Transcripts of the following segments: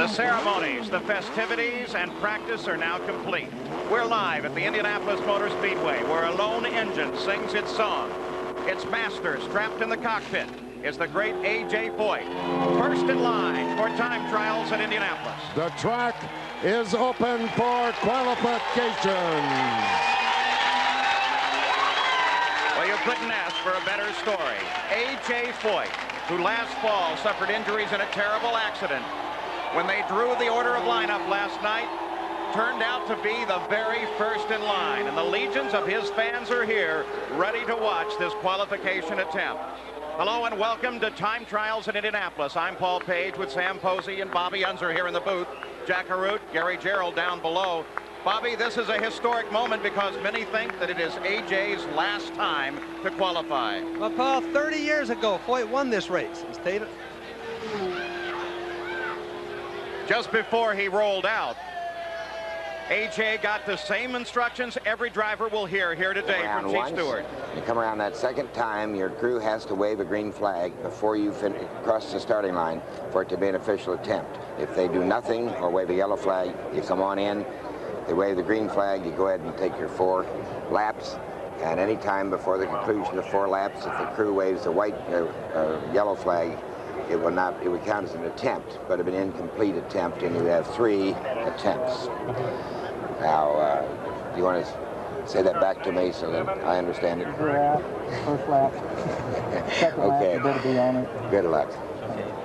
The ceremonies, the festivities, and practice are now complete. We're live at the Indianapolis Motor Speedway, where a lone engine sings its song. Its master, strapped in the cockpit, is the great A.J. Foyt, first in line for time trials at Indianapolis. The track is open for qualification. Well, you couldn't ask for a better story. A.J. Foyt, who last fall suffered injuries in a terrible accident, when they drew the order of lineup last night, turned out to be the very first in line. And the legions of his fans are here, ready to watch this qualification attempt. Hello and welcome to Time Trials in Indianapolis. I'm Paul Page with Sam Posey and Bobby Unser here in the booth. Jack Arute, Gary Gerald down below. Bobby, this is a historic moment because many think that it is AJ's last time to qualify. Well, Paul, 30 years ago, Foyt won this race. He stayed. Just before he rolled out, AJ got the same instructions every driver will hear here today from Chief Stewart. You come around that second time, your crew has to wave a green flag before you cross the starting line for it to be an official attempt. If they do nothing or wave a yellow flag, you come on in. They wave the green flag, you go ahead and take your 4 laps. And any time before the conclusion of 4 laps, if the crew waves a white yellow flag, it would count as an attempt, but an incomplete attempt, and you have 3 attempts. Now, do you want to say that back to me so that I understand it? First lap. Second okay. lap, you better be on it. Good luck.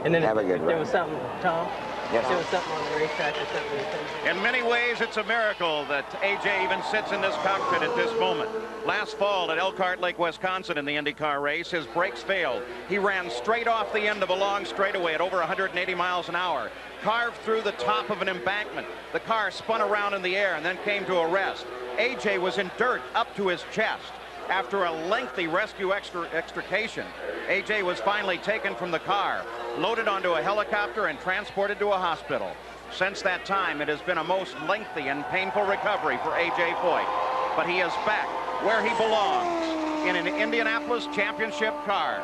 And then have a good run. There was something, Tom? Yes. There was something on the racetrack or something. In many ways, it's a miracle that AJ even sits in this cockpit at this moment. Last fall at Elkhart Lake, Wisconsin in the IndyCar race, his brakes failed. He ran straight off the end of a long straightaway at over 180 miles an hour, carved through the top of an embankment. The car spun around in the air and then came to a rest. AJ was in dirt up to his chest. After a lengthy rescue extrication, AJ was finally taken from the car, loaded onto a helicopter, and transported to a hospital. Since that time, it has been a most lengthy and painful recovery for A.J. Foyt. But he is back where he belongs, in an Indianapolis championship car.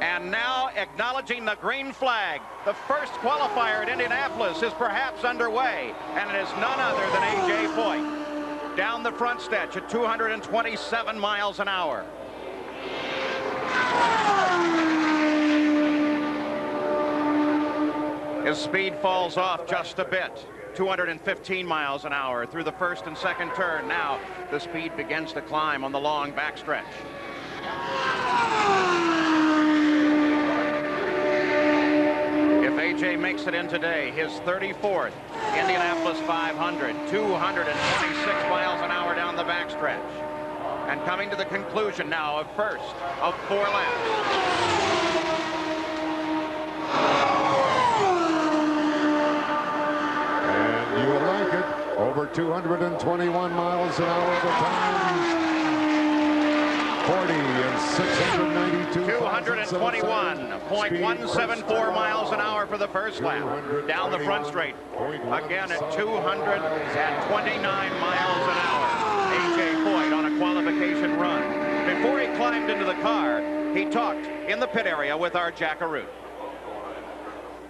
And now, acknowledging the green flag, the first qualifier at Indianapolis is perhaps underway, and it is none other than A.J. Foyt. Down the front stretch at 227 miles an hour. His speed falls off just a bit. 215 miles an hour through the first and second turn. Now the speed begins to climb on the long backstretch. If AJ makes it in today, his 34th Indianapolis 500, 226 miles an hour down the backstretch. And coming to the conclusion now of first of 4 laps. And you like it. Over 221 miles an hour at the time. 40 and 692. 221.174 miles an hour for the first lap. Down the front straight. Again at 229 miles an hour. A.J. Foyt on a qualification run. Before he climbed into the car, he talked in the pit area with our Jack Arute.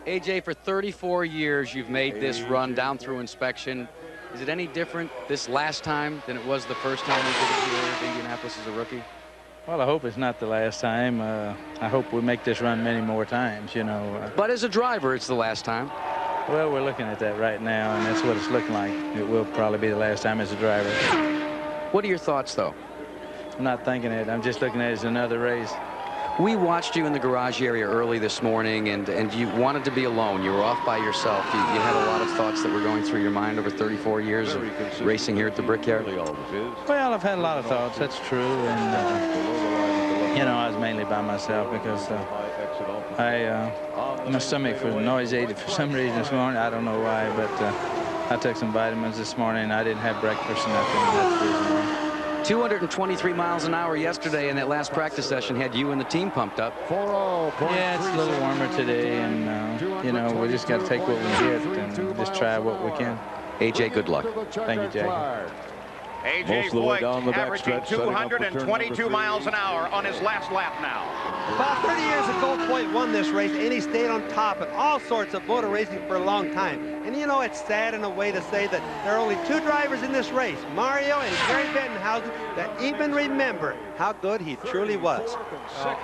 AJ, for 34 years, you've made this run down through inspection. Is it any different this last time than it was the first time you did it here at Indianapolis as a rookie? Well, I hope it's not the last time. I hope we make this run many more times, you know. But as a driver, it's the last time. Well, we're looking at that right now, and that's what it's looking like. It will probably be the last time as a driver. What are your thoughts, though? I'm not thinking it. I'm just looking at it as another race. We watched you in the garage area early this morning, and you wanted to be alone. You were off by yourself. You had a lot of thoughts that were going through your mind over 34 years of racing here at the Brickyard. Well, I've had a lot of thoughts. That's true. And, you know, I was mainly by myself because my stomach was nauseated for some reason this morning. I don't know why, but I took some vitamins this morning. I didn't have breakfast or nothing. That's the reason why. 223 miles an hour yesterday, and that last practice session had you and the team pumped up. Yeah, it's a little warmer today, and you know, we just got to take what we get and just try what we can. AJ, good luck. Thank you, Jack. A.J. Most of the way Foyt down the averaging backstretch, setting up for turn number 222 3. miles an hour on his last lap now. About 30 years ago, Foyt won this race, and he stayed on top in all sorts of motor racing for a long time. And you know, it's sad in a way to say that there are only 2 drivers in this race, Mario and Gary Bettenhausen, that even remember how good he truly was.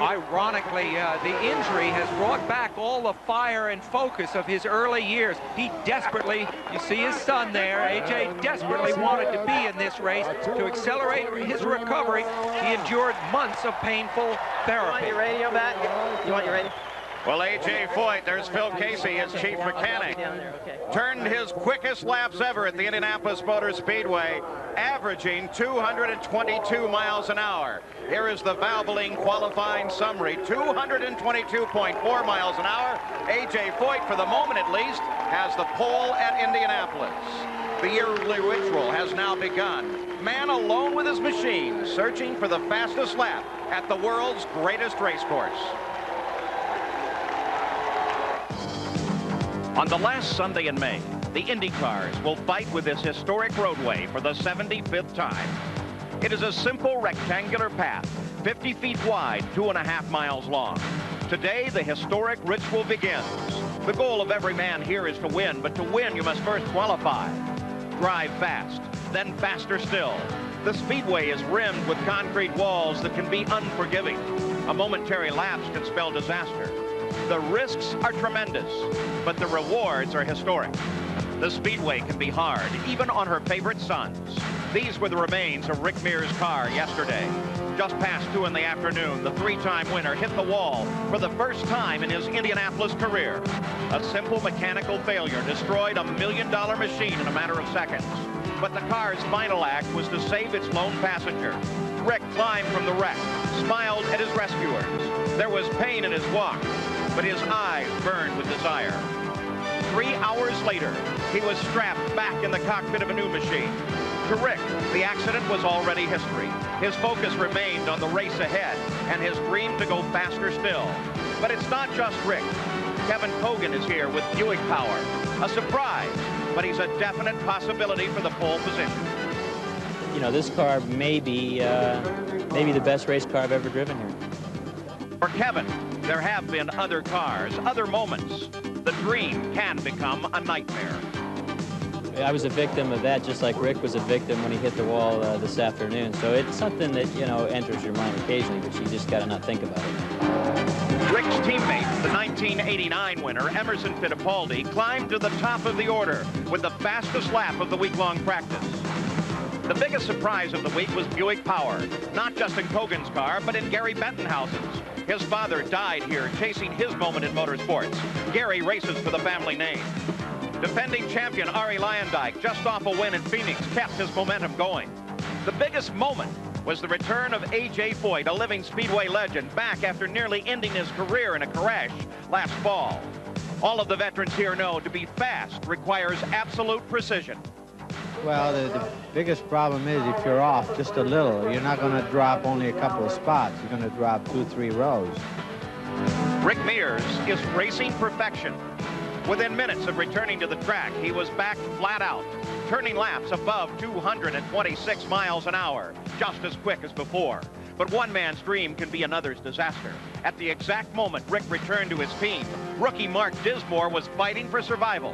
Ironically, the injury has brought back all the fire and focus of his early years. He desperately, you see his son there, AJ desperately wanted to be in this race to accelerate his recovery. He endured months of painful therapy. You want your radio back? You want your radio? Well, A.J. Foyt, there's Phil Casey, his chief mechanic, turned his quickest laps ever at the Indianapolis Motor Speedway, averaging 222 miles an hour. Here is the Valvoline qualifying summary, 222.4 miles an hour. A.J. Foyt, for the moment at least, has the pole at Indianapolis. The yearly ritual has now begun. Man alone with his machine, searching for the fastest lap at the world's greatest race course. On the last Sunday in May, the Indy cars will fight with this historic roadway for the 75th time. It is a simple rectangular path, 50 feet wide, 2.5 miles long. Today, the historic ritual begins. The goal of every man here is to win, but to win, you must first qualify. Drive fast, then faster still. The speedway is rimmed with concrete walls that can be unforgiving. A momentary lapse can spell disaster. The risks are tremendous, but the rewards are historic. The speedway can be hard, even on her favorite sons. These were the remains of Rick Mears' car yesterday. Just past 2 in the afternoon, the 3-time winner hit the wall for the first time in his Indianapolis career. A simple mechanical failure destroyed a $1 million machine in a matter of seconds. But the car's final act was to save its lone passenger. Rick climbed from the wreck, smiled at his rescuers. There was pain in his walk, but his eyes burned with desire. 3 hours later, he was strapped back in the cockpit of a new machine. To Rick, the accident was already history. His focus remained on the race ahead and his dream to go faster still. But it's not just Rick. Kevin Kogan is here with Buick power. A surprise, but he's a definite possibility for the pole position. You know, this car may be the best race car I've ever driven here. For Kevin, there have been other cars, other moments. The dream can become a nightmare. I was a victim of that, just like Rick was a victim when he hit the wall this afternoon. So it's something that, you know, enters your mind occasionally, but you just got to not think about it. Rick's teammate, the 1989 winner, Emerson Fittipaldi, climbed to the top of the order with the fastest lap of the week-long practice. The biggest surprise of the week was Buick power, not just in Kogan's car, but in Gary Bettenhausen's. His father died here chasing his moment in motorsports. Gary races for the family name. Defending champion Arie Luyendyk, just off a win in Phoenix, kept his momentum going. The biggest moment was the return of A.J. Foyt, a living speedway legend, back after nearly ending his career in a crash last fall. All of the veterans here know to be fast requires absolute precision. Well, the biggest problem is if you're off just a little, you're not going to drop only a couple of spots. You're going to drop 2-3 rows. Rick Mears is racing perfection. Within minutes of returning to the track, he was back flat out, turning laps above 226 miles an hour, just as quick as before. But one man's dream can be another's disaster. At the exact moment Rick returned to his team, rookie Mark Dismore was fighting for survival.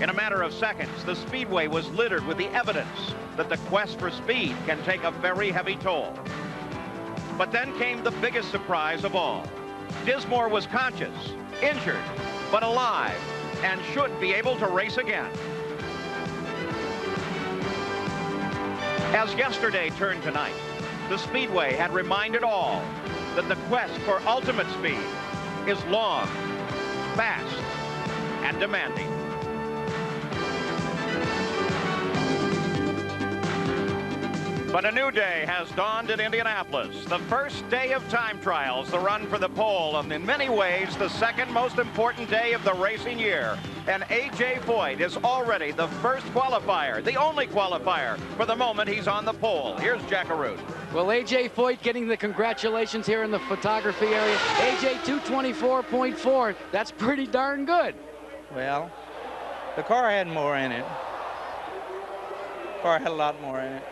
In a matter of seconds, the speedway was littered with the evidence that the quest for speed can take a very heavy toll. But then came the biggest surprise of all. Dismore was conscious, injured, but alive, and should be able to race again. As yesterday turned to night, the speedway had reminded all that the quest for ultimate speed is long, fast, and demanding. But a new day has dawned at Indianapolis. The first day of time trials, the run for the pole, and in many ways, the second most important day of the racing year. And A.J. Foyt is already the first qualifier, the only qualifier, for the moment he's on the pole. Here's Jack Arute. Well, A.J. Foyt getting the congratulations here in the photography area. A.J. 224.4. That's pretty darn good. Well, the car had more in it. The car had a lot more in it.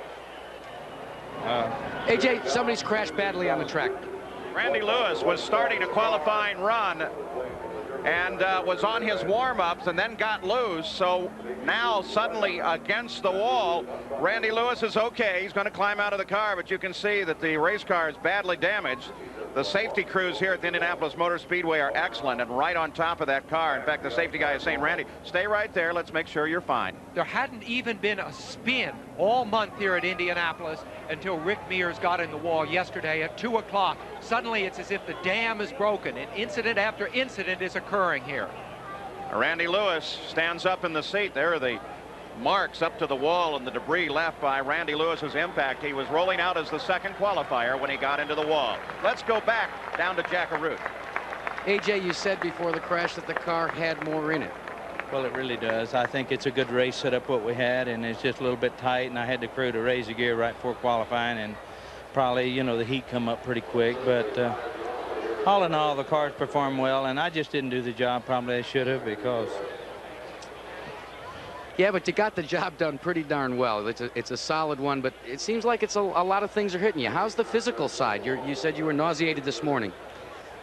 AJ, somebody's crashed badly on the track. Randy Lewis was starting a qualifying run and was on his warm-ups and then got loose. So now suddenly against the wall. Randy Lewis is okay. He's going to climb out of the car, but you can see that the race car is badly damaged. The safety crews here at the Indianapolis Motor Speedway are excellent and right on top of that car. In fact, the safety guy is saying, Randy, stay right there. Let's make sure you're fine. There hadn't even been a spin all month here at Indianapolis until Rick Mears got in the wall yesterday at 2 o'clock. Suddenly, it's as if the dam is broken, and incident after incident is occurring here. Randy Lewis stands up in the seat. There are the marks up to the wall and the debris left by Randy Lewis's impact. He was rolling out as the second qualifier when he got into the wall. Let's go back down to Jackaroo. AJ, you said before the crash that the car had more in it. Well, it really does. I think it's a good race setup what we had, and it's just a little bit tight, and I had the crew to raise the gear right before qualifying, and probably, you know, the heat come up pretty quick. But all in all, the cars performed well, and I just didn't do the job probably I should have, because yeah, but you got the job done pretty darn well. It's a solid one, but it seems like it's a lot of things are hitting you. How's the physical side? You said you were nauseated this morning.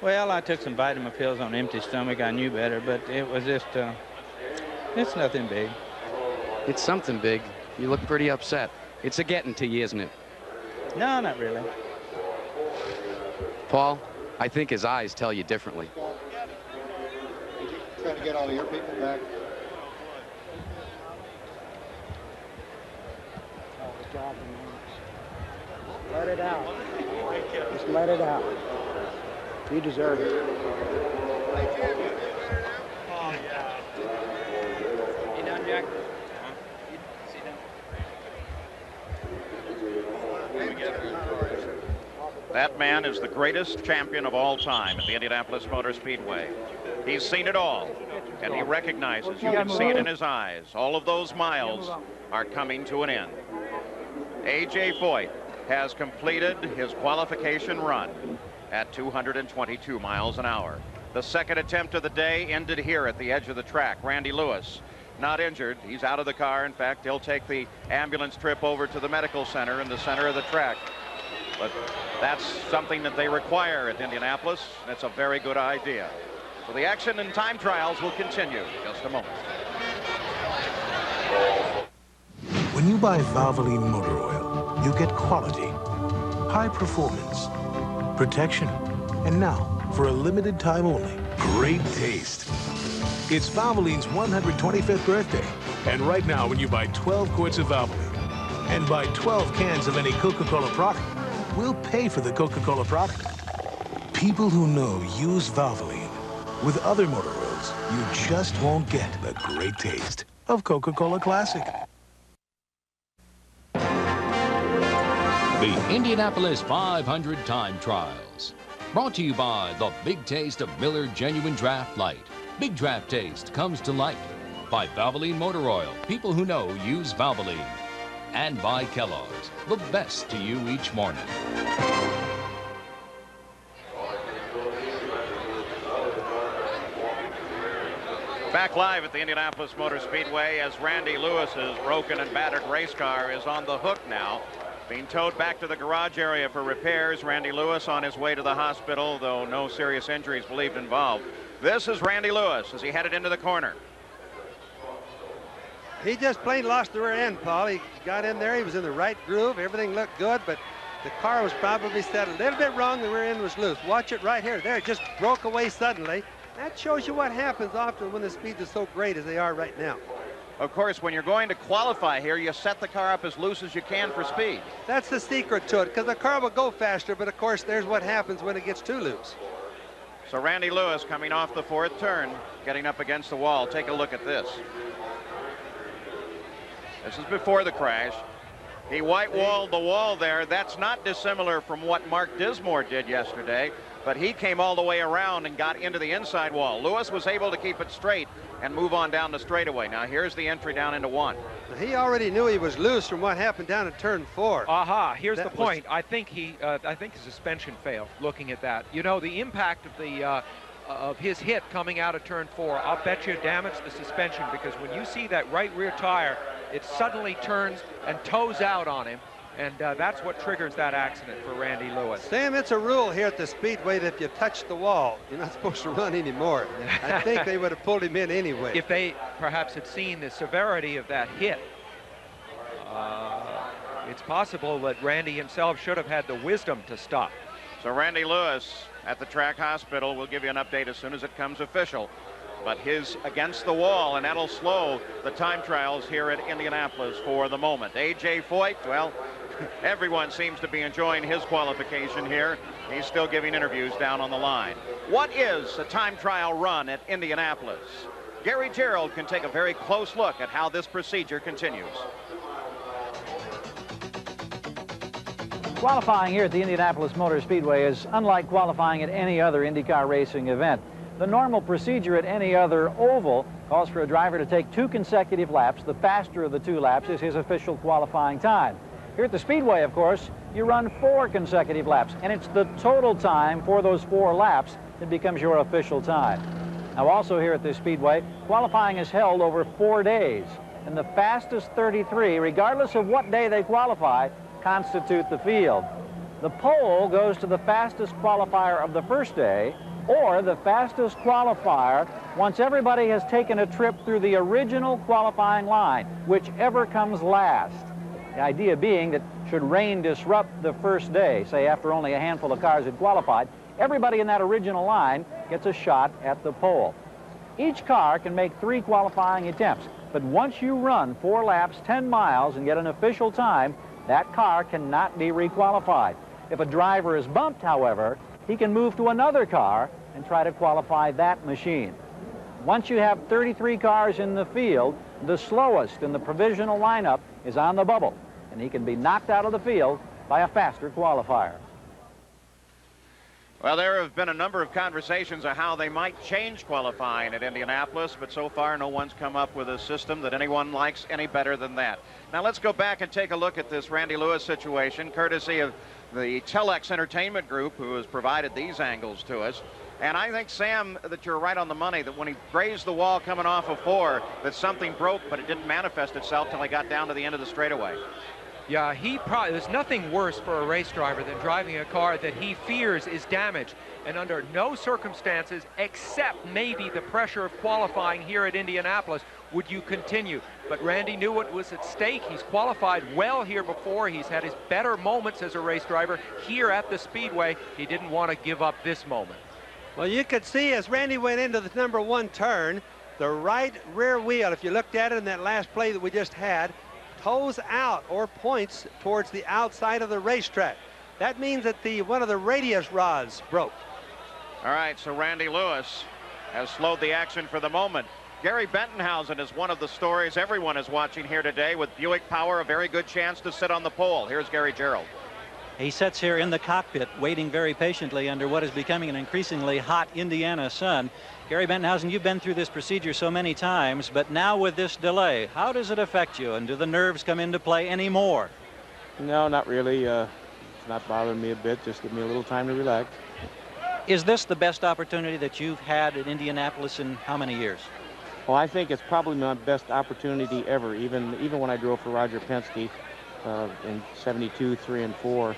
well, I took some vitamin pills on an empty stomach. I knew better, but it was just it's nothing big. It's something big. You look pretty upset. It's a getting to you, isn't it? No, not really. Paul, I think his eyes tell you differently. Trying to get all of your people back. Let it out. Just let it out. You deserve it. You done, Jack? That man is the greatest champion of all time at the Indianapolis Motor Speedway. He's seen it all, and he recognizes, you can see it in his eyes, all of those miles are coming to an end. A.J. Foyt has completed his qualification run at 222 miles an hour. The second attempt of the day ended here at the edge of the track. Randy Lewis, not injured. He's out of the car. In fact, he'll take the ambulance trip over to the medical center in the center of the track. But that's something that they require at Indianapolis, and it's a very good idea. So the action and time trials will continue in just a moment. When you buy Valvoline motor oil, you get quality, high performance, protection, and now, for a limited time only, great taste. It's Valvoline's 125th birthday, and right now when you buy 12 quarts of Valvoline and buy 12 cans of any Coca-Cola product, we'll pay for the Coca-Cola product. People who know use Valvoline. With other motor oils, you just won't get the great taste of Coca-Cola Classic. The Indianapolis 500 Time Trials. Brought to you by the Big Taste of Miller Genuine Draft Light. Big Draft Taste comes to light. By Valvoline Motor Oil. People who know use Valvoline. And by Kellogg's. The best to you each morning. Back live at the Indianapolis Motor Speedway as Randy Lewis's broken and battered race car is on the hook now, being towed back to the garage area for repairs. Randy Lewis on his way to the hospital, though no serious injuries believed involved. This is Randy Lewis as he headed into the corner. He just plain lost the rear end, Paul. He got in there, he was in the right groove, everything looked good, but the car was probably set a little bit wrong, the rear end was loose. Watch it right here. There, it just broke away suddenly. That shows you what happens often when the speeds are so great as they are right now. Of course, when you're going to qualify here, you set the car up as loose as you can for speed. That's the secret to it, because the car will go faster, but of course, there's what happens when it gets too loose. So Randy Lewis coming off the fourth turn, getting up against the wall. Take a look at this. This is before the crash. He white-walled the wall there. That's not dissimilar from what Mark Dismore did yesterday, but he came all the way around and got into the inside wall. Lewis was able to keep it straight and move on down the straightaway. Now here's the entry down into one. He already knew he was loose from what happened down at turn 4. Aha, here's the point. I think his suspension failed, looking at that. You know, the impact of his hit coming out of turn 4, I'll bet you damaged the suspension, because when you see that right rear tire, it suddenly turns and toes out on him. And that's what triggers that accident for Randy Lewis. Sam, it's a rule here at the Speedway that if you touch the wall, you're not supposed to run anymore. I think they would have pulled him in anyway. If they perhaps had seen the severity of that hit, it's possible that Randy himself should have had the wisdom to stop. So Randy Lewis at the track hospital. We'll give you an update as soon as it comes official. But his against the wall, and that'll slow the time trials here at Indianapolis for the moment. A.J. Foyt, well, everyone seems to be enjoying his qualification here. He's still giving interviews down on the line. What is a time trial run at Indianapolis? Gary Gerould can take a very close look at how this procedure continues. Qualifying here at the Indianapolis Motor Speedway is unlike qualifying at any other IndyCar racing event. The normal procedure at any other oval calls for a driver to take 2 consecutive laps. The faster of the 2 laps is his official qualifying time. Here at the Speedway, of course, you run 4 consecutive laps, and it's the total time for those 4 laps that becomes your official time. Now, also here at the Speedway, qualifying is held over 4 days, and the fastest 33, regardless of what day they qualify, constitute the field. The pole goes to the fastest qualifier of the first day, or the fastest qualifier once everybody has taken a trip through the original qualifying line, whichever comes last. The idea being that should rain disrupt the first day, say after only a handful of cars had qualified, everybody in that original line gets a shot at the pole. Each car can make 3 qualifying attempts, but once you run 4 laps, 10 miles, and get an official time, that car cannot be requalified. If a driver is bumped, however, he can move to another car and try to qualify that machine. Once you have 33 cars in the field, the slowest in the provisional lineup is on the bubble, and he can be knocked out of the field by a faster qualifier. Well, there have been a number of conversations of how they might change qualifying at Indianapolis, but so far no one's come up with a system that anyone likes any better than that. Now let's go back and take a look at this Randy Lewis situation, courtesy of the Telex Entertainment Group, who has provided these angles to us. And I think, Sam, that you're right on the money, that when he grazed the wall coming off of 4, that something broke, but it didn't manifest itself till he got down to the end of the straightaway. Yeah, there's nothing worse for a race driver than driving a car that he fears is damaged. And under no circumstances, except maybe the pressure of qualifying here at Indianapolis, would you continue. But Randy knew what was at stake. He's qualified well here before. He's had his better moments as a race driver here at the Speedway. He didn't want to give up this moment. Well, you could see as Randy went into the number 1 turn, the right rear wheel, if you looked at it in that last play that we just had, toes out or points towards the outside of the racetrack. That means that one of the radius rods broke. All right, so Randy Lewis has slowed the action for the moment. Gary Bettenhausen is one of the stories everyone is watching here today, with Buick Power a very good chance to sit on the pole. Here's Gary Gerould. He sits here in the cockpit waiting very patiently under what is becoming an increasingly hot Indiana sun. Gary Bettenhausen, you've been through this procedure so many times, but now with this delay, how does it affect you, and do the nerves come into play anymore? No, not really. It's not bothering me a bit. Just give me a little time to relax. Is this the best opportunity that you've had at Indianapolis in how many years? Well, I think it's probably my best opportunity ever, even when I drove for Roger Penske in 72, 3, and 4.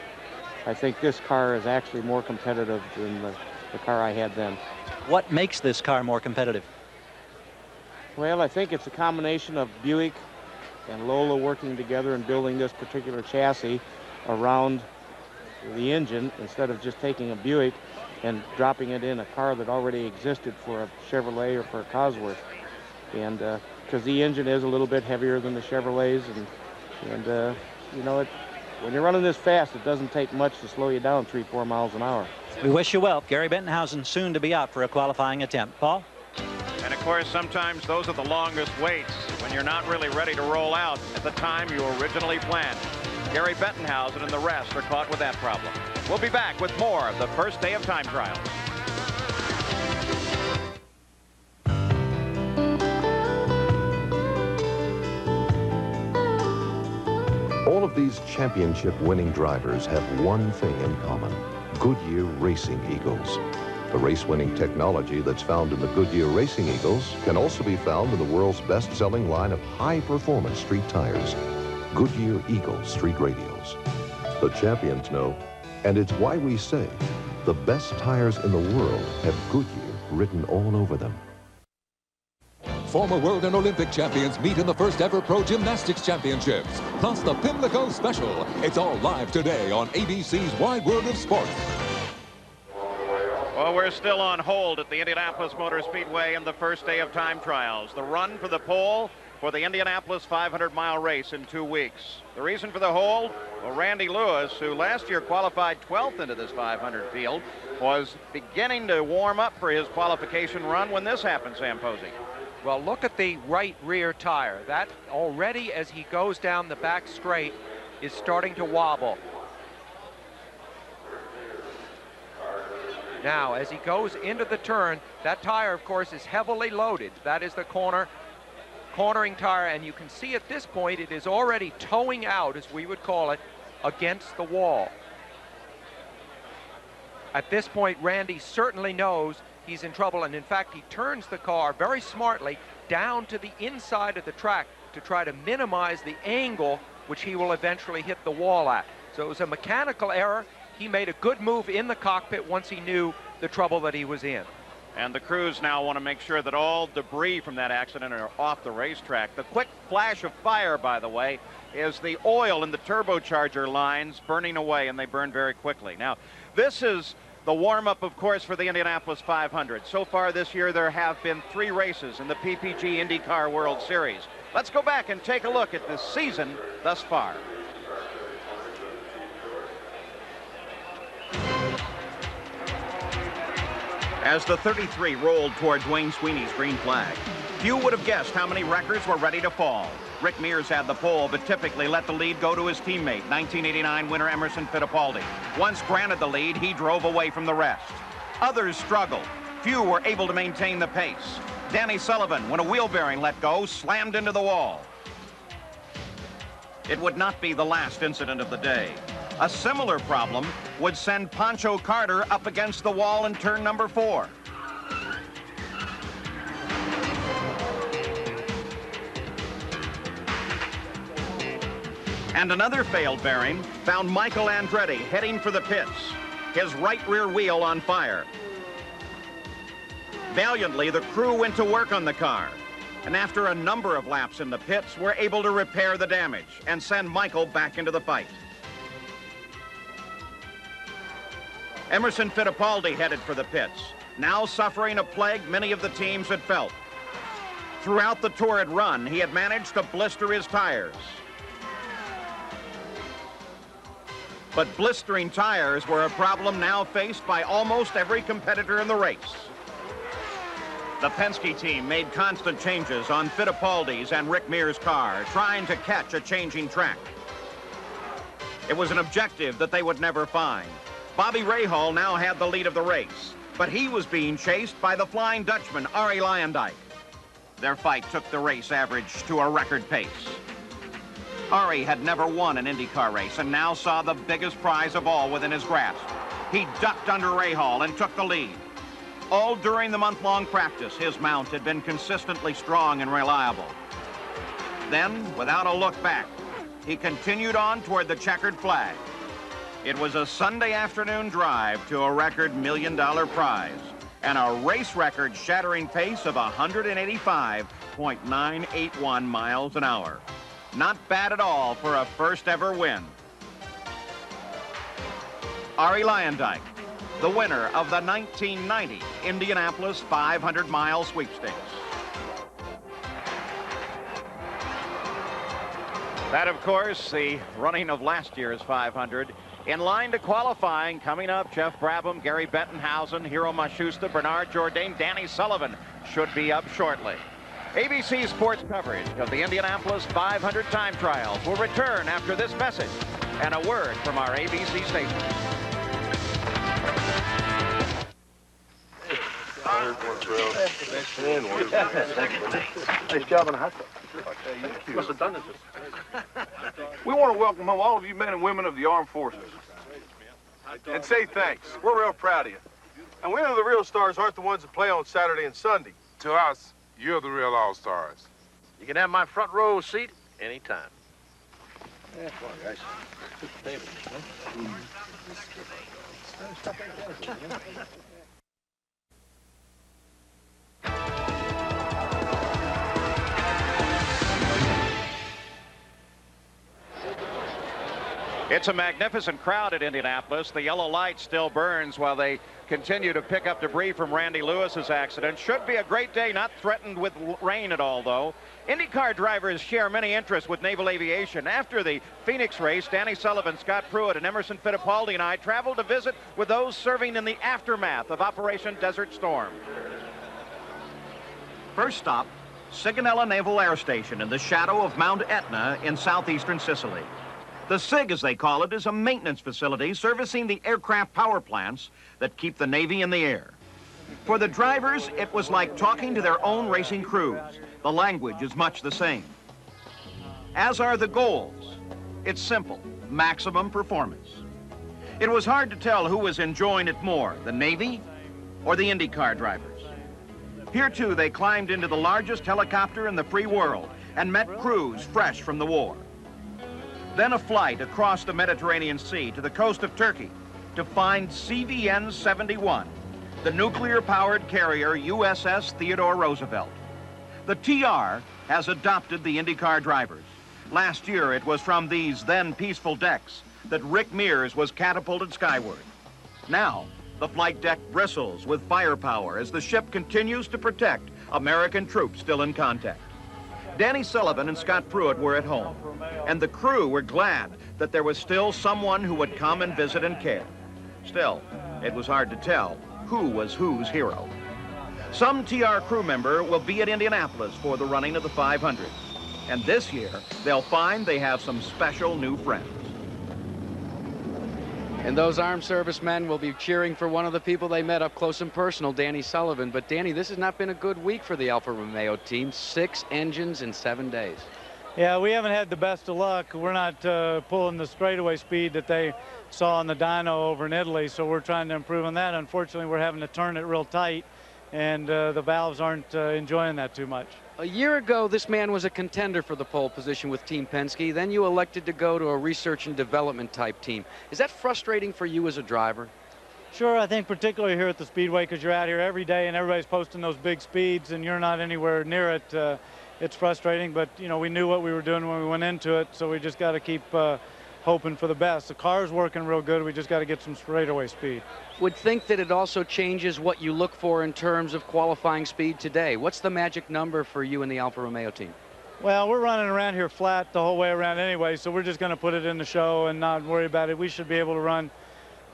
I think this car is actually more competitive than the car I had then. What makes this car more competitive? Well, I think it's a combination of Buick and Lola working together and building this particular chassis around the engine instead of just taking a Buick and dropping it in a car that already existed for a Chevrolet or for a Cosworth. And because the engine is a little bit heavier than the Chevrolets, and you know, when you're running this fast, it doesn't take much to slow you down 3-4 miles an hour. We wish you well. Gary Bettenhausen soon to be out for a qualifying attempt. Paul? And of course, sometimes those are the longest waits, when you're not really ready to roll out at the time you originally planned. Gary Bettenhausen and the rest are caught with that problem. We'll be back with more of the first day of time trials. All of these championship-winning drivers have one thing in common: Goodyear Racing Eagles. The race-winning technology that's found in the Goodyear Racing Eagles can also be found in the world's best-selling line of high-performance street tires. Goodyear Eagle street radials. The champions know, and it's why we say the best tires in the world have Goodyear written all over them. Former world and Olympic champions meet in the first ever Pro Gymnastics Championships, plus the Pimlico Special. It's all live today on ABC's Wide World of Sports. Well, we're still on hold at the Indianapolis Motor Speedway in the first day of time trials. The run for the pole for the Indianapolis 500-mile race in 2 weeks. The reason for the hold? Well, Randy Lewis, who last year qualified 12th into this 500 field, was beginning to warm up for his qualification run when this happened, Sam Posey. Well, look at the right rear tire. That already, as he goes down the back straight, is starting to wobble. Now, as he goes into the turn, that tire, of course, is heavily loaded. That is the cornering tire, and you can see at this point it is already towing out, as we would call it, against the wall. At this point, Randy certainly knows he's in trouble, and in fact, he turns the car very smartly down to the inside of the track to try to minimize the angle which he will eventually hit the wall at. So it was a mechanical error. He made a good move in the cockpit once he knew the trouble that he was in. And the crews now want to make sure that all debris from that accident are off the racetrack. The quick flash of fire, by the way, is the oil in the turbocharger lines burning away, and they burn very quickly. Now, this is the warm-up, of course, for the Indianapolis 500. So far this year, there have been 3 races in the PPG IndyCar World Series. Let's go back and take a look at this season thus far. As the 33 rolled toward Dwayne Sweeney's green flag, few would have guessed how many records were ready to fall. Rick Mears had the pole, but typically let the lead go to his teammate, 1989 winner Emerson Fittipaldi. Once granted the lead, he drove away from the rest. Others struggled. Few were able to maintain the pace. Danny Sullivan, when a wheel bearing let go, slammed into the wall. It would not be the last incident of the day. A similar problem would send Pancho Carter up against the wall in turn number 4. And another failed bearing found Michael Andretti heading for the pits, his right rear wheel on fire. Valiantly, the crew went to work on the car, and after a number of laps in the pits, were able to repair the damage and send Michael back into the fight. Emerson Fittipaldi headed for the pits, now suffering a plague many of the teams had felt. Throughout the torrid run, he had managed to blister his tires. But blistering tires were a problem now faced by almost every competitor in the race. The Penske team made constant changes on Fittipaldi's and Rick Mears' car, trying to catch a changing track. It was an objective that they would never find. Bobby Rahal now had the lead of the race, but he was being chased by the Flying Dutchman, Arie Luyendyk. Their fight took the race average to a record pace. Arie had never won an IndyCar race and now saw the biggest prize of all within his grasp. He ducked under Rahal and took the lead. All during the month-long practice, his mount had been consistently strong and reliable. Then, without a look back, he continued on toward the checkered flag. It was a Sunday afternoon drive to a record $1 million prize and a race record shattering pace of 185.981 miles an hour. Not bad at all for a first ever win. Arie Luyendyk, the winner of the 1990 Indianapolis 500-mile sweepstakes. That, of course, the running of last year's 500. In line to qualifying, coming up, Jeff Brabham, Gary Bettenhausen, Hiro Mashusta, Bernard Jourdain, Danny Sullivan should be up shortly. ABC Sports coverage of the Indianapolis 500 time trials will return after this message and a word from our ABC station. Nice job on the hot dog. Must have done this. We want to welcome home all of you men and women of the armed forces and say thanks. We're real proud of you. And we know the real stars aren't the ones that play on Saturday and Sunday. To us, you're the real all-stars. You can have my front row seat anytime. Yeah, come on, guys. It's a magnificent crowd at Indianapolis. The yellow light still burns while they continue to pick up debris from Randy Lewis's accident. Should be a great day, not threatened with rain at all, though. IndyCar drivers share many interests with naval aviation. After the Phoenix race, Danny Sullivan, Scott Pruitt, and Emerson Fittipaldi and I traveled to visit with those serving in the aftermath of Operation Desert Storm. First stop, Sigonella Naval Air Station in the shadow of Mount Etna in southeastern Sicily. The SIG, as they call it, is a maintenance facility servicing the aircraft power plants that keep the Navy in the air. For the drivers, it was like talking to their own racing crews. The language is much the same. As are the goals. It's simple, maximum performance. It was hard to tell who was enjoying it more, the Navy or the IndyCar drivers. Here, too, they climbed into the largest helicopter in the free world and met crews fresh from the war. Then a flight across the Mediterranean Sea to the coast of Turkey to find CVN-71, the nuclear-powered carrier USS Theodore Roosevelt. The TR has adopted the IndyCar drivers. Last year, it was from these then peaceful decks that Rick Mears was catapulted skyward. Now, the flight deck bristles with firepower as the ship continues to protect American troops still in contact. Danny Sullivan and Scott Pruitt were at home, and the crew were glad that there was still someone who would come and visit and care. Still, it was hard to tell who was whose hero. Some TR crew member will be at Indianapolis for the running of the 500, and this year they'll find they have some special new friends. And those armed servicemen will be cheering for one of the people they met up close and personal, Danny Sullivan. But Danny, this has not been a good week for the Alfa Romeo team. 6 engines in 7 days. Yeah, we haven't had the best of luck. We're not pulling the straightaway speed that they saw on the dyno over in Italy, so we're trying to improve on that. Unfortunately, we're having to turn it real tight, and the valves aren't enjoying that too much. A year ago, this man was a contender for the pole position with Team Penske. Then you elected to go to a research and development type team. Is that frustrating for you as a driver? Sure, I think particularly here at the Speedway, because you're out here every day and everybody's posting those big speeds and you're not anywhere near it. It's frustrating, but you know, we knew what we were doing when we went into it, so we just got to keep hoping for the best. The car's working real good. We just got to get some straightaway speed. Would think that it also changes what you look for in terms of qualifying speed today. What's the magic number for you and the Alfa Romeo team? Well, we're running around here flat the whole way around anyway, so we're just going to put it in the show and not worry about it. We should be able to run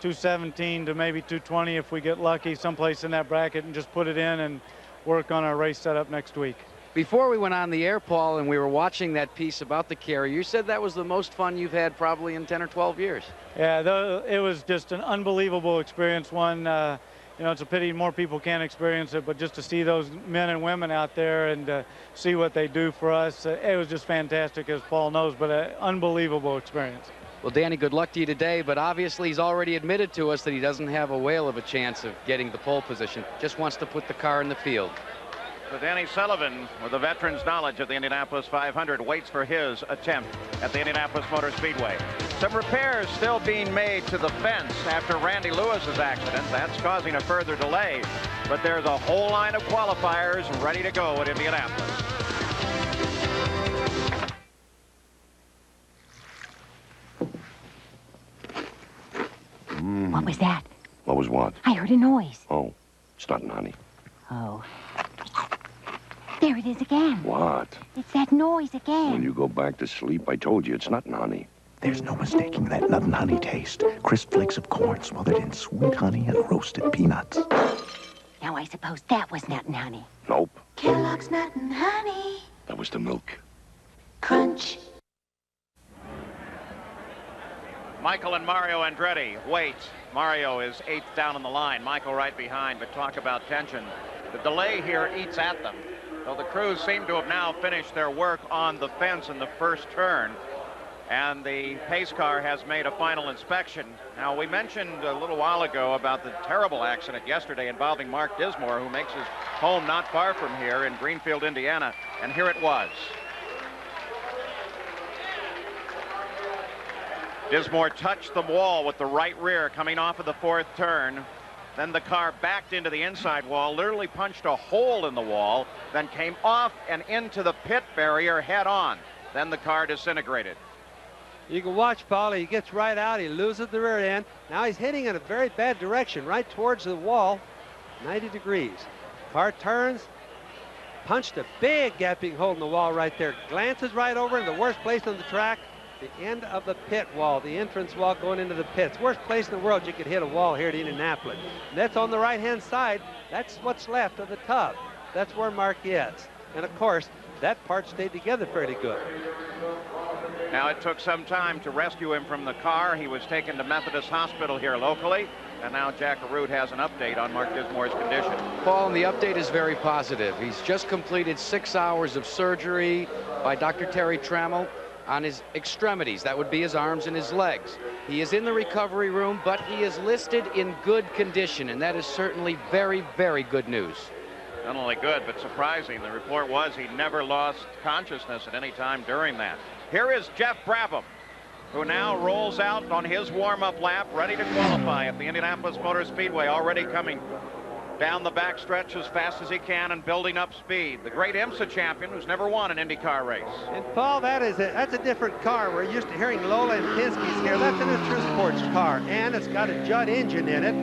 217 to maybe 220 if we get lucky someplace in that bracket and just put it in and work on our race setup next week. Before we went on the air, Paul, and we were watching that piece about the carrier, you said that was the most fun you've had probably in 10 or 12 years. Yeah, it was just an unbelievable experience. One, you know, it's a pity more people can't experience it, but just to see those men and women out there and see what they do for us, it was just fantastic, as Paul knows, but an unbelievable experience. Well, Danny, good luck to you today, but obviously he's already admitted to us that he doesn't have a whale of a chance of getting the pole position, just wants to put the car in the field. So Danny Sullivan, with the veteran's knowledge of the Indianapolis 500, waits for his attempt at the Indianapolis Motor Speedway. Some repairs still being made to the fence after Randy Lewis's accident. That's causing a further delay, but there's a whole line of qualifiers ready to go at Indianapolis. What was that? What was what? I heard a noise. Oh, it's not Nani. Oh. There it is again. What? It's that noise again. When you go back to sleep, I told you it's not Nani. There's no mistaking that nut and honey taste. Crisp flakes of corn smothered in sweet honey and roasted peanuts. Now, I suppose that was nut and honey. Nope. Kellogg's nut and honey. That was the milk. Crunch. Michael and Mario Andretti wait. Mario is 8th down on the line. Michael right behind, but talk about tension. The delay here eats at them. So the crews seem to have now finished their work on the fence in the first turn, and the pace car has made a final inspection. Now, we mentioned a little while ago about the terrible accident yesterday involving Mark Dismore, who makes his home not far from here in Greenfield, Indiana, and here it was. Dismore touched the wall with the right rear coming off of the fourth turn. Then the car backed into the inside wall, literally punched a hole in the wall, then came off and into the pit barrier head on. Then the car disintegrated. You can watch Paul. He gets right out. He loses the rear end. Now he's hitting in a very bad direction, right towards the wall, 90 degrees. Car turns, punched a big gaping hole in the wall right there. Glances right over in the worst place on the track, the end of the pit wall, the entrance wall going into the pits. Worst place in the world you could hit a wall here at Indianapolis. And that's on the right-hand side. That's what's left of the tub. That's where Mark is. And of course, that part stayed together fairly good. Now it took some time to rescue him from the car. He was taken to Methodist Hospital here locally. And now Jack Arute has an update on Mark Dismore's condition. Paul, and the update is very positive. He's just completed 6 hours of surgery by Dr. Terry Trammell on his extremities. That would be his arms and his legs. He is in the recovery room, but he is listed in good condition, and that is certainly very, very good news. Not only good, but surprising. The report was he never lost consciousness at any time during that. Here is Jeff Brabham, who now rolls out on his warm-up lap, ready to qualify at the Indianapolis Motor Speedway, already coming down the backstretch as fast as he can and building up speed. The great IMSA champion who's never won an IndyCar race. And Paul, that's a different car. We're used to hearing Lola and Penske's here. That's an True Sports car, and it's got a Judd engine in it.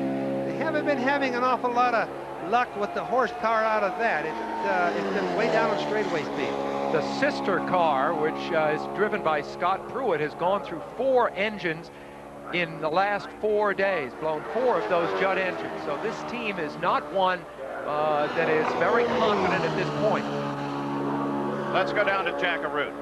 They haven't been having an awful lot of luck with the horsepower out of that. It's been way down on straightaway speed. The sister car, which is driven by Scott Pruitt, has gone through 4 engines in the last 4 days, blown 4 of those Judd engines. So this team is not one that is very confident at this point. Let's go down to Jack Arute.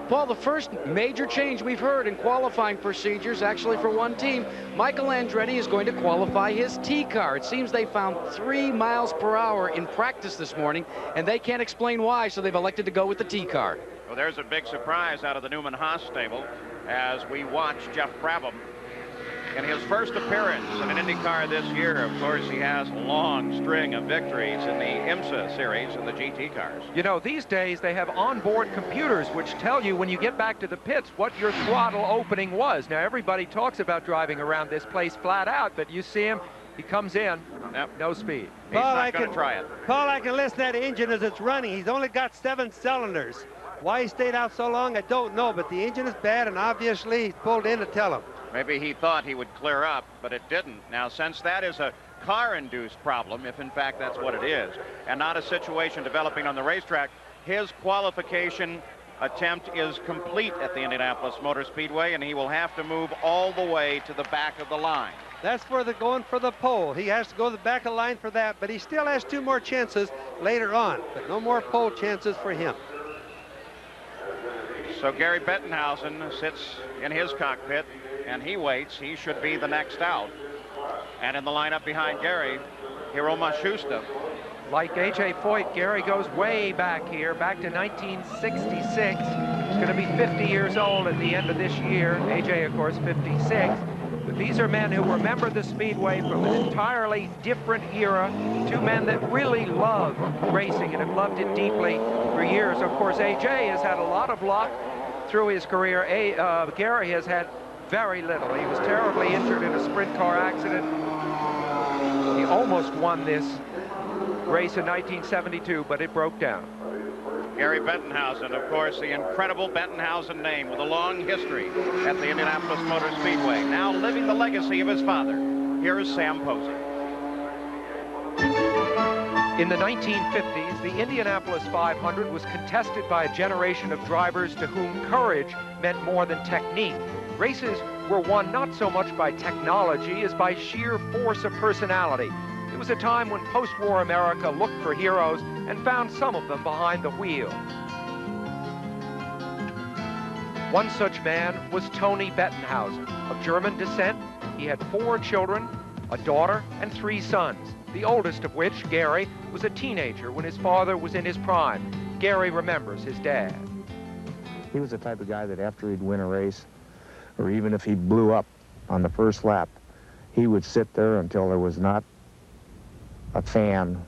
Paul, the first major change we've heard in qualifying procedures, actually for one team, Michael Andretti is going to qualify his T car. It seems they found 3 miles per hour in practice this morning, and they can't explain why, so they've elected to go with the T car. Well, there's a big surprise out of the Newman Haas stable as we watch Jeff Brabham in his first appearance in an IndyCar this year. Of course, he has a long string of victories in the IMSA series and the GT cars. You know, these days they have onboard computers which tell you when you get back to the pits what your throttle opening was. Now, everybody talks about driving around this place flat out, but you see him, he comes in, no speed. He's not going to try it. Paul, I can listen to that engine as it's running. He's only got 7 cylinders. Why he stayed out so long, I don't know, but the engine is bad, and obviously he's pulled in to tell him. Maybe he thought he would clear up, but it didn't. Now, since that is a car-induced problem, if in fact that's what it is, and not a situation developing on the racetrack, his qualification attempt is complete at the Indianapolis Motor Speedway, and he will have to move all the way to the back of the line. That's for the going for the pole. He has to go to the back of the line for that, but he still has 2 more chances later on, but no more pole chances for him. So Gary Bettenhausen sits in his cockpit, and he waits. He should be the next out. And in the lineup behind Gary, Hiro Matsushita. Like A.J. Foyt, Gary goes way back here, back to 1966. He's going to be 50 years old at the end of this year. A.J., of course, 56. But these are men who remember the Speedway from an entirely different era. 2 men that really love racing and have loved it deeply for years. Of course, A.J. has had a lot of luck through his career. Gary has had very little. He was terribly injured in a sprint car accident. He almost won this race in 1972, but it broke down. Gary Bettenhausen, of course, the incredible Bettenhausen name with a long history at the Indianapolis Motor Speedway, now living the legacy of his father. Here is Sam Posey. In the 1950s, the Indianapolis 500 was contested by a generation of drivers to whom courage meant more than technique. Races were won not so much by technology as by sheer force of personality. It was a time when post-war America looked for heroes and found some of them behind the wheel. One such man was Tony Bettenhausen. Of German descent, he had 4 children, a daughter and 3 sons, the oldest of which, Gary, was a teenager when his father was in his prime. Gary remembers his dad. He was the type of guy that after he'd win a race, or even if he blew up on the first lap, he would sit there until there was not a fan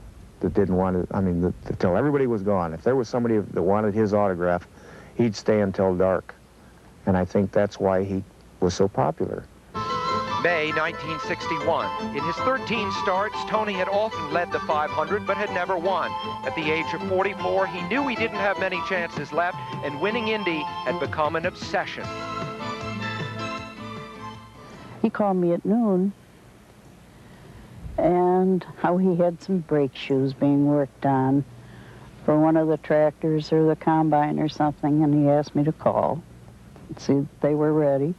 that didn't want it. I mean, until everybody was gone. If there was somebody that wanted his autograph, he'd stay until dark. And I think that's why he was so popular. May 1961. In his 13 starts, Tony had often led the 500 but had never won. At the age of 44, he knew he didn't have many chances left, and winning Indy had become an obsession. He called me at noon, and how he had some brake shoes being worked on for one of the tractors or the combine or something, and he asked me to call and see if they were ready.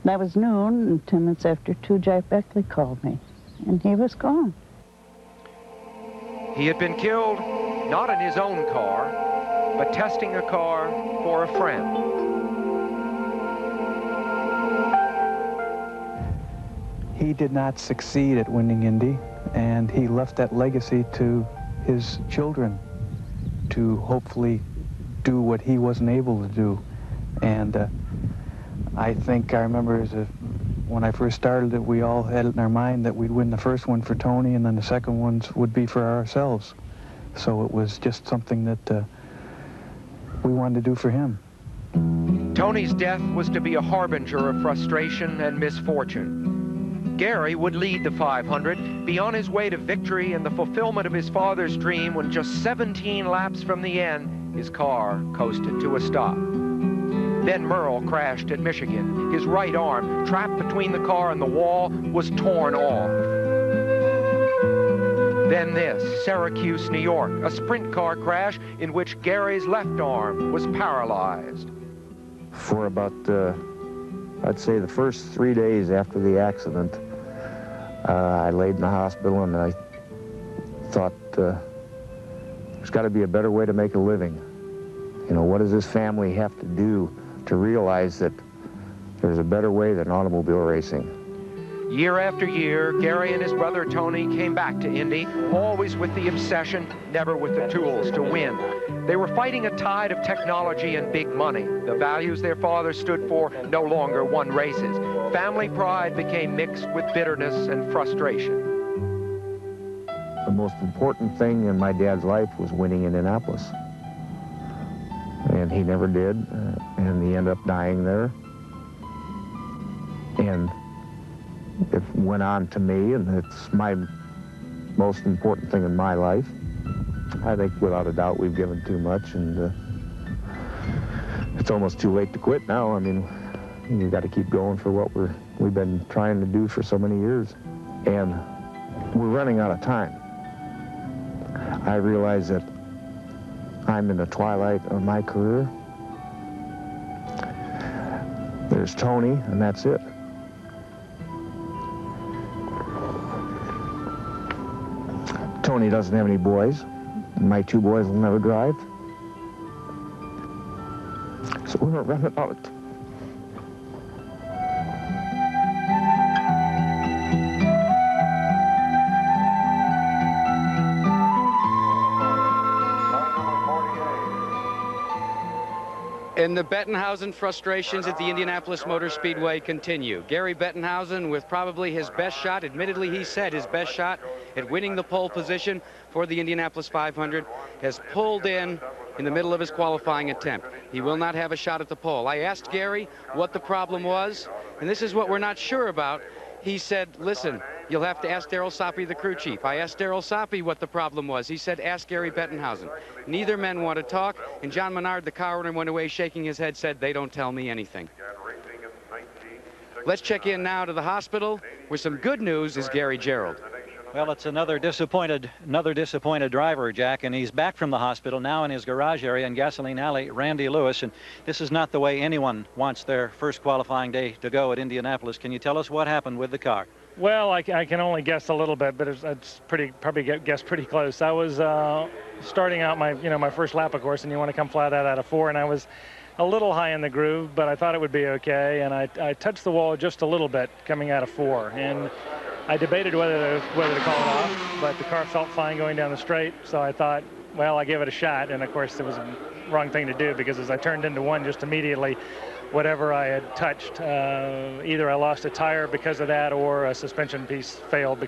That was noon, and 10 minutes after 2, Jack Beckley called me, and he was gone. He had been killed, not in his own car, but testing a car for a friend. He did not succeed at winning Indy, and he left that legacy to his children to hopefully do what he wasn't able to do. And I remember when I first started it, we all had it in our mind that we'd win the first one for Tony, and then the second ones would be for ourselves. So it was just something that we wanted to do for him. Tony's death was to be a harbinger of frustration and misfortune. Gary would lead the 500, be on his way to victory and the fulfillment of his father's dream when just 17 laps from the end, his car coasted to a stop. Then Merle crashed at Michigan. His right arm, trapped between the car and the wall, was torn off. Then this, Syracuse, New York, a sprint car crash in which Gary's left arm was paralyzed. For about, I'd say the first 3 days after the accident, I laid in the hospital and I thought, there's got to be a better way to make a living. You know, what does this family have to do to realize that there's a better way than automobile racing? Year after year, Gary and his brother Tony came back to Indy, always with the obsession, never with the tools to win. They were fighting a tide of technology and big money. The values their father stood for no longer won races. Family pride became mixed with bitterness and frustration. The most important thing in my dad's life was winning Indianapolis. And he never did, and he ended up dying there. And it went on to me, and it's my most important thing in my life. I think without a doubt we've given too much, and it's almost too late to quit now. I mean, you've got to keep going for what we've been trying to do for so many years. And we're running out of time. I realize that I'm in the twilight of my career. There's Tony, and that's it. Tony doesn't have any boys. My 2 boys will never drive. So we're running out of time. And the Bettenhausen frustrations at the Indianapolis Motor Speedway continue. Gary Bettenhausen with probably his best shot, admittedly he said his best shot at winning the pole position for the Indianapolis 500, has pulled in the middle of his qualifying attempt. He will not have a shot at the pole. I asked Gary what the problem was, and this is what we're not sure about. He said, listen, you'll have to ask Darrell Soppe, the crew chief. I asked Darrell Soppe what the problem was. He said, ask Gary Bettenhausen. Neither men want to talk, and John Menard, the car owner, went away shaking his head, said, they don't tell me anything. Let's check in now to the hospital with some good news is Gary Gerould. Well, it's another disappointed driver, Jack, and he's back from the hospital now in his garage area in Gasoline Alley, Randy Lewis, and this is not the way anyone wants their first qualifying day to go at Indianapolis. Can you tell us what happened with the car? Well, I can only guess a little bit, but it's probably guess pretty close. I was starting out my first lap, of course, and you want to come flat out of 4, and I was a little high in the groove, but I thought it would be okay, and I touched the wall just a little bit coming out of 4, and I debated whether to call it off, but the car felt fine going down the straight, so I thought, well, I gave it a shot, and of course it was the wrong thing to do because as I turned into 1 just immediately, whatever I had touched. Either I lost a tire because of that, or a suspension piece failed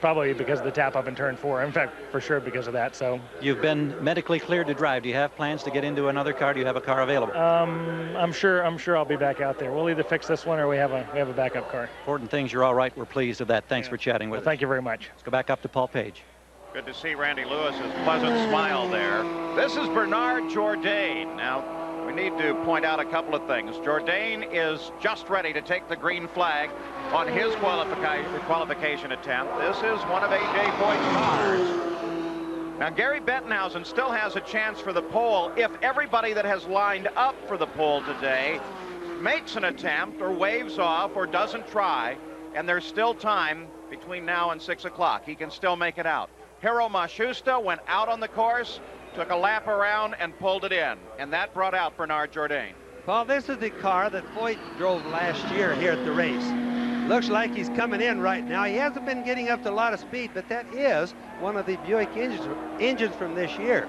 probably because of the tap up in turn 4. In fact, for sure because of that. So you've been medically cleared to drive. Do you have plans to get into another car? Do you have a car available? I'm sure I'll be back out there. We'll either fix this one or we have a backup car. Important things. You're all right. We're pleased with that. Thanks for chatting with us. Thank you very much. Let's go back up to Paul Page. Good to see Randy Lewis's pleasant smile there. This is Bernard Jourdain. Now, we need to point out a couple of things. Jourdain is just ready to take the green flag on his qualification attempt. This is one of A.J. Foyt's cars. Now, Gary Bettenhausen still has a chance for the pole if everybody that has lined up for the pole today makes an attempt or waves off or doesn't try, and there's still time between now and 6 o'clock. He can still make it out. Hiro Mashusta went out on the course, took a lap around, and pulled it in. And that brought out Bernard Jourdain. Well, this is the car that Foyt drove last year here at the race. Looks like he's coming in right now. He hasn't been getting up to a lot of speed, but that is one of the Buick engines from this year.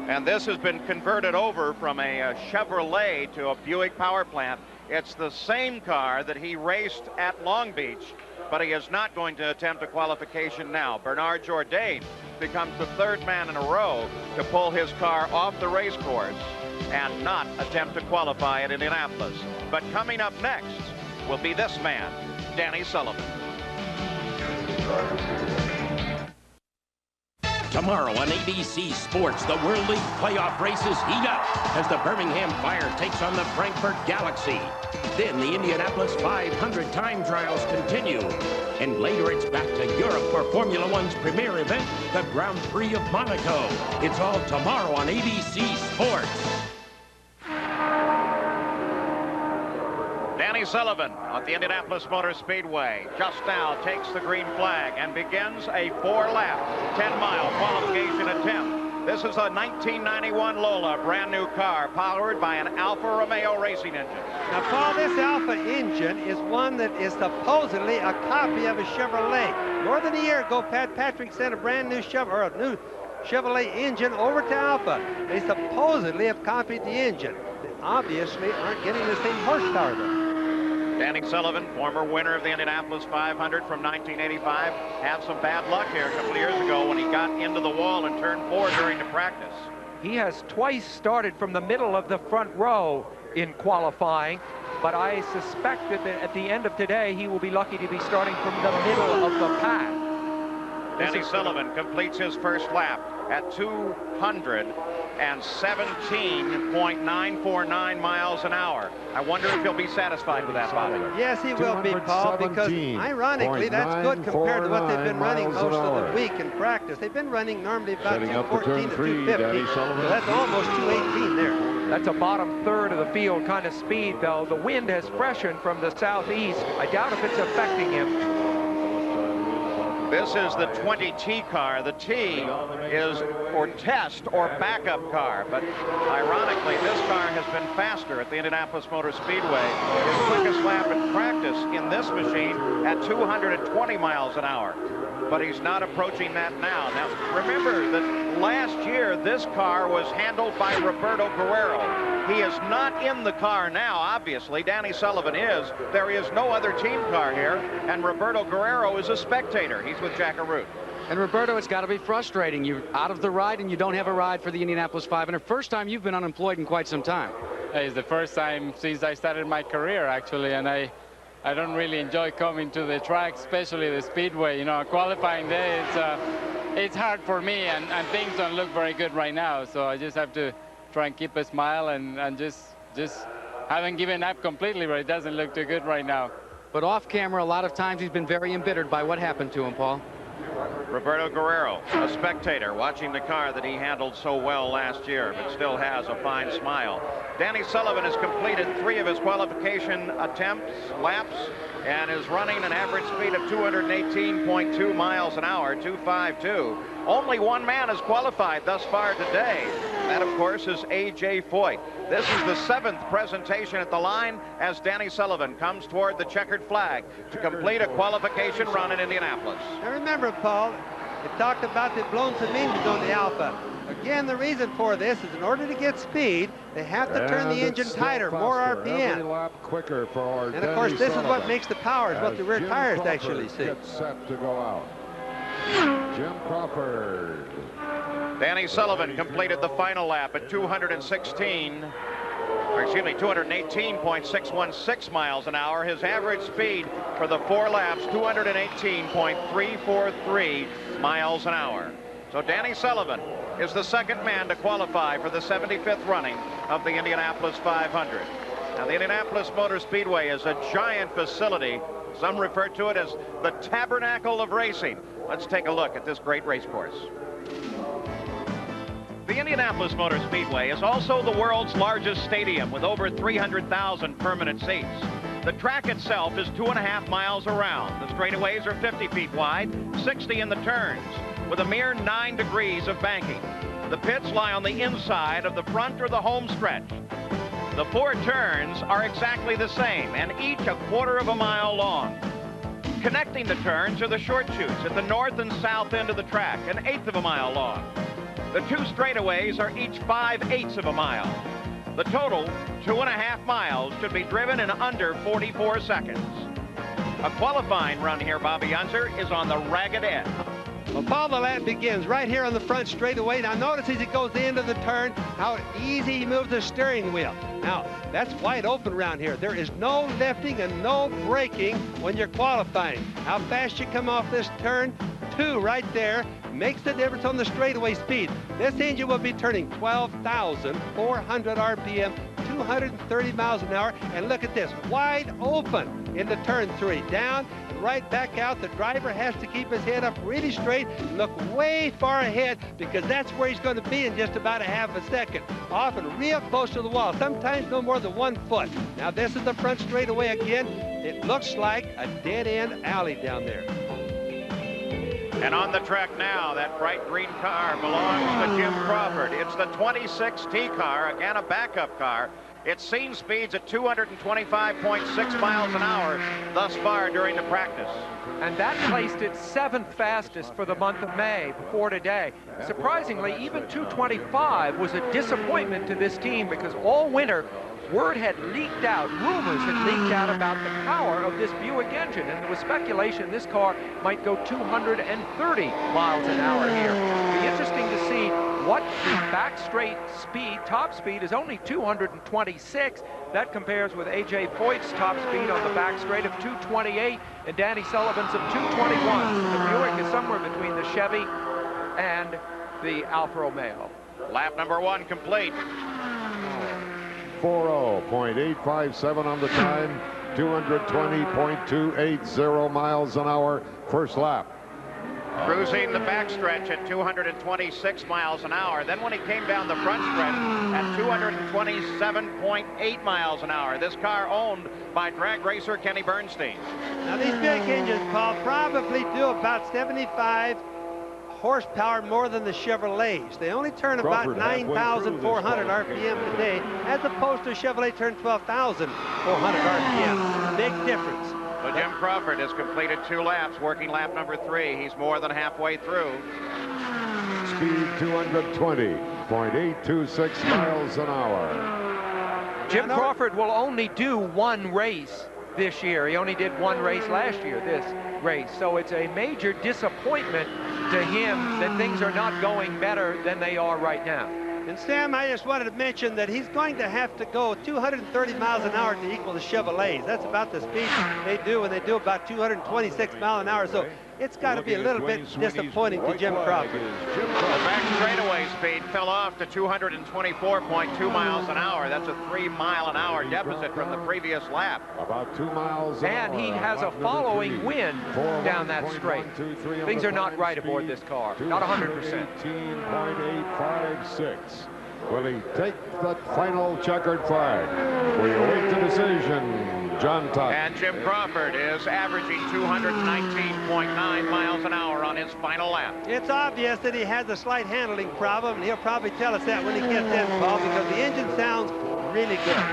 And this has been converted over from a Chevrolet to a Buick power plant. It's the same car that he raced at Long Beach, but he is not going to attempt a qualification now. Bernard Jourdain becomes the third man in a row to pull his car off the race course and not attempt to qualify at Indianapolis. But coming up next will be this man, Danny Sullivan. Tomorrow on ABC Sports, the World League playoff races heat up as the Birmingham Fire takes on the Frankfurt Galaxy. Then the Indianapolis 500 time trials continue. And later it's back to Europe for Formula One's premier event, the Grand Prix of Monaco. It's all tomorrow on ABC Sports. Danny Sullivan at the Indianapolis Motor Speedway just now takes the green flag and begins a 4-lap, 10-mile qualification attempt. This is a 1991 Lola, brand new car, powered by an Alfa Romeo racing engine. Now, Paul, this Alfa engine is one that is supposedly a copy of a Chevrolet. More than a year ago, Pat Patrick sent a brand new Chevrolet engine over to Alfa. They supposedly have copied the engine. They obviously aren't getting the same horsepower, though. Danny Sullivan, former winner of the Indianapolis 500 from 1985, had some bad luck here a couple of years ago when he got into the wall in turn 4 during the practice. He has twice started from the middle of the front row in qualifying, but I suspect that at the end of today, he will be lucky to be starting from the middle of the pack. Danny Sullivan completes his first lap at 217.949 miles an hour. I wonder if he'll be satisfied with that, Bobby. Yes, he will be, Paul, because ironically, that's good compared to what they've been running most of the week in practice. They've been running normally about 214 to 250, so that's almost 218 there. That's a bottom third of the field kind of speed, though. The wind has freshened from the southeast. I doubt if it's affecting him. This is the 20T car. The T is for test or backup car, but ironically, this car has been faster at the Indianapolis Motor Speedway. His quickest lap in practice in this machine at 220 miles an hour. But he's not approaching that now. Now, remember that last year, this car was handled by Roberto Guerrero. He is not in the car now, obviously. Danny Sullivan is. There is no other team car here, and Roberto Guerrero is a spectator. He's with Jack Arute. And Roberto, it's got to be frustrating. You're out of the ride, and you don't have a ride for the Indianapolis 500. First time you've been unemployed in quite some time. It's the first time since I started my career, actually, and I don't really enjoy coming to the track, especially the speedway. You know, a qualifying day, it's hard for me, and things don't look very good right now. So I just have to try and keep a smile and just haven't given up completely, but it doesn't look too good right now. But off camera, a lot of times he's been very embittered by what happened to him, Paul. Roberto Guerrero, a spectator, watching the car that he handled so well last year, but still has a fine smile. Danny Sullivan has completed 3 of his qualification laps, and is running an average speed of 218.2 miles an hour, 252. Only one man has qualified thus far today. That, of course, is A.J. Foyt. This is the 7th presentation at the line as Danny Sullivan comes toward the checkered flag to complete a qualification run in Indianapolis. Now remember, Paul, it talked about they've blown some engines on the Alfa. Again, the reason for this is in order to get speed, they have to turn the engine tighter, more RPM. Every lap quicker for And of course, this is what makes the power, is what the rear tires actually see. Gets set to go out. Jim Crawford. Danny Sullivan completed the final lap at 218.616 miles an hour. His average speed for the 4 laps, 218.343 miles an hour. So Danny Sullivan is the second man to qualify for the 75th running of the Indianapolis 500. Now, the Indianapolis Motor Speedway is a giant facility. Some refer to it as the Tabernacle of Racing. Let's take a look at this great race course. The Indianapolis Motor Speedway is also the world's largest stadium with over 300,000 permanent seats. The track itself is 2.5 miles around. The straightaways are 50 feet wide, 60 in the turns, with a mere 9 degrees of banking. The pits lie on the inside of the front or the home stretch. The 4 turns are exactly the same, and each 1/4 mile long. Connecting the turns are the short chutes at the north and south end of the track, 1/8 mile long. The 2 straightaways are each 5/8 mile. The total, 2.5 miles, should be driven in under 44 seconds. A qualifying run here, Bobby Unser, is on the ragged edge. Well, Paul, the lap begins right here on the front straightaway. Now, notice as he goes into the turn, how easy he moves the steering wheel. Now, that's wide open around here. There is no lifting and no braking when you're qualifying. How fast you come off this turn, 2 right there, makes the difference on the straightaway speed. This engine will be turning 12,400 RPM, 230 miles an hour. And look at this, wide open into turn 3. Down and right back out. The driver has to keep his head up really straight and look way far ahead, because that's where he's going to be in just about 1/2 second. Often real close to the wall, sometimes no more than 1 foot. Now, this is the front straightaway again. It looks like a dead-end alley down there. And on the track now, that bright green car belongs to Jim Crawford. It's the 26T car, again a backup car. It's seen speeds at 225.6 miles an hour thus far during the practice. And that placed it 7th fastest for the month of May before today. Surprisingly, even 225 was a disappointment to this team, because all winter, word had leaked out, rumors had leaked out about the power of this Buick engine, and there was speculation this car might go 230 miles an hour here. It'll be interesting to see what the back straight speed, top speed, is only 226. That compares with A.J. Foyt's top speed on the back straight of 228 and Danny Sullivan's of 221. The Buick is somewhere between the Chevy and the Alfa Romeo. Lap number 1 complete. 40.857 on the time, 220.280 miles an hour, first lap. Cruising the backstretch at 226 miles an hour. Then when he came down the front stretch at 227.8 miles an hour. This car owned by drag racer Kenny Bernstein. Now, these Buick engines, Paul, probably do about 75 horsepower more than the Chevrolets. They only turn about 9,400 RPM today, as opposed to Chevrolet turn 12,400 RPM. Big difference. So Jim Crawford has completed 2 laps, working lap number 3. He's more than halfway through. Speed 220.826 miles an hour. Jim Crawford will only do 1 race this year. He only did 1 race last year, this race. So it's a major disappointment to him that things are not going better than they are right now. And Sam, I just wanted to mention that he's going to have to go 230 miles an hour to equal the Chevrolets. That's about the speed they do when they do about 226 miles an hour. So it's got to be a little bit disappointing to Jim Crawford. The back straightaway speed fell off to 224.2 miles an hour. That's a 3-mile-an-hour deficit from the previous lap. About 2 miles an hour. And he has a following wind down that straight. Things are not right aboard this car. Not 100%. 18.856. Will he take the final checkered flag? We await the decision. John Todd. And Jim Crawford is averaging 219.9 miles an hour on his final lap. It's obvious that he has a slight handling problem, and he'll probably tell us that when he gets in, Paul, because the engine sounds really good.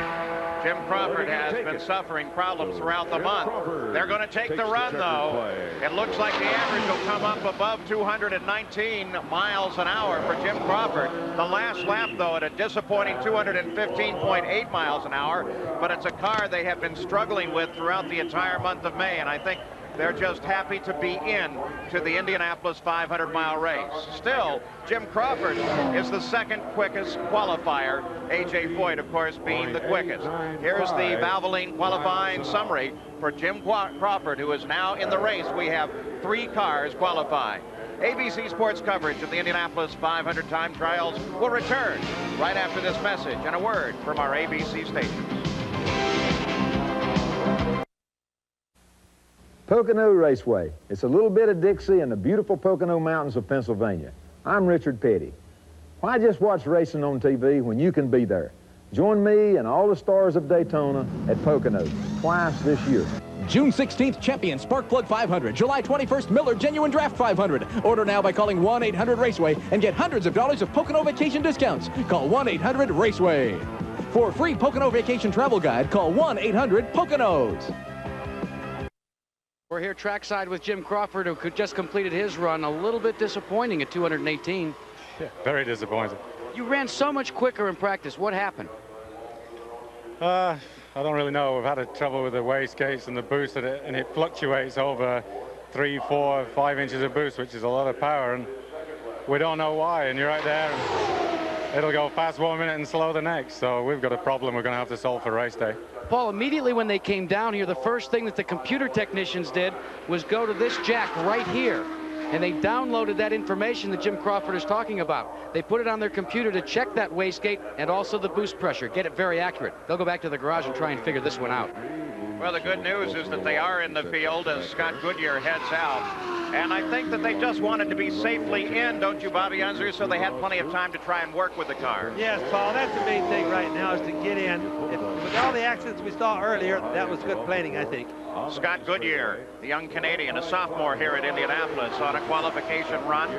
Jim Crawford has been suffering problems throughout the month. They're going to take the run, though. It looks like the average will come up above 219 miles an hour for Jim Crawford. The last lap, though, at a disappointing 215.8 miles an hour, but it's a car they have been struggling with throughout the entire month of May, and I think they're just happy to be in to the Indianapolis 500-mile race. Still, Jim Crawford is the second quickest qualifier, A.J. Foyt, of course, being the quickest. Here's the Valvoline qualifying summary for Jim Crawford, who is now in the race. We have 3 cars qualifying. ABC Sports coverage of the Indianapolis 500 time trials will return right after this message and a word from our ABC stations. Pocono Raceway. It's a little bit of Dixie in the beautiful Pocono Mountains of Pennsylvania. I'm Richard Petty. Why just watch racing on TV when you can be there? Join me and all the stars of Daytona at Pocono twice this year. June 16th, Champion Spark Plug 500. July 21st, Miller Genuine Draft 500. Order now by calling 1-800-RACEWAY and get hundreds of dollars of Pocono vacation discounts. Call 1-800-RACEWAY. For a free Pocono vacation travel guide, call 1-800-POCONOS. We're here trackside with Jim Crawford, who just completed his run. A little bit disappointing at 218. Yeah, very disappointing. You ran so much quicker in practice. What happened? I don't really know. We've had a trouble with the wastegates and the boost, and it fluctuates over 3, 4, 5 inches of boost, which is a lot of power, and we don't know why. And you're right there, and it'll go fast 1 minute and slow the next. So we've got a problem we're going to have to solve for race day. Paul, immediately when they came down here, the first thing that the computer technicians did was go to this jack right here, and they downloaded that information that Jim Crawford is talking about. They put it on their computer to check that wastegate and also the boost pressure, get it very accurate. They'll go back to the garage and try and figure this one out. Well, the good news is that they are in the field as Scott Goodyear heads out. And I think that they just wanted to be safely in, don't you, Bobby Unser, so they had plenty of time to try and work with the car. Yes, Paul, that's the main thing right now is to get in. With all the accidents we saw earlier, that was good planning, I think. Scott Goodyear, the young Canadian, a sophomore here at Indianapolis on a qualification run.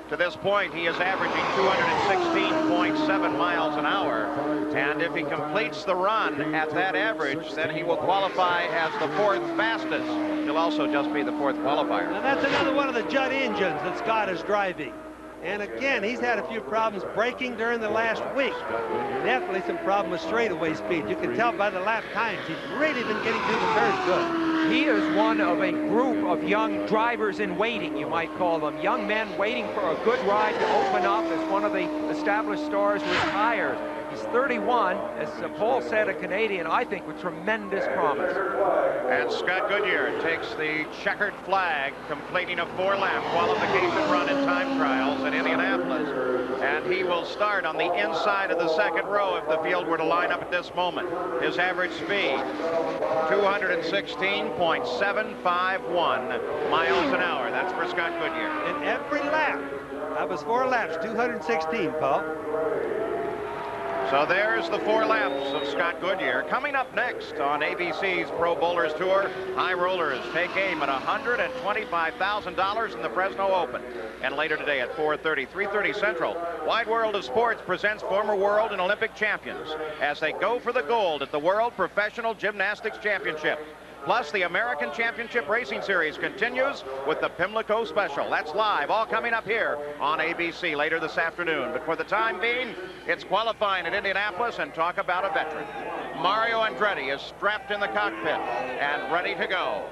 To this point, he is averaging 216.7 miles an hour. And if he completes the run at that average, then he will qualify as the 4th fastest. He'll also just be the 4th qualifier. Now that's another one of the Judd engines that Scott is driving. And again, he's had a few problems braking during the last week. Definitely some problem with straightaway speed. You can tell by the lap times. He's really been getting through the turns good. He is one of a group of young drivers in waiting, you might call them. Young men waiting for a good ride to open up as one of the established stars retires. He's 31, as Paul said, a Canadian, I think, with tremendous promise. And Scott Goodyear takes the checkered flag, completing a 4-lap qualification run in time trials at Indianapolis. And he will start on the inside of the second row if the field were to line up at this moment. His average speed, 216.751 miles an hour. That's for Scott Goodyear. And every lap, that was 4 laps, 216, Paul. So there's the 4 laps of Scott Goodyear. Coming up next on ABC's Pro Bowlers Tour, high rollers take aim at $125,000 in the Fresno Open. And later today at 4:30, 3:30 Central, Wide World of Sports presents former world and Olympic champions as they go for the gold at the World Professional Gymnastics Championship. Plus, the American Championship Racing Series continues with the Pimlico Special. That's live, all coming up here on ABC later this afternoon. But for the time being, it's qualifying at Indianapolis, and talk about a veteran. Mario Andretti is strapped in the cockpit and ready to go.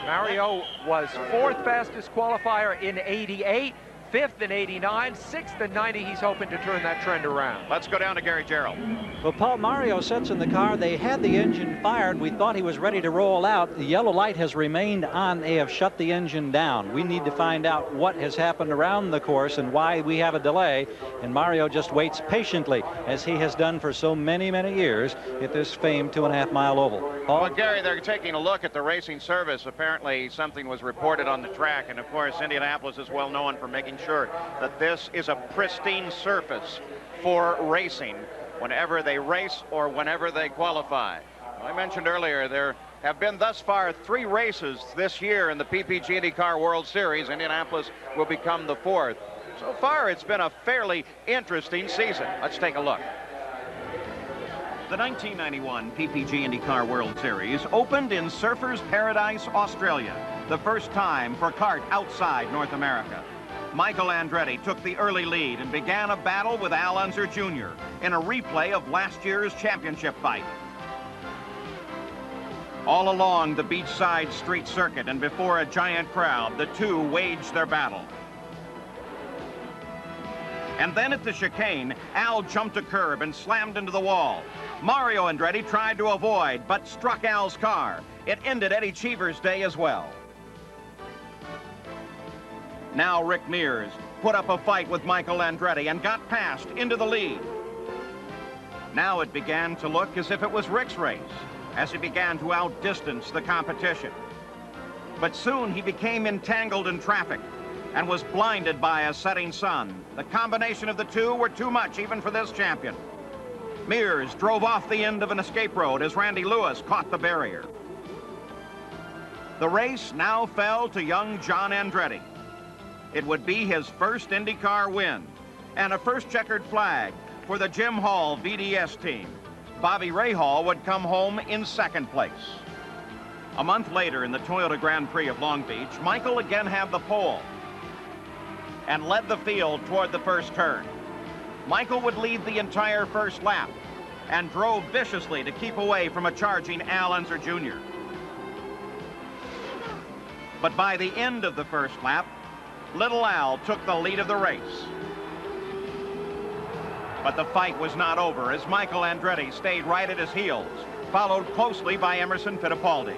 Mario was 4th fastest qualifier in '88. 5th in '89, 6th in '90. He's hoping to turn that trend around. Let's go down to Gary Gerald. Well, Paul, Mario sits in the car. They had the engine fired. We thought he was ready to roll out. The yellow light has remained on. They have shut the engine down. We need to find out what has happened around the course and why we have a delay. And Mario just waits patiently, as he has done for so many, many years at this famed 2.5-mile oval. Paul? Well, Gary, they're taking a look at the racing service. Apparently, something was reported on the track. And, of course, Indianapolis is well known for making sure that this is a pristine surface for racing whenever they race or whenever they qualify. I mentioned earlier there have been thus far 3 races this year in the PPG IndyCar World Series. Indianapolis will become the 4th. So far, it's been a fairly interesting season. Let's take a look. The 1991 PPG IndyCar World Series opened in Surfers Paradise, Australia, the first time for kart outside North America. Michael Andretti took the early lead and began a battle with Al Unser Jr. in a replay of last year's championship fight. All along the beachside street circuit and before a giant crowd, the two waged their battle. And then at the chicane, Al jumped a curb and slammed into the wall. Mario Andretti tried to avoid, but struck Al's car. It ended Eddie Cheever's day as well. Now Rick Mears put up a fight with Michael Andretti and got past into the lead. Now it began to look as if it was Rick's race, as he began to outdistance the competition. But soon he became entangled in traffic and was blinded by a setting sun. The combination of the two were too much even for this champion. Mears drove off the end of an escape road as Randy Lewis caught the barrier. The race now fell to young John Andretti. It would be his first IndyCar win and a first checkered flag for the Jim Hall VDS team. Bobby Rahal would come home in second place. A month later in the Toyota Grand Prix of Long Beach, Michael again had the pole and led the field toward the first turn. Michael would lead the entire first lap and drove viciously to keep away from a charging Al Unser Jr. But by the end of the first lap, Little Al took the lead of the race. But the fight was not over as Michael Andretti stayed right at his heels, followed closely by Emerson Fittipaldi.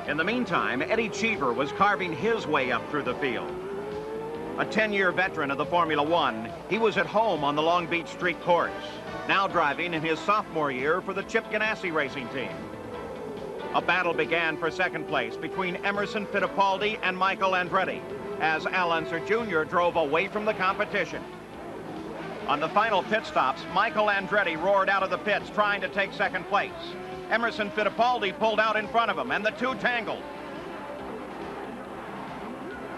In the meantime, Eddie Cheever was carving his way up through the field. A 10-year veteran of the Formula One, he was at home on the Long Beach Street course, now driving in his sophomore year for the Chip Ganassi racing team. A battle began for second place between Emerson Fittipaldi and Michael Andretti as Al Unser Jr. drove away from the competition. On the final pit stops, Michael Andretti roared out of the pits trying to take second place. Emerson Fittipaldi pulled out in front of him and the two tangled.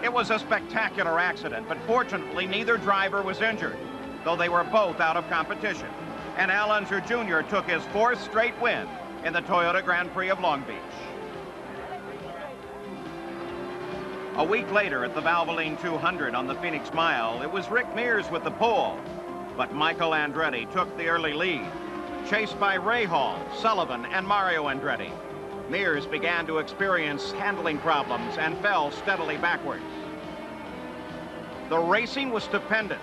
It was a spectacular accident, but fortunately neither driver was injured, though they were both out of competition. And Al Unser Jr. took his fourth straight win in the Toyota Grand Prix of Long Beach. A week later at the Valvoline 200 on the Phoenix Mile, it was Rick Mears with the pole, but Michael Andretti took the early lead, chased by Rahal, Sullivan, and Mario Andretti. Mears began to experience handling problems and fell steadily backwards. The racing was stupendous,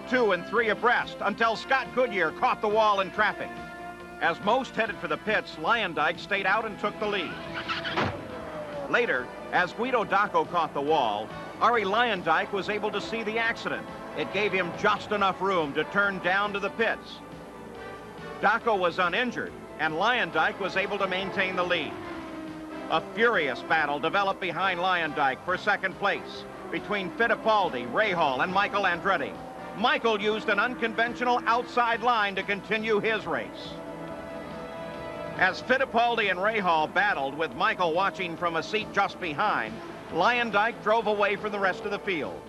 2 and 3 abreast, until Scott Goodyear caught the wall in traffic. As most headed for the pits, Leyendyke stayed out and took the lead. Later, as Guido Dacco caught the wall, Arie Leyendyke was able to see the accident. It gave him just enough room to turn down to the pits. Dacco was uninjured, and Leyendyke was able to maintain the lead. A furious battle developed behind Leyendyke for second place between Fittipaldi, Rahal, and Michael Andretti. Michael used an unconventional outside line to continue his race. As Fittipaldi and Rahal battled with Michael watching from a seat just behind, Leyendyke drove away from the rest of the field.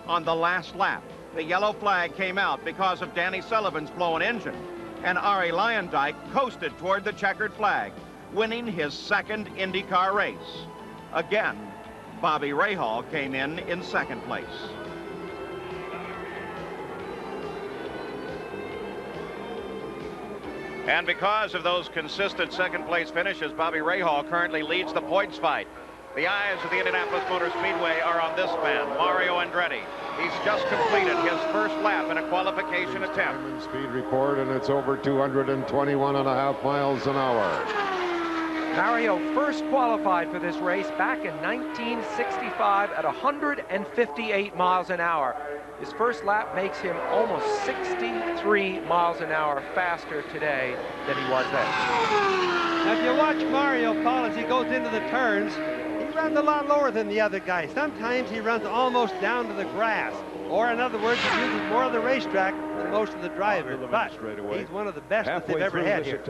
On the last lap, the yellow flag came out because of Danny Sullivan's blown engine, and Arie Leyendyke coasted toward the checkered flag, winning his second IndyCar race. Again, Bobby Rahal came in second place. And because of those consistent second-place finishes, Bobby Rahal currently leads the points fight. The eyes of the Indianapolis Motor Speedway are on this man, Mario Andretti. He's just completed his first lap in a qualification attempt. Speed record, and it's over 221.5 miles an hour. Mario first qualified for this race back in 1965 at 158 miles an hour. His first lap makes him almost 63 miles an hour faster today than he was then. Now, if you watch Mario, Paul, as he goes into the turns, he runs a lot lower than the other guy. Sometimes he runs almost down to the grass. Or, in other words, he uses more of the racetrack than most of the drivers. But he's one of the best that they've ever had here.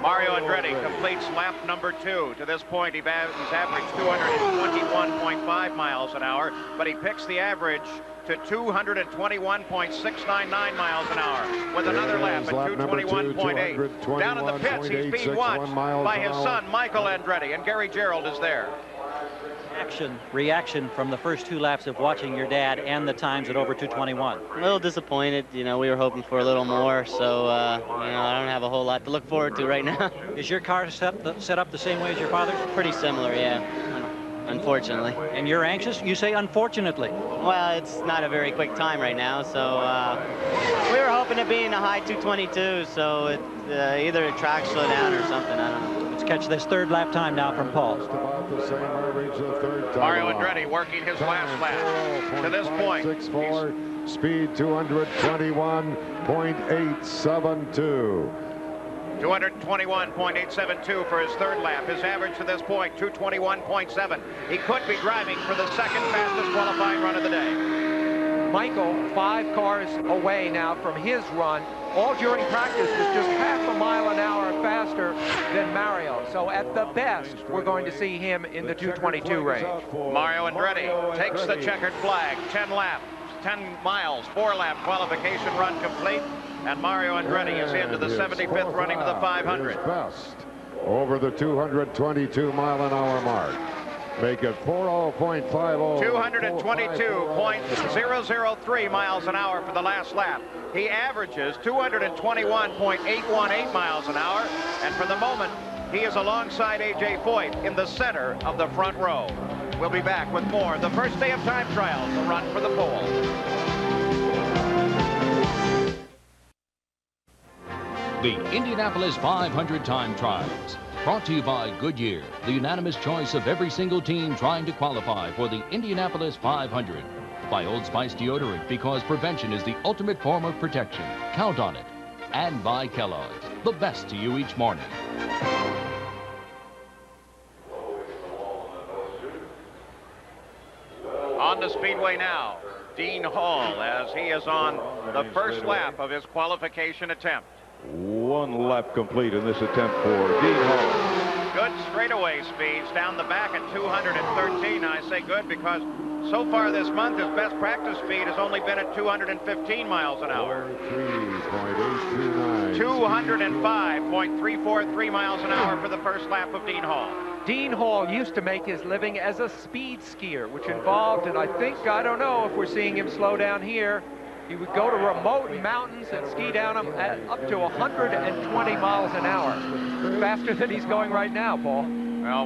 Mario Andretti completes lap number 2. To this point, he's averaged 221.5 miles an hour, but he picks the average to 221.699 miles an hour with another lap at 221.8. Down in the pits, he's being watched by his son, Michael Andretti, and Gary Gerald is there. Reaction from the first 2 laps of watching your dad and the times at over 221. A little disappointed. You know, we were hoping for a little more, so you know, I don't have a whole lot to look forward to right now. Is your car set up the same way as your father's? Pretty similar, yeah. Unfortunately. And you're anxious? You say unfortunately. Well, it's not a very quick time right now, so we were hoping to be in the high 222, so it, either a track slow down or something, I don't know. Let's catch this 3rd lap time now from Paul. Mario Andretti working his last lap to this point. 6'4", speed 221.872. 221.872 for his 3rd lap. His average to this point, 221.7. He could be driving for the 2nd fastest qualifying run of the day. Michael, 5 cars away now from his run. All during practice was just half a mile an hour faster than Mario. So at the best, we're going to see him in the 222 range. Mario Andretti takes the checkered flag. 10 laps, 10 miles, 4-lap qualification run complete. And Mario Andretti is into the 75th running of the 500. Best over the 222-mile-an-hour mark. Make it 40.50. 222.003 miles an hour for the last lap. He averages 221.818 miles an hour. And for the moment, he is alongside A.J. Foyt in the center of the front row. We'll be back with more. The first day of time trials, the run for the pole. The Indianapolis 500 time trials. Brought to you by Goodyear, the unanimous choice of every single team trying to qualify for the Indianapolis 500. By Old Spice deodorant, because prevention is the ultimate form of protection. Count on it. And by Kellogg's, the best to you each morning. On the speedway now, Dean Hall, as he is on the first lap of his qualification attempt. 1 lap complete in this attempt for Dean Hall. Good straightaway speeds down the back at 213. I say good because so far this month his best practice speed has only been at 215 miles an hour. 205.343 miles an hour for the first lap of Dean Hall. Dean Hall used to make his living as a speed skier, which involved, and I don't know if we're seeing him slow down here, he would go to remote mountains and ski down them at up to 120 miles an hour. Faster than he's going right now, Paul.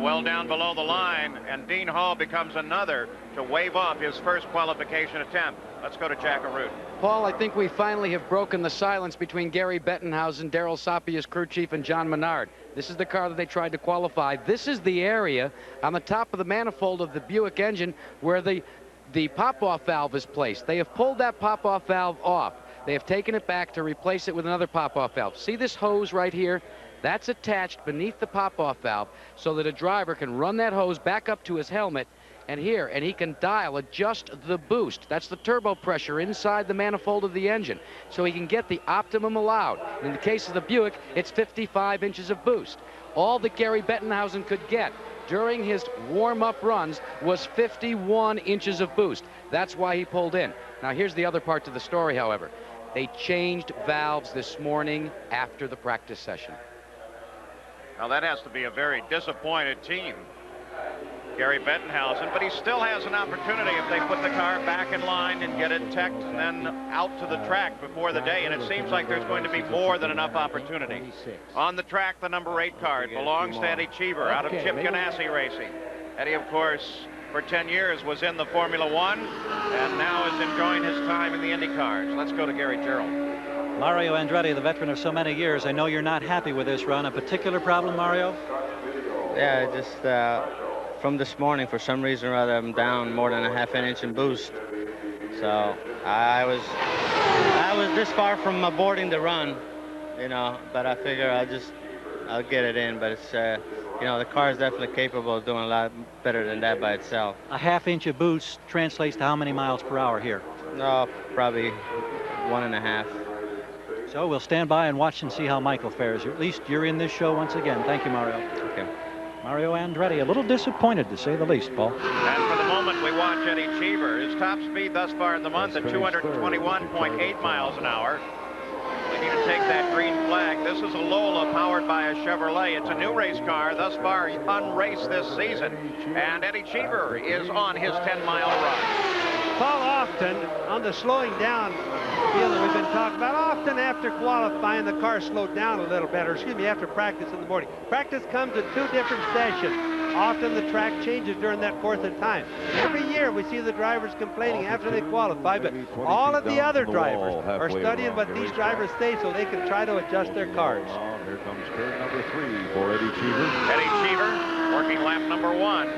Well down below the line, and Dean Hall becomes another to wave off his first qualification attempt. Let's go to Jack Arute. Paul, I think we finally have broken the silence between Gary Bettenhausen, Darrell Sapia's crew chief, and John Menard. This is the car that they tried to qualify. This is the area on the top of the manifold of the Buick engine where the pop-off valve is placed. They have pulled that pop-off valve off. They have taken it back to replace it with another pop-off valve. See this hose right here? That's attached beneath the pop-off valve so that a driver can run that hose back up to his helmet and he can adjust the boost. That's the turbo pressure inside the manifold of the engine, so he can get the optimum allowed. In the case of the Buick, it's 55 inches of boost. All that Gary Bettenhausen could get during his warm-up runs was 51 inches of boost. That's why he pulled in. Now, here's the other part to the story, however. They changed valves this morning after the practice session. Now, that has to be a very disappointed team, Gary Bettenhausen, but he still has an opportunity if they put the car back in line and get it teched and then out to the track before the day, and it seems like there's going to be more than enough opportunity. On the track, the number 8 car belongs to Eddie Cheever out of Chip Ganassi Racing. Eddie, of course, for 10 years was in the Formula One and now is enjoying his time in the Indy cars. Let's go to Gary Gerald. Mario Andretti, the veteran of so many years, I know you're not happy with this run. A particular problem, Mario? Yeah, just from this morning, for some reason or other, I'm down more than a half an inch in boost. So I was this far from aborting the run, but I figure I'll get it in. But it's, the car is definitely capable of doing a lot better than that by itself. A half inch of boost translates to how many miles per hour here? No, probably 1.5. So we'll stand by and watch and see how Michael fares. At least you're in this show once again. Thank you, Mario. Okay. Mario Andretti, a little disappointed, to say the least, Paul. And for the moment, we watch Eddie Cheever. His top speed thus far in the month at 221.8 miles an hour. We need to take that green flag. This is a Lola powered by a Chevrolet. It's a new race car, thus far unraced this season. And Eddie Cheever is on his 10-mile run. Paul, often on the slowing down deal that we've been talking about, often after qualifying, the car slowed down a little bit, or excuse me, after practice in the morning. Practice comes in 2 different sessions. Often the track changes during that course of time. Every year we see the drivers complaining after they qualify, but all of the other drivers are studying what these drivers say so they can try to adjust their cars. Here comes turn number 3 for Eddie Cheever. Eddie Cheever working lap number 1.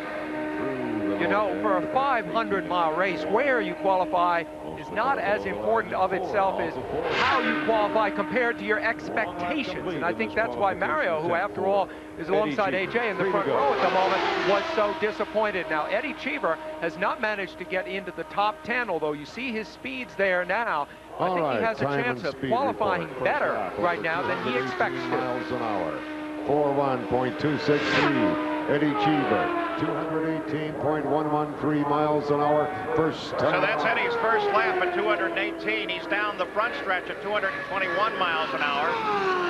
You know, for a 500-mile race, where you qualify is not as important of itself as how you qualify compared to your expectations. And I think that's why Mario, who after all is alongside AJ in the front row at the moment, was so disappointed. Now, Eddie Cheever has not managed to get into the top 10, although you see his speeds there now. I think he has a chance of qualifying better right now than he expects to. Miles an hour. 4:1.263. Eddie Cheever, 218.113 miles an hour. First time. So that's Eddie's first lap at 218. He's down the front stretch at 221 miles an hour.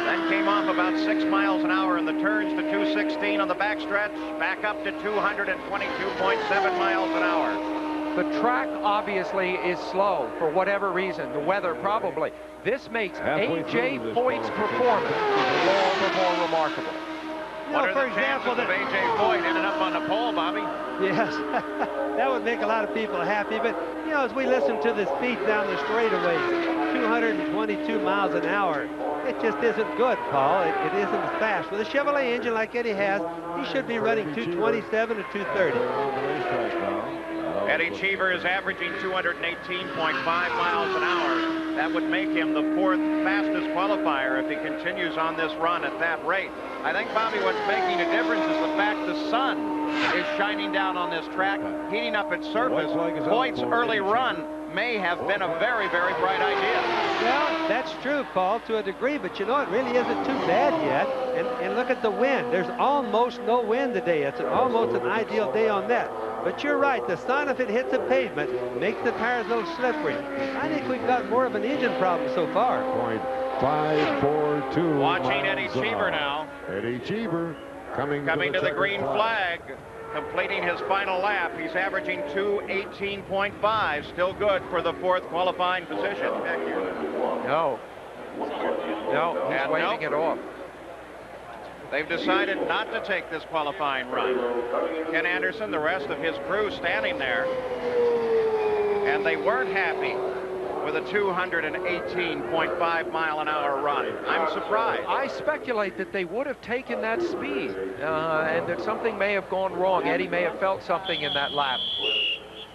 Then came off about 6 miles an hour in the turns to 216 on the back stretch, back up to 222.7 miles an hour. The track obviously is slow for whatever reason, the weather probably. This makes A.J. Foyt's performance all the more remarkable. What are the chances of A.J. Foyt ending up on the pole, Bobby? Yes, that would make a lot of people happy. But, you know, as we listen to the speeds down the straightaways, 222 miles an hour, it just isn't good, Paul. It isn't fast. With a Chevrolet engine like Eddie has, he should be running 227 to 230. Eddie Cheever is averaging 218.5 miles an hour. That would make him the 4th fastest qualifier if he continues on this run at that rate. I think, Bobby, what's making a difference is the fact the sun is shining down on this track, heating up its surface. Foyt's early run may have been a very, very bright idea. Well, that's true, Paul, to a degree, but you know, it really isn't too bad yet. And look at the wind. There's almost no wind today. It's almost an ideal day on that. But you're right, the sun, if it hits the pavement, makes the tires a little slippery. I think we've got more of an engine problem so far. 542. Watching Eddie Cheever now. Eddie Cheever coming to the green flag, completing his final lap. He's averaging 218.5, still good for the 4th qualifying position. No, he's waving it off. They've decided not to take this qualifying run. Ken Anderson, the rest of his crew standing there, and they weren't happy with a 218.5 mile an hour run. I'm surprised. I speculate that they would have taken that speed and that something may have gone wrong. Eddie may have felt something in that lap.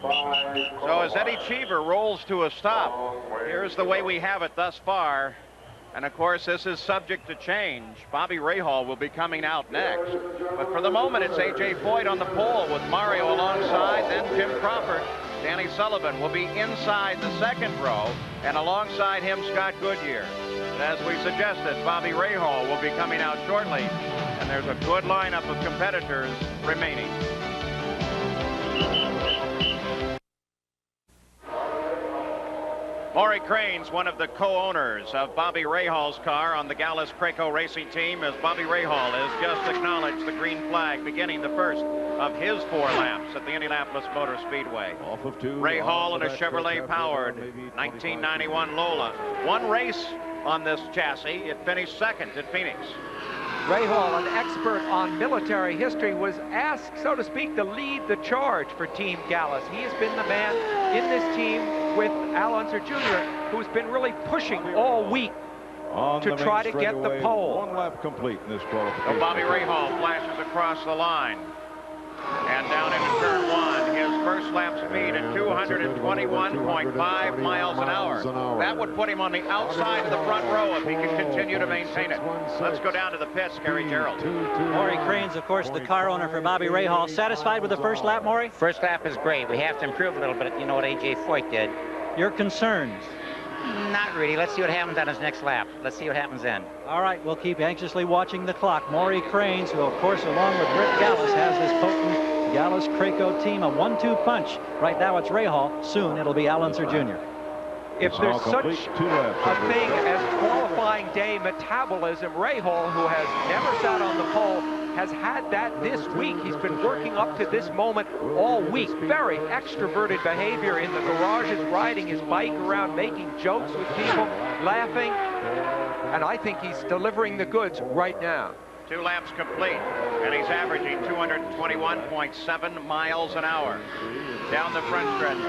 So as Eddie Cheever rolls to a stop, here's the way we have it thus far. And of course, this is subject to change. Bobby Rahal will be coming out next. But for the moment, it's A.J. Foyt on the pole with Mario alongside, then Jim Crawford. Danny Sullivan will be inside the 2nd row, and alongside him, Scott Goodyear. And as we suggested, Bobby Rahal will be coming out shortly, and there's a good lineup of competitors remaining. Maury Crane's one of the co-owners of Bobby Rahal's car on the Gallus Craco Racing Team, as Bobby Rahal has just acknowledged the green flag, beginning the first of his 4 laps at the Indianapolis Motor Speedway. Off of 2. Rahal in a Chevrolet-powered 1991 Lola. 1 race on this chassis. It finished 2nd at Phoenix. Rahal, an expert on military history, was asked, so to speak, to lead the charge for Team Gallus. He has been the man in this team with Al Unser Jr., who's been really pushing all week to try to get the pole. 1 lap complete in this qualification. So Bobby Rahal flashes across the line. And down into turn 1, his first lap speed at 221.5 miles an hour. That would put him on the outside of the front row if he can continue to maintain it. Let's go down to the pits, Gary Gerald. Maury Cranes, of course, the car owner for Bobby Rahal. Satisfied with the first lap, Maury? First lap is great. We have to improve a little bit, you know what A.J. Foyt did. Your concerns? Not really. Let's see what happens on his next lap. Let's see what happens then. All right, we'll keep anxiously watching the clock. Maury Cranes, who, of course, along with Rick Gallus, has this potent Gallus-Craco team, a 1-2 punch. Right now it's Rahal. Soon it'll Al Unser Jr. If there's such a thing as qualifying day metabolism, Rahal, who has never sat on the pole, has had that this week. He's been working up to this moment all week. Very extroverted behavior in the garages, riding his bike around, making jokes with people, laughing. And I think he's delivering the goods right now. 2 laps complete, and he's averaging 221.7 miles an hour. Down the front stretch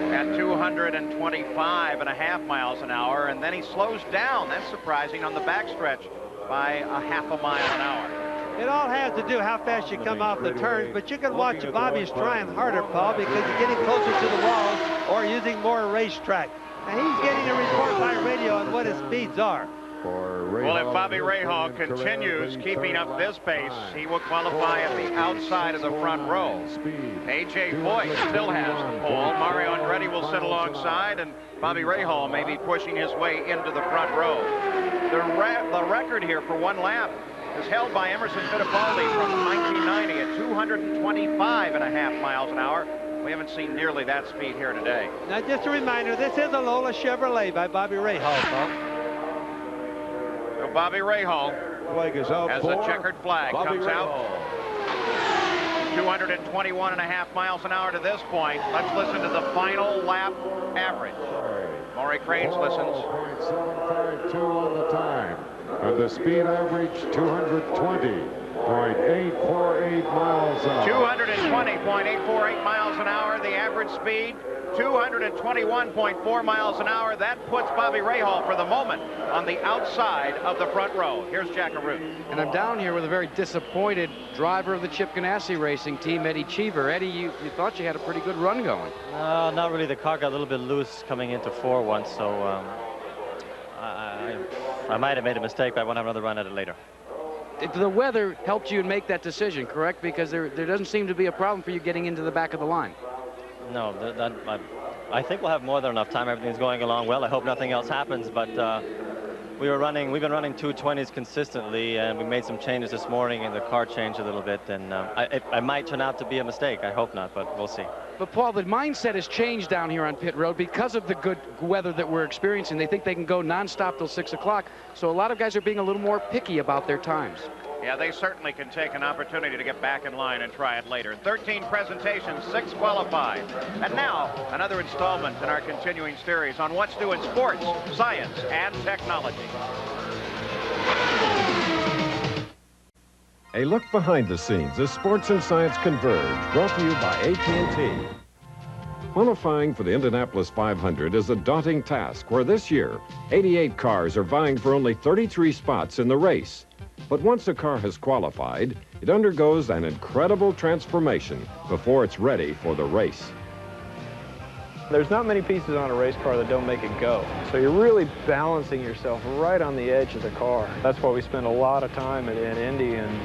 at 225.5 miles an hour, and then he slows down. That's surprising on the backstretch by a half a mile an hour. It all has to do how fast you come off the turns, but you can watch Bobby's trying harder, Paul, because you're getting closer to the walls or using more racetrack. And he's getting a report by radio on what his speeds are. Well, if Bobby Rahal continues keeping up this pace, he will qualify at the outside of the front row. A.J. Foyt still has the pole. Mario Andretti will sit alongside, and Bobby Rahal may be pushing his way into the front row. The record here for 1 lap is held by Emerson Fittipaldi from 1990 at 225.5 miles an hour. We haven't seen nearly that speed here today. Now, just a reminder, this is a Lola Chevrolet by Bobby Rahal, Paul. So Bobby Rahal, as the checkered flag comes out. 221.5 miles an hour to this point. Let's listen to the final lap average. Maury Cranes listens. 0.752 on the time. And the speed average 220.848 miles an hour. 220.848 miles an hour, the average speed. 221.4 miles an hour. That puts Bobby Rahal for the moment on the outside of the front row. Here's Jack Arute. And I'm down here with a very disappointed driver of the Chip Ganassi Racing team, Eddie Cheever. Eddie, you thought you had a pretty good run going. No, not really. The car got a little bit loose coming into 4 once, so I might have made a mistake, but I want to have another run at it later. The weather helped you make that decision, correct? Because there doesn't seem to be a problem for you getting into the back of the line. No, I think we'll have more than enough time. Everything's going along well. I hope nothing else happens, but we've been running 220s consistently, and we made some changes this morning, and the car changed a little bit, and it might turn out to be a mistake. I hope not, but we'll see. But Paul, the mindset has changed down here on pit road because of the good weather that we're experiencing. They think they can go nonstop till 6 o'clock, so a lot of guys are being a little more picky about their times. Yeah, they certainly can take an opportunity to get back in line and try it later. 13 presentations, 6 qualified. And now, another installment in our continuing series on what's new in sports, science, and technology. A look behind the scenes as sports and science converge, brought to you by AT&T. Qualifying for the Indianapolis 500 is a daunting task where this year, 88 cars are vying for only 33 spots in the race. But once a car has qualified, it undergoes an incredible transformation before it's ready for the race. There's not many pieces on a race car that don't make it go. So you're really balancing yourself right on the edge of the car. That's why we spend a lot of time in Indy and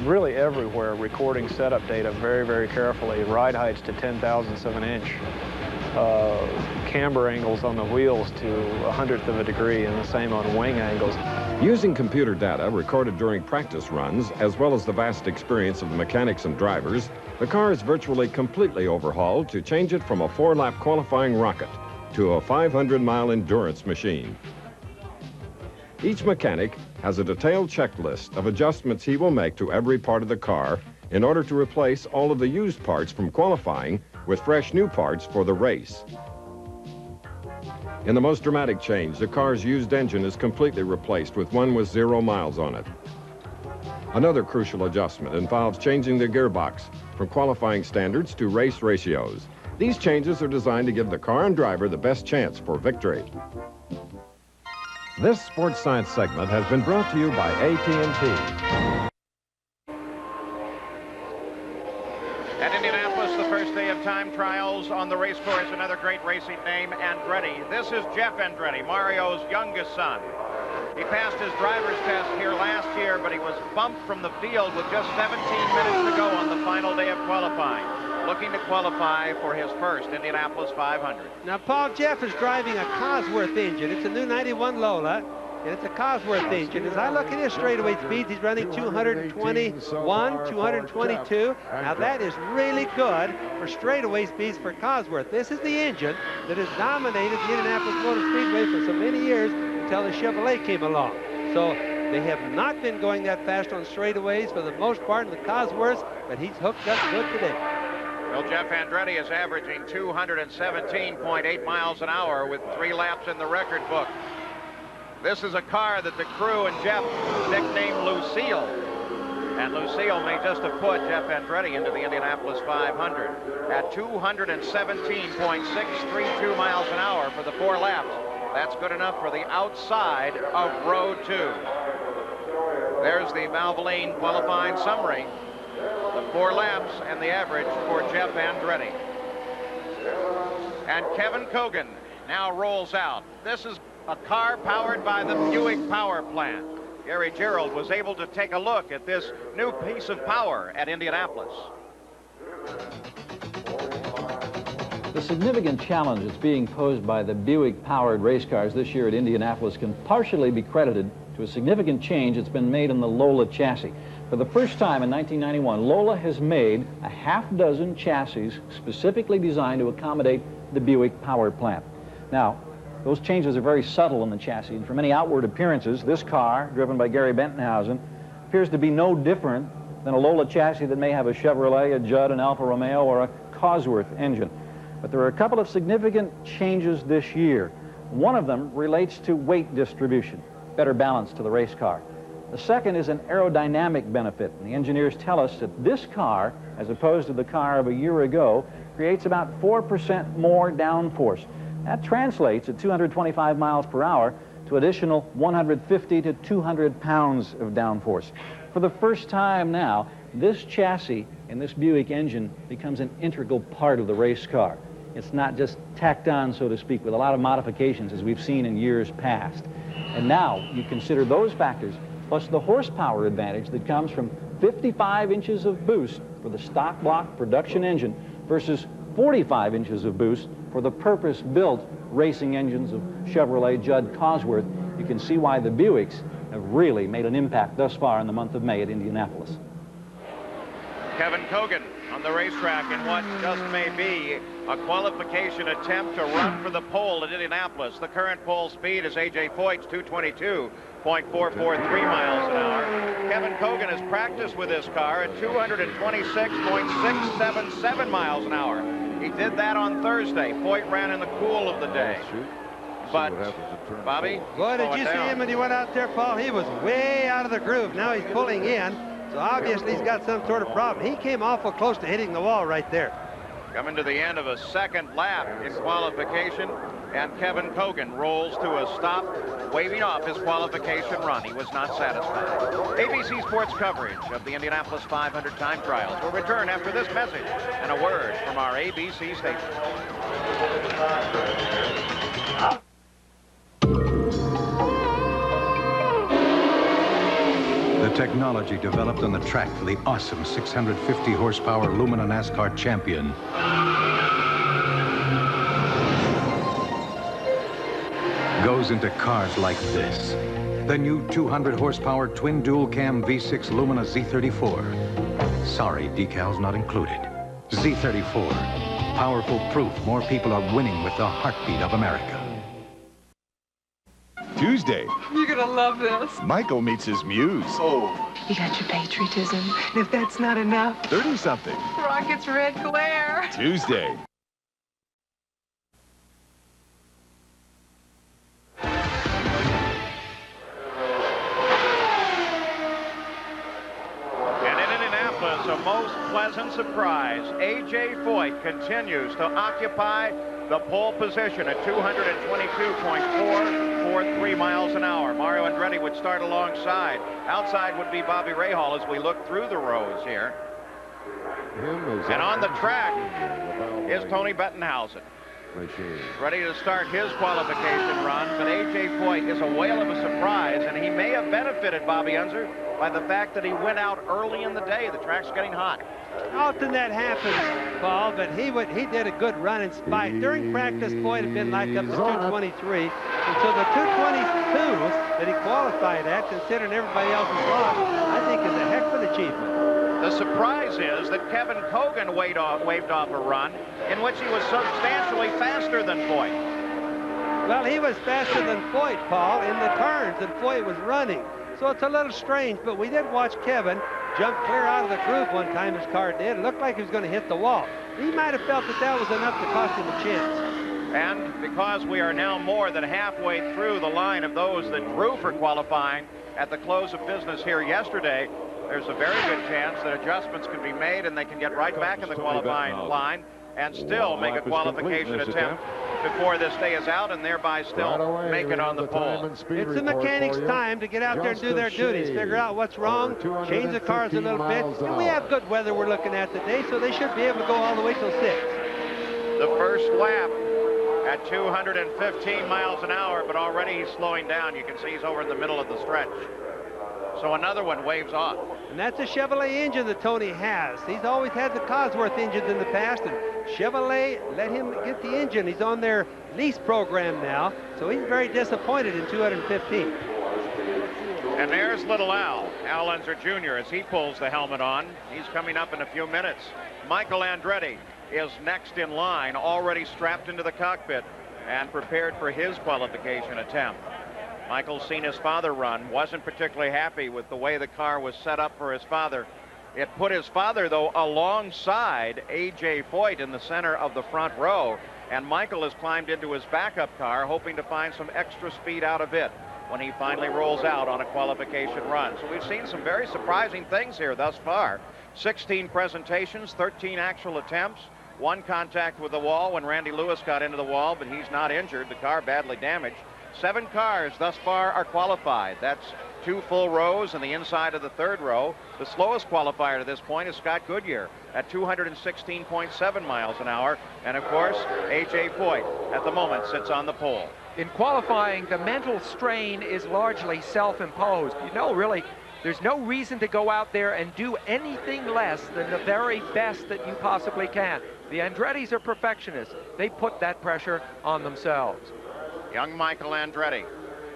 really everywhere recording setup data very, very carefully. Ride heights to 10,000ths of an inch. Camber angles on the wheels to 100th of a degree, and the same on wing angles. Using computer data recorded during practice runs, as well as the vast experience of the mechanics and drivers, the car is virtually completely overhauled to change it from a 4-lap qualifying rocket to a 500-mile endurance machine. Each mechanic has a detailed checklist of adjustments he will make to every part of the car in order to replace all of the used parts from qualifying with fresh new parts for the race. In the most dramatic change, the car's used engine is completely replaced with one with 0 miles on it. Another crucial adjustment involves changing the gearbox from qualifying standards to race ratios. These changes are designed to give the car and driver the best chance for victory. This sports science segment has been brought to you by AT&T. At Indianapolis, the first day of time trials on the race course, another great racing name, Andretti. This is Jeff Andretti, Mario's youngest son. He passed his driver's test here last year, but he was bumped from the field with just 17 minutes to go on the final day of qualifying. Looking to qualify for his first Indianapolis 500. Now, Paul, Jeff is driving a Cosworth engine. It's a new 91 Lola. and it's a Cosworth engine. As I look at his straightaway speeds, he's running 221, 222. Now that is really good for straightaway speeds for Cosworth. This is the engine that has dominated the Indianapolis Motor Speedway for so many years until the Chevrolet came along. So they have not been going that fast on straightaways for the most part in the Cosworths, but he's hooked up good today. Well, Jeff Andretti is averaging 217.8 miles an hour with 3 laps in the record book. This is a car that the crew and Jeff nicknamed Lucille. And Lucille may just have put Jeff Andretti into the Indianapolis 500 at 217.632 miles an hour for the 4 laps. That's good enough for the outside of row 2. There's the Valvoline qualifying summary. The 4 laps and the average for Jeff Andretti. And Kevin Kogan now rolls out. This is a car powered by the Buick power plant. Gary Gerald was able to take a look at this new piece of power at Indianapolis. The significant challenge that's being posed by the Buick-powered race cars this year at Indianapolis can partially be credited to a significant change that's been made in the Lola chassis. For the first time in 1991, Lola has made a half-dozen chassis specifically designed to accommodate the Buick power plant. Now, those changes are very subtle in the chassis, and from any outward appearances, this car, driven by Gary Bettenhausen, appears to be no different than a Lola chassis that may have a Chevrolet, a Judd, an Alfa Romeo, or a Cosworth engine. But there are a couple of significant changes this year. One of them relates to weight distribution, better balance to the race car. The second is an aerodynamic benefit. And the engineers tell us that this car, as opposed to the car of a year ago, creates about 4% more downforce. That translates at 225 miles per hour to additional 150 to 200 pounds of downforce. For the first time now, this chassis and this Buick engine becomes an integral part of the race car. It's not just tacked on, so to speak, with a lot of modifications as we've seen in years past. And now you consider those factors, plus the horsepower advantage that comes from 55 inches of boost for the stock block production engine versus 45 inches of boost for the purpose-built racing engines of Chevrolet, Judd, Cosworth. You can see why the Buicks have really made an impact thus far in the month of May at Indianapolis. Kevin Kogan on the racetrack in what just may be a qualification attempt to run for the pole at Indianapolis. The current pole speed is A.J. Foyt's 222.443 miles an hour. Kevin Kogan has practiced with this car at 226.677 miles an hour. He did that on Thursday. Foyt ran in the cool of the day. But, Bobby? Boy, did you see him when he went out there, Paul? He was way out of the groove. Now he's pulling in, so obviously he's got some sort of problem. He came awful close to hitting the wall right there. Coming to the end of a second lap in qualification, and Kevin Kogan rolls to a stop, waving off his qualification run. He was not satisfied. ABC Sports coverage of the Indianapolis 500 time trials will return after this message and a word from our ABC station. The technology developed on the track for the awesome 650 horsepower Lumina NASCAR champion goes into cars like this. The new 200 horsepower twin dual cam V6 Lumina Z34. Sorry, decals not included. Z34. Powerful proof more people are winning with the heartbeat of America. Tuesday, You're gonna love this. Michael meets his muse. Oh. You got your patriotism, and if that's not enough, 30-something. Rocket's red glare. Tuesday. And in Indianapolis, a most pleasant surprise. A.J. Foyt continues to occupy the pole position at 222.443 miles an hour. Mario Andretti would start alongside. Outside would be Bobby Rahal as we look through the rows here. And on the track is Tony Bettenhausen, ready to start his qualification run. But A.J. Foyt is a whale of a surprise, and he may have benefited Bobby Unser by the fact that he went out early in the day. The track's getting hot. Often that happens, Paul, but he did a good run in spite. During practice, Foyt had been like up to 223, and so the 222 that he qualified at, considering everybody else's loss, I think is a heck of an achievement. The surprise is that Kevin Kogan waved off a run in which he was substantially faster than Foyt. Well, he was faster than Foyt, Paul, in the turns, and Foyt was running. So it's a little strange, but we did watch Kevin jump clear out of the groove one time, his car did. It looked like he was going to hit the wall. He might have felt that was enough to cost him a chance. And because we are now more than halfway through the line of those that drew for qualifying at the close of business here yesterday, there's a very good chance that adjustments can be made and they can get right back in the qualifying line and still make a qualification attempt before this day is out and thereby still make it on the pole. It's the mechanics' time to get out there and do their duties, figure out what's wrong, change the cars a little bit. And we have good weather we're looking at today, so they should be able to go all the way till 6. The first lap at 215 miles an hour, but already he's slowing down. You can see he's over in the middle of the stretch. So another one waves off. And that's a Chevrolet engine that Tony has. He's always had the Cosworth engines in the past, and Chevrolet let him get the engine. He's on their lease program now, so he's very disappointed in 215. And there's little Al Unser Jr. as he pulls the helmet on. He's coming up in a few minutes. Michael Andretti is next in line, already strapped into the cockpit and prepared for his qualification attempt. Michael's seen his father run, wasn't particularly happy with the way the car was set up for his father. It put his father, though, alongside A.J. Foyt in the center of the front row, and Michael has climbed into his backup car, hoping to find some extra speed out of it when he finally rolls out on a qualification run. So we've seen some very surprising things here thus far. 16 presentations, 13 actual attempts, 1 contact with the wall when Randy Lewis got into the wall, but he's not injured. The car badly damaged. 7 cars thus far are qualified. That's 2 full rows and the inside of the 3rd row. The slowest qualifier to this point is Scott Goodyear at 216.7 miles an hour. And of course, A.J. Foyt at the moment sits on the pole. In qualifying, the mental strain is largely self-imposed. You know, really, there's no reason to go out there and do anything less than the very best that you possibly can. The Andrettis are perfectionists. They put that pressure on themselves. Young Michael Andretti,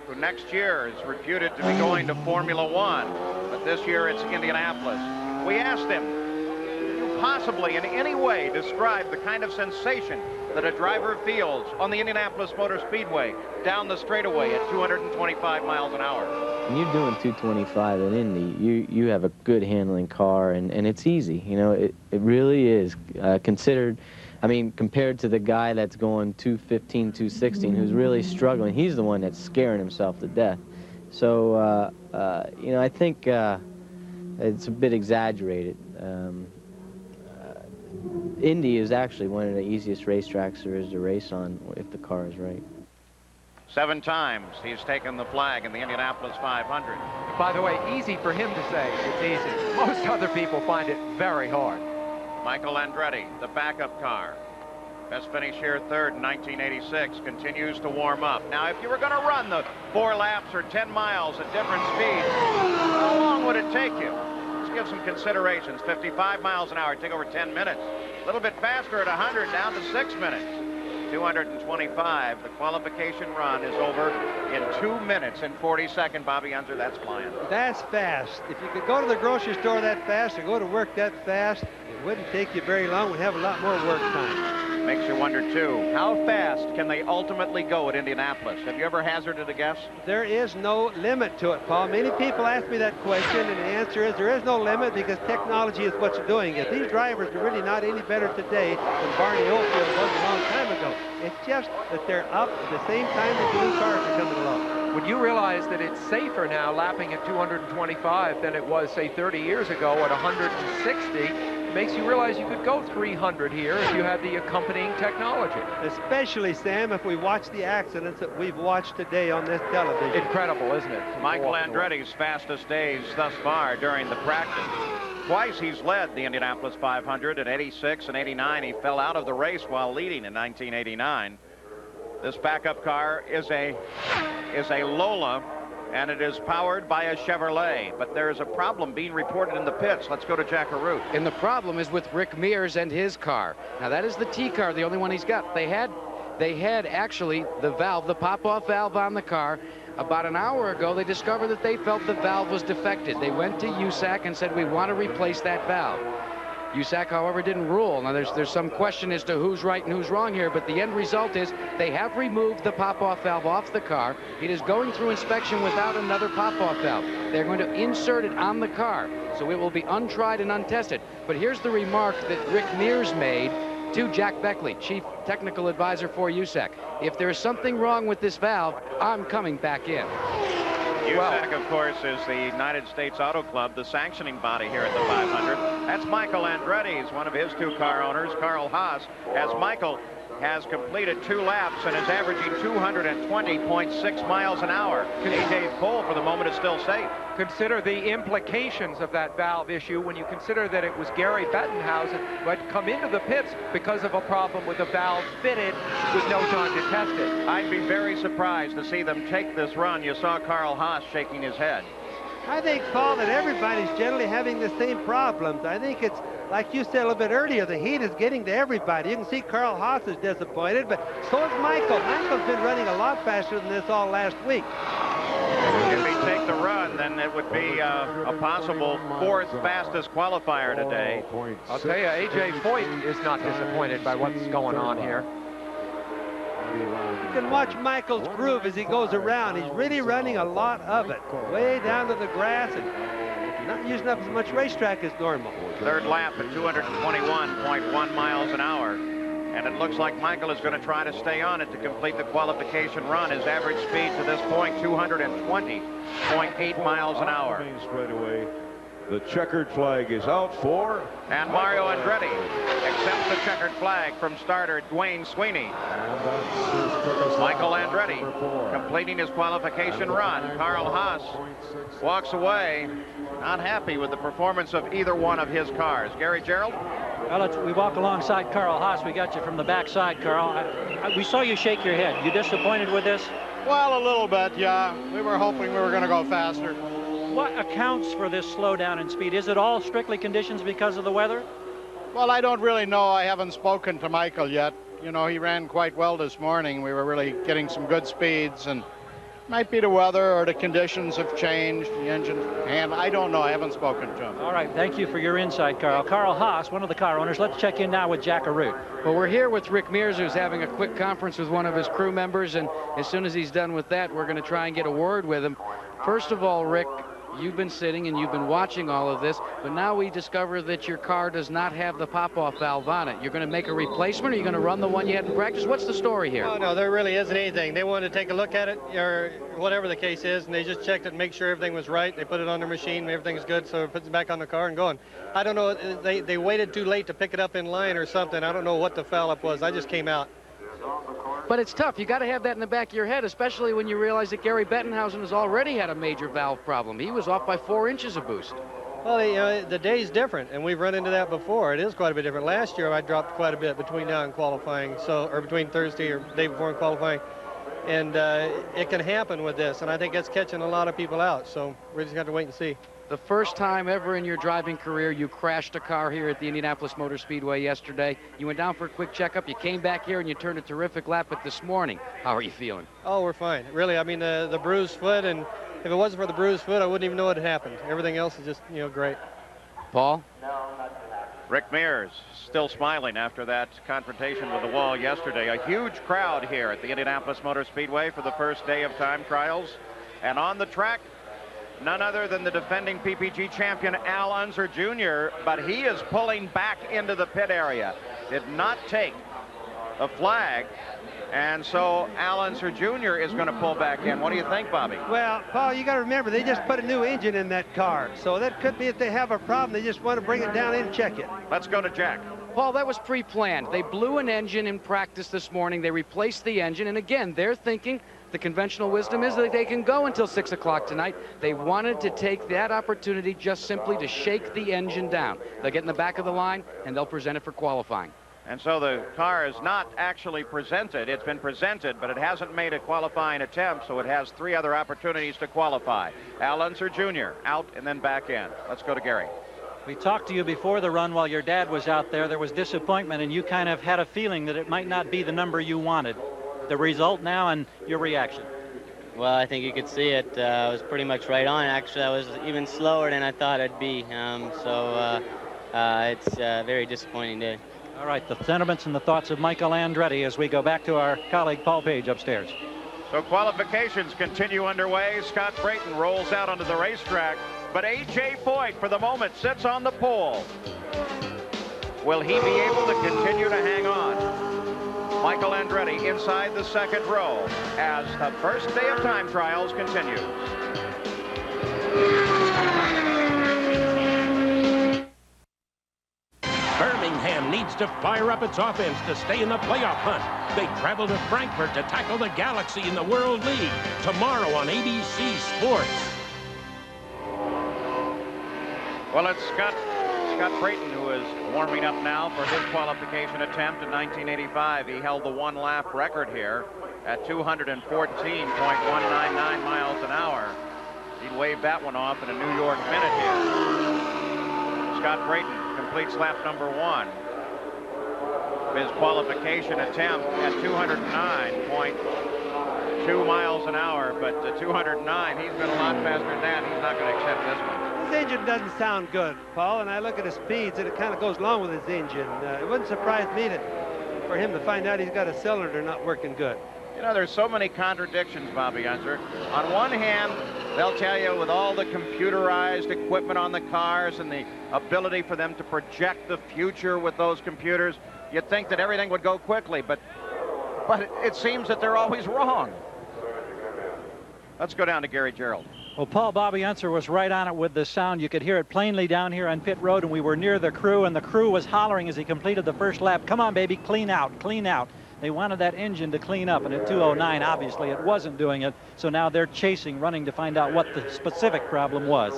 who next year is reputed to be going to Formula One, but this year it's Indianapolis. We asked him, could you possibly in any way describe the kind of sensation that a driver feels on the Indianapolis Motor Speedway down the straightaway at 225 miles an hour? When you're doing 225 at Indy, you have a good handling car, and it's easy. You know, it really is. Considered, I mean, compared to the guy that's going 215, 216, who's really struggling, he's the one that's scaring himself to death. So, you know, I think it's a bit exaggerated. Indy is actually one of the easiest racetracks there is to race on if the car is right. 7 times he's taken the flag in the Indianapolis 500. By the way, easy for him to say it's easy. Most other people find it very hard. Michael Andretti, the backup car. Best finish here 3rd in 1986, continues to warm up. Now, if you were going to run the 4 laps or 10 miles at different speeds, how long would it take you? Let's give some considerations. 55 miles an hour, it'd take over 10 minutes. A little bit faster at 100, down to 6 minutes. 225, the qualification run is over in 2 minutes and 40 seconds. Bobby Unser, that's flying. That's fast. If you could go to the grocery store that fast or go to work that fast, it wouldn't take you very long. We'd have a lot more work time. Makes you wonder, too, how fast can they ultimately go at Indianapolis? Have you ever hazarded a guess? There is no limit to it, Paul. Many people ask me that question, and the answer is there is no limit because technology is what's doing it. These drivers are really not any better today than Barney Oldfield was a long time ago. It's just that they're up at the same time that the new cars are coming along. When you realize that it's safer now lapping at 225 than it was, say, 30 years ago at 160, it makes you realize you could go 300 here if you had the accompanying technology. Especially, Sam, if we watch the accidents that we've watched today on this television. Incredible, isn't it? Michael Andretti's fastest days thus far during the practice. Twice he's led the Indianapolis 500 in 86 and 89. He fell out of the race while leading in 1989. This backup car is a Lola and it is powered by a Chevrolet. But there is a problem being reported in the pits. Let's go to Jack Arute. And the problem is with Rick Mears and his car. Now, that is the T car, the only one he's got. They had actually the valve, the pop-off valve on the car. About an hour ago, they discovered that they felt the valve was defected. They went to USAC and said, we want to replace that valve. USAC, however, didn't rule. Now, there's some question as to who's right and who's wrong here, but the end result is they have removed the pop-off valve off the car. It is going through inspection without another pop-off valve. They're going to insert it on the car, so it will be untried and untested. But here's the remark that Rick Mears made to Jack Beckley, Chief Technical Advisor for USAC. If there's something wrong with this valve, I'm coming back in. USAC, of course, is the United States Auto Club, the sanctioning body here at the 500. That's Michael Andretti. He's one of his two car owners, Carl Haas, as Michael has completed 2 laps and is averaging 220.6 miles an hour. A.J. Cole, for the moment, is still safe. Consider the implications of that valve issue when you consider that it was Gary Bettenhausen who had come into the pits because of a problem with the valve fitted with no time to test it. I'd be very surprised to see them take this run. You saw Carl Haas shaking his head. I think, Paul, that everybody's generally having the same problems. I think it's, like you said a little bit earlier, the heat is getting to everybody. You can see Carl Haas is disappointed, but so is Michael. Michael's been running a lot faster than this all last week. If he take the run, then it would be a possible 4th fastest qualifier today. I'll tell you, A.J. Foyt is not disappointed by what's going on here. You can watch Michael's groove as he goes around. He's really running a lot of it, way down to the grass and not using up as much racetrack as normal. 3rd lap at 221.1 miles an hour. And it looks like Michael is going to try to stay on it to complete the qualification run. His average speed to this point, 220.8 miles an hour. The checkered flag is out for... And Mario Andretti accepts the checkered flag from starter Dwayne Sweeney. Michael Andretti completing his qualification run. Carl Haas walks away, not happy with the performance of either one of his cars. Gary Gerald? Well, we walk alongside Carl Haas. We got you from the backside, Carl. We saw you shake your head. You disappointed with this? Well, a little bit, yeah. We were hoping we were going to go faster. What accounts for this slowdown in speed? Is it all strictly conditions because of the weather? Well, I don't really know. I haven't spoken to Michael yet. You know, he ran quite well this morning. We were really getting some good speeds, and might be the weather or the conditions have changed, the engine, and I don't know. I haven't spoken to him. All right, thank you for your insight, Carl. Carl Haas, one of the car owners. Let's check in now with Jack Arute. Well, we're here with Rick Mears, who's having a quick conference with one of his crew members, and as soon as he's done with that, we're going to try and get a word with him. First of all, Rick, you've been sitting and you've been watching all of this, but now we discover that your car does not have the pop-off valve on it. You're going to make a replacement, or you're going to run the one you had in practice? What's the story here? Oh, no, there really isn't anything. They wanted to take a look at it, or whatever the case is, and they just checked it and make sure everything was right. They put it on their machine and everything's good, so it puts it back on the car and going. I don't know, they waited too late to pick it up in line or something. I don't know what the foul-up was. I just came out. But it's tough. You got to have that in the back of your head, especially when you realize that Gary Bettenhausen has already had a major valve problem. He was off by 4 inches of boost. Well, you know, the day's different, and we've run into that before. It is quite a bit different. Last year, I dropped quite a bit between now and qualifying, or between Thursday or day before and qualifying. And it can happen with this, and I think that's catching a lot of people out. So we're just going to wait and see. The first time ever in your driving career you crashed a car here at the Indianapolis Motor Speedway yesterday. You went down for a quick checkup, you came back here, and you turned a terrific lap at this morning. How are you feeling? Oh, we're fine. Really, I mean, the bruised foot, and if it wasn't for the bruised foot, I wouldn't even know what had happened. Everything else is just, you know, great. Paul? Rick Mears still smiling after that confrontation with the wall yesterday. A huge crowd here at the Indianapolis Motor Speedway for the first day of time trials. And on the track, none other than the defending PPG champion Al Unser Jr., but he is pulling back into the pit area. Did not take a flag, and so Al Unser Jr. is going to pull back in. What do you think, Bobby? Well, Paul, you got to remember, they just put a new engine in that car, so that could be if they have a problem, they just want to bring it down and check it. Let's go to Jack. Paul, that was pre-planned. They blew an engine in practice this morning. They replaced the engine, and again, they're thinking the conventional wisdom is that they can go until 6 o'clock tonight. They wanted to take that opportunity just simply to shake the engine down. They'll get in the back of the line, and they'll present it for qualifying. And so the car is not actually presented. It's been presented, but it hasn't made a qualifying attempt, so it has 3 other opportunities to qualify. Al Unser Jr. out and then back in. Let's go to Gary. We talked to you before the run while your dad was out there. There was disappointment, and you kind of had a feeling that it might not be the number you wanted. The result now and your reaction. Well, I think you could see it. I was pretty much right on. Actually, I was even slower than I thought I'd be. It's a very disappointing day. All right, the sentiments and the thoughts of Michael Andretti as we go back to our colleague Paul Page upstairs. So qualifications continue underway. Scott Brayton rolls out onto the racetrack, but A.J. Foyt, for the moment, sits on the pole. Will he be able to continue to hang on? Michael Andretti inside the second row as the first day of time trials continues. Birmingham needs to fire up its offense to stay in the playoff hunt. They travel to Frankfurt to tackle the Galaxy in the World League tomorrow on ABC Sports. Well, it's Scott Brayton who is warming up now for his qualification attempt in 1985. He held the 1-lap record here at 214.199 miles an hour. He'd wave that one off in a New York minute here. Scott Brayton completes lap number 1. His qualification attempt at 209.2 miles an hour, but 209, he's been a lot faster than that. He's not going to accept this one. His engine doesn't sound good, Paul, and I look at his speeds, and it kind of goes along with his engine. It wouldn't surprise me for him to find out he's got a cylinder not working good. You know, there's so many contradictions, Bobby Unser. On one hand, they'll tell you with all the computerized equipment on the cars and the ability for them to project the future with those computers, you'd think that everything would go quickly, but it seems that they're always wrong. Let's go down to Gary Gerald. Well, Paul, Bobby Unser was right on it with the sound. You could hear it plainly down here on pit road, and we were near the crew, and the crew was hollering as he completed the first lap, "Come on, baby, clean out, clean out." They wanted that engine to clean up, and at 209, obviously, it wasn't doing it. So now they're chasing, running to find out what the specific problem was.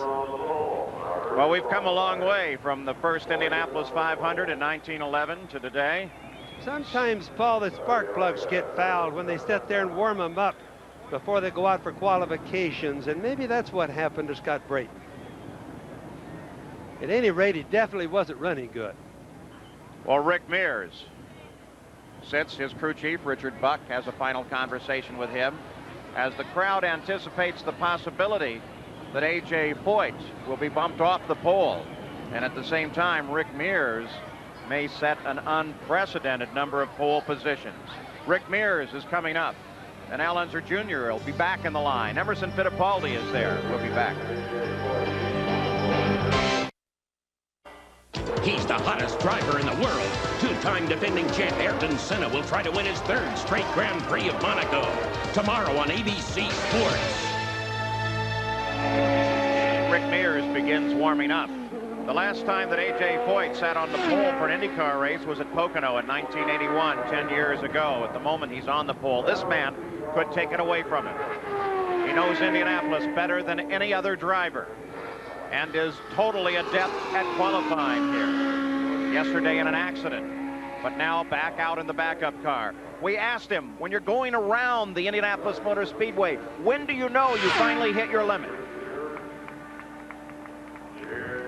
Well, we've come a long way from the first Indianapolis 500 in 1911 to today. Sometimes, Paul, the spark plugs get fouled when they sit there and warm them up before they go out for qualifications, and maybe that's what happened to Scott Brayton. At any rate, he definitely wasn't running good. Well, Rick Mears sits. His crew chief, Richard Buck, has a final conversation with him as the crowd anticipates the possibility that A.J. Foyt will be bumped off the pole. And at the same time, Rick Mears may set an unprecedented number of pole positions. Rick Mears is coming up. And Al Unser Jr. will be back in the line. Emerson Fittipaldi is there. We'll be back. He's the hottest driver in the world. Two-time defending champ Ayrton Senna will try to win his 3rd straight Grand Prix of Monaco. Tomorrow on ABC Sports. Rick Mears begins warming up. The last time that A.J. Foyt sat on the pole for an IndyCar race was at Pocono in 1981, 10 years ago. At the moment, he's on the pole. This man could take it away from him. He knows Indianapolis better than any other driver and is totally adept at qualifying here. Yesterday in an accident, but now back out in the backup car. We asked him, when you're going around the Indianapolis Motor Speedway, when do you know you finally hit your limit?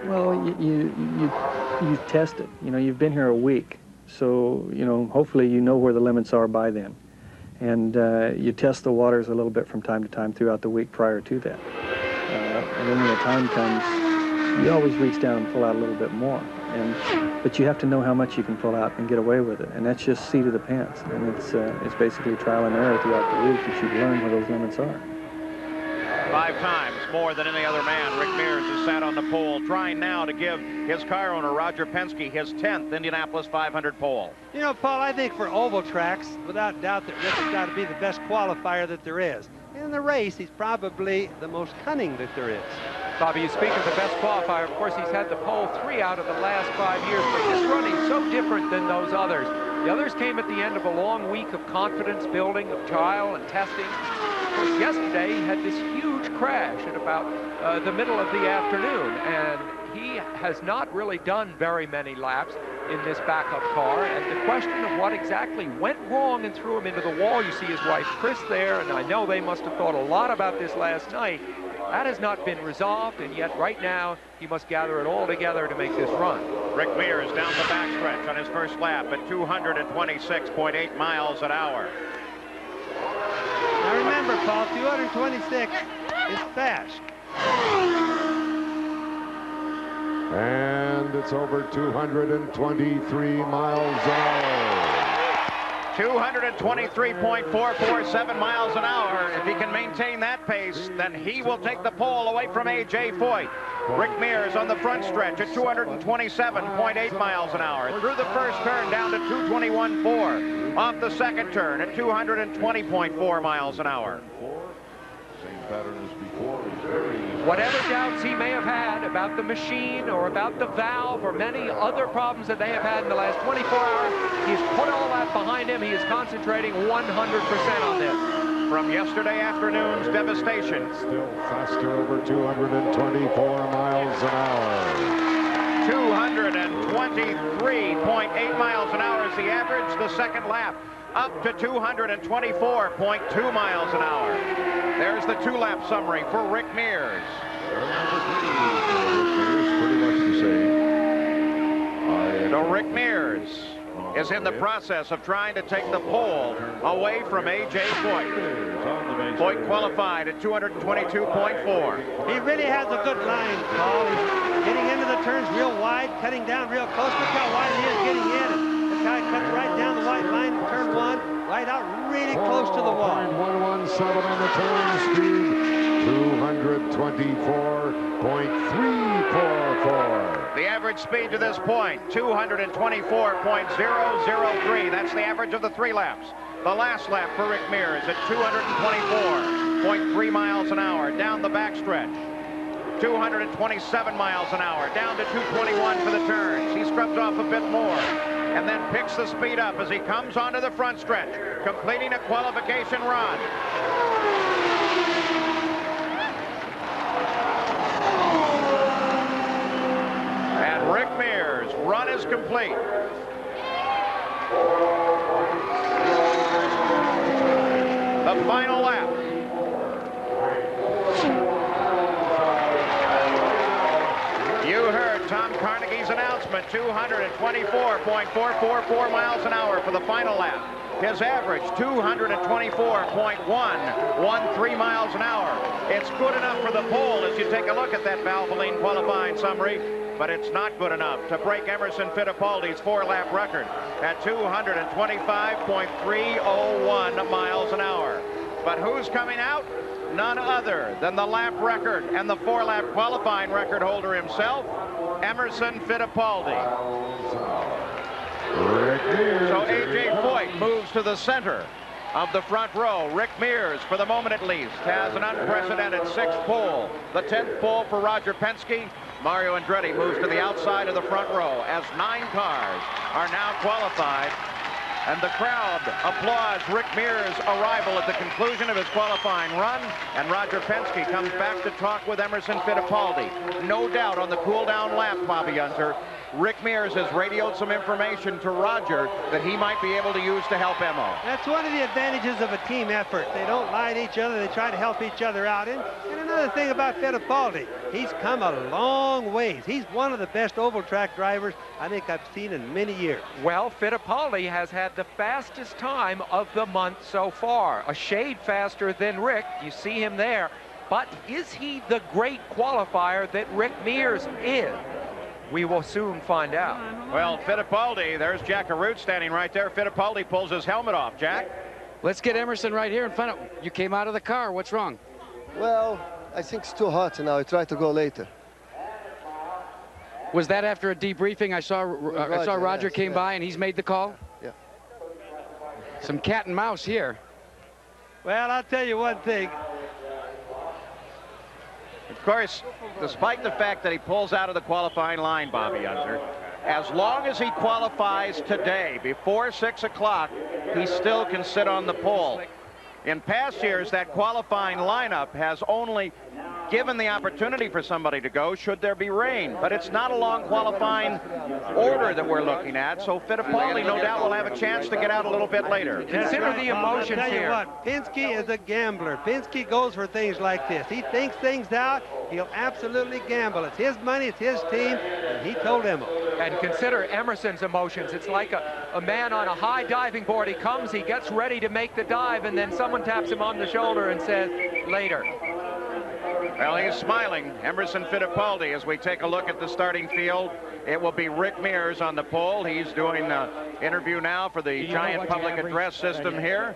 Well, you test it. You know, you've been here a week, so, you know, hopefully you know where the limits are by then. And you test the waters a little bit from time to time throughout the week prior to that. And then when the time comes, you always reach down and pull out a little bit more. But you have to know how much you can pull out and get away with it. And that's just seat of the pants. And it's basically trial and error throughout the week that you learn where those limits are. 5 times more than any other man, Rick Mears has sat on the pole, trying now to give his car owner, Roger Penske, his 10th Indianapolis 500 pole. You know, Paul, I think for oval tracks, without doubt that Rick has got to be the best qualifier that there is. In the race, he's probably the most cunning that there is. Bobby, you speak of the best qualifier. Of course, he's had the pole 3 out of the last 5 years, but this running's so different than those others. The others came at the end of a long week of confidence building, of trial and testing. Of course, yesterday he had this huge crash at about the middle of the afternoon, and he has not really done very many laps. in this backup car, and the question of what exactly went wrong and threw him into the wall. You see his wife Chris there, and I know they must have thought a lot about this last night. That has not been resolved, and yet right now he must gather it all together to make this run. Rick Mears down the backstretch on his first lap at 226.8 miles an hour. Now remember, Paul, 226 is fast. And it's over 223 miles an hour. 223.447 miles an hour. If he can maintain that pace, then he will take the pole away from A.J. Foyt. Rick Mears on the front stretch at 227.8 miles an hour. Through the first turn down to 221.4. Off the second turn at 220.4 miles an hour. Same pattern as before. Whatever doubts he may have had about the machine or about the valve or many other problems that they have had in the last 24 hours, he's put all that behind him. He is concentrating 100% on this. From yesterday afternoon's devastation. Still faster, over 224 miles an hour. 223.8 miles an hour is the average. The second lap up to 224.2 miles an hour. There's the two-lap summary for Rick Mears. Pretty much the same. So Rick Mears is in the process of trying to take the pole away from A.J. Foyt. Foyt qualified at 222.4. He really has a good line, Paul. He's getting into the turns real wide, cutting down real close. Look how wide he is getting in. This guy cuts right down the white line in turn one, right out really close to the wall. 0.11 Sullivan, the turn speed, 224.344. The average speed to this point, 224.003. That's the average of the 3 laps. The last lap for Rick Mears at 224.3 miles an hour down the backstretch. 227 miles an hour down to 221 for the turns. He scrubs off a bit more and then picks the speed up as he comes onto the front stretch, completing a qualification run. And Rick Mears' run is complete. The final lap. You heard Tom Carnegie's announcement, 224.444 miles an hour for the final lap. His average, 224.113 miles an hour. It's good enough for the pole as you take a look at that Valvoline qualifying summary, but it's not good enough to break Emerson Fittipaldi's 4-lap record at 225.301 miles an hour. But who's coming out? None other than the lap record and the 4-lap qualifying record holder himself, Emerson Fittipaldi. So A.J. Foyt moves to the center of the front row. Rick Mears, for the moment at least, has an unprecedented 6th pole. The 10th pole for Roger Penske. Mario Andretti moves to the outside of the front row as 9 cars are now qualified. And the crowd applauds Rick Mears' arrival at the conclusion of his qualifying run. And Roger Penske comes back to talk with Emerson Fittipaldi. No doubt on the cool-down lap, Bobby Unser, Rick Mears has radioed some information to Roger that he might be able to use to help Emo. That's one of the advantages of a team effort. They don't lie to each other. They try to help each other out. And another thing about Fittipaldi, he's come a long ways. He's one of the best oval track drivers I think I've seen in many years. Well, Fittipaldi has had the fastest time of the month so far. A shade faster than Rick. You see him there. But is he the great qualifier that Rick Mears is? We will soon find out. Well, Fittipaldi, there's Jack Arute standing right there. Fittipaldi pulls his helmet off. Jack? Let's get Emerson right here in front of you. Came out of the car. What's wrong? Well, I think it's too hot now. I try to go later. Was that after a debriefing? I saw Roger came by and he's made the call? Yeah. Some cat and mouse here. Well, I'll tell you one thing. Of course, despite the fact that he pulls out of the qualifying line, Bobby Unser, as long as he qualifies today before 6 o'clock, he still can sit on the pole. In past years, that qualifying lineup has only given the opportunity for somebody to go should there be rain. But it's not a long qualifying order that we're looking at, so Fittipaldi no doubt will have a chance to get out a little bit later. Consider the emotions I'll tell you here. what, Penske is a gambler. Penske goes for things like this. He thinks things out. He'll absolutely gamble. It's his money, it's his team, and he told Emil. And consider Emerson's emotions. It's like a man on a high diving board. He comes, he gets ready to make the dive, and then someone taps him on the shoulder and says, later. Well, he's smiling, Emerson Fittipaldi, as we take a look at the starting field. It will be Rick Mears on the pole. He's doing the interview now for the giant public address system here.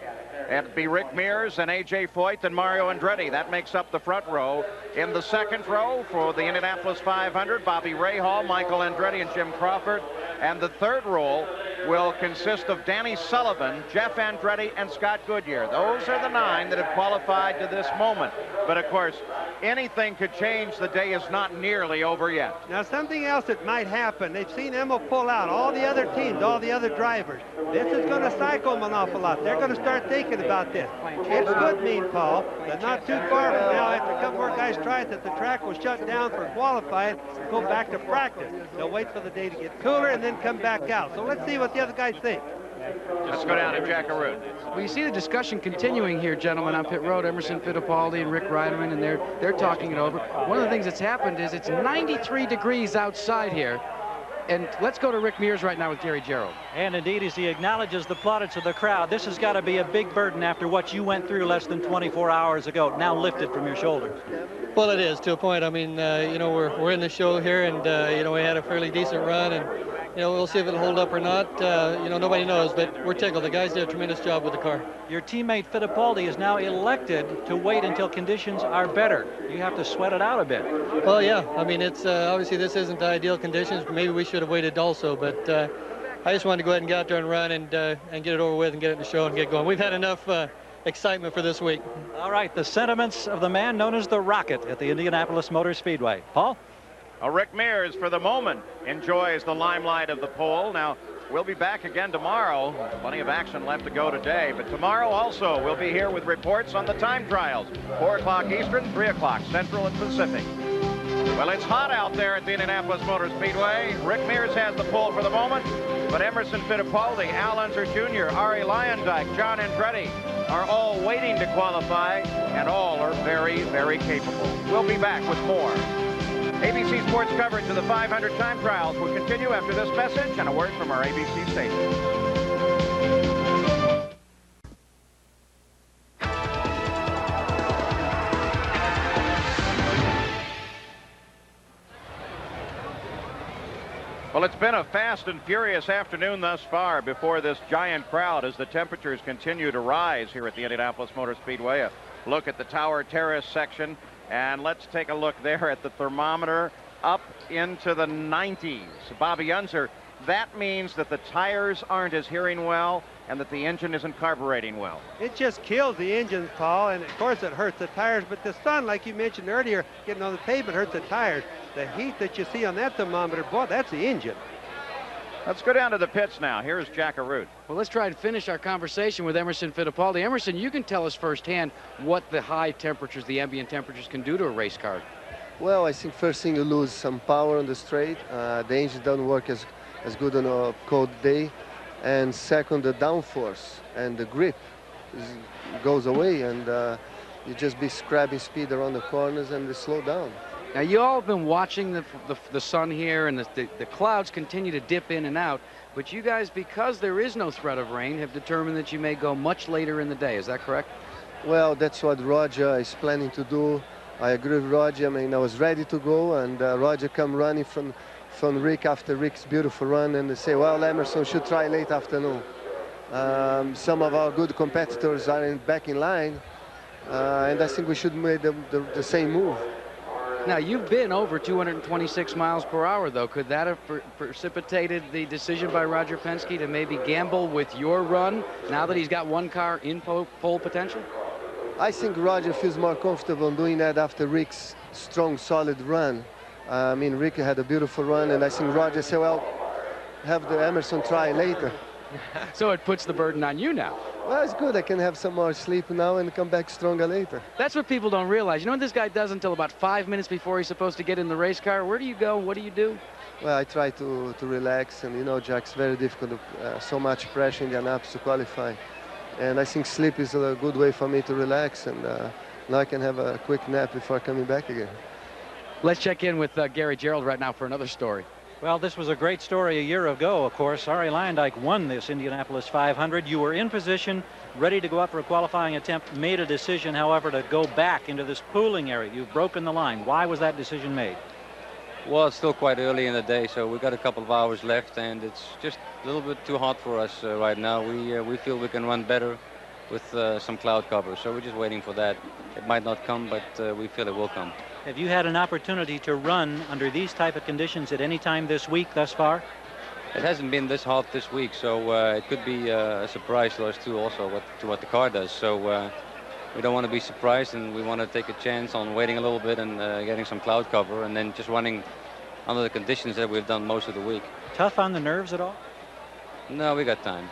It'll be Rick Mears and A.J. Foyt and Mario Andretti. That makes up the front row. In the second row for the Indianapolis 500, Bobby Rahal, Michael Andretti, and Jim Crawford. And the third row will consist of Danny Sullivan, Jeff Andretti, and Scott Goodyear. Those are the 9 that have qualified to this moment. But of course, anything could change. The day is not nearly over yet. Now, something else that might happen. They've seen Emil pull out all the other teams, all the other drivers. This is going to cycle them an awful lot. They're going to start thinking about this. It's good, mean, Paul, that not too far from now, after a couple more guys try it, that the track will shut down for qualifying, go back to practice. They'll wait for the day to get cooler and then come back out. So let's see what the other guys think. Let's go down to Jackaroo. Well, you see the discussion continuing here, gentlemen, on pit road. Emerson Fittipaldi and Rick Reiderman, and they're talking it over. One of the things that's happened is it's 93 degrees outside here. And let's go to Rick Mears right now with Gary Gerald. And indeed, as he acknowledges the plaudits of the crowd, this has got to be a big burden after what you went through less than 24 hours ago, now lifted from your shoulders. Well, it is, to a point. I mean, you know, we're in the show here, and, you know, we had a fairly decent run, and, you know, we'll see if it'll hold up or not. You know, nobody knows, but we're tickled. The guys did a tremendous job with the car. Your teammate Fittipaldi is now elected to wait until conditions are better. You have to sweat it out a bit. Well, yeah. I mean, it's obviously this isn't ideal conditions. Maybe we should have waited also, but I just wanted to go ahead and get out there and run and get it over with and get it in the show and get going. We've had enough excitement for this week. All right, the sentiments of the man known as the Rocket at the Indianapolis Motor Speedway. Paul? Rick Mears, for the moment, enjoys the limelight of the pole. Now, we'll be back again tomorrow. Plenty of action left to go today, but tomorrow also we'll be here with reports on the time trials. 4 o'clock Eastern, 3 o'clock Central and Pacific. Well, it's hot out there at the Indianapolis Motor Speedway. Rick Mears has the pole for the moment, but Emerson Fittipaldi, Al Unser Jr., Arie Luyendyk, John Andretti are all waiting to qualify, and all are very, very capable. We'll be back with more. ABC Sports coverage of the 500 time trials will continue after this message and a word from our ABC station. Well, it's been a fast and furious afternoon thus far before this giant crowd as the temperatures continue to rise here at the Indianapolis Motor Speedway. A look at the Tower Terrace section, and let's take a look there at the thermometer up into the 90s. Bobby Unser, that means that the tires aren't adhering well and that the engine isn't carbureting well. It just kills the engines, Paul, and of course it hurts the tires, but the sun, like you mentioned earlier, getting on the pavement hurts the tires. The heat that you see on that thermometer, boy, that's the engine. Let's go down to the pits now. Here's Jackaroo. Well, let's try and finish our conversation with Emerson Fittipaldi. Emerson, you can tell us firsthand what the high temperatures, the ambient temperatures, can do to a race car. Well, I think first thing you lose some power on the straight. The engine doesn't work as good on a cold day. And second, the downforce and the grip goes away, and you just be scrapping speed around the corners and they slow down. Now, you all have been watching the sun here, and the clouds continue to dip in and out, but you guys, because there is no threat of rain, have determined that you may go much later in the day. Is that correct? Well, that's what Roger is planning to do. I agree with Roger. I mean, I was ready to go, and Roger come running from Rick after Rick's beautiful run, and they say, well, Emerson should try late afternoon. Some of our good competitors are back in line, and I think we should make the same move. Now, you've been over 226 miles per hour, though. Could that have precipitated the decision by Roger Penske to maybe gamble with your run now that he's got one car in pole potential? I think Roger feels more comfortable doing that after Rick's strong, solid run. I mean, Rick had a beautiful run, and I think Roger said, well, have the Emerson try later. So it puts the burden on you now. Well, it's good. I can have some more sleep now and come back stronger later. That's what people don't realize. You know what this guy does until about 5 minutes before he's supposed to get in the race car? Where do you go? What do you do? Well, I try to relax, and you know, Jack, it's very difficult. So much pressure in Indianapolis to qualify. And I think sleep is a good way for me to relax, and now I can have a quick nap before coming back again. Let's check in with Gary Gerald right now for another story. Well, this was a great story a year ago, of course. Arie Luyendyk won this Indianapolis 500. You were in position, ready to go up for a qualifying attempt, made a decision, however, to go back into this pooling area. You've broken the line. Why was that decision made? Well, it's still quite early in the day, so we've got a couple of hours left, and it's just a little bit too hot for us right now. We feel we can run better with some cloud cover, so we're just waiting for that. It might not come, but we feel it will come. Have you had an opportunity to run under these type of conditions at any time this week thus far? It hasn't been this hot this week, so it could be a surprise to us too also what the car does. So we don't want to be surprised, and we want to take a chance on waiting a little bit and getting some cloud cover and then just running under the conditions that we've done most of the week. Tough on the nerves at all? No, we got time.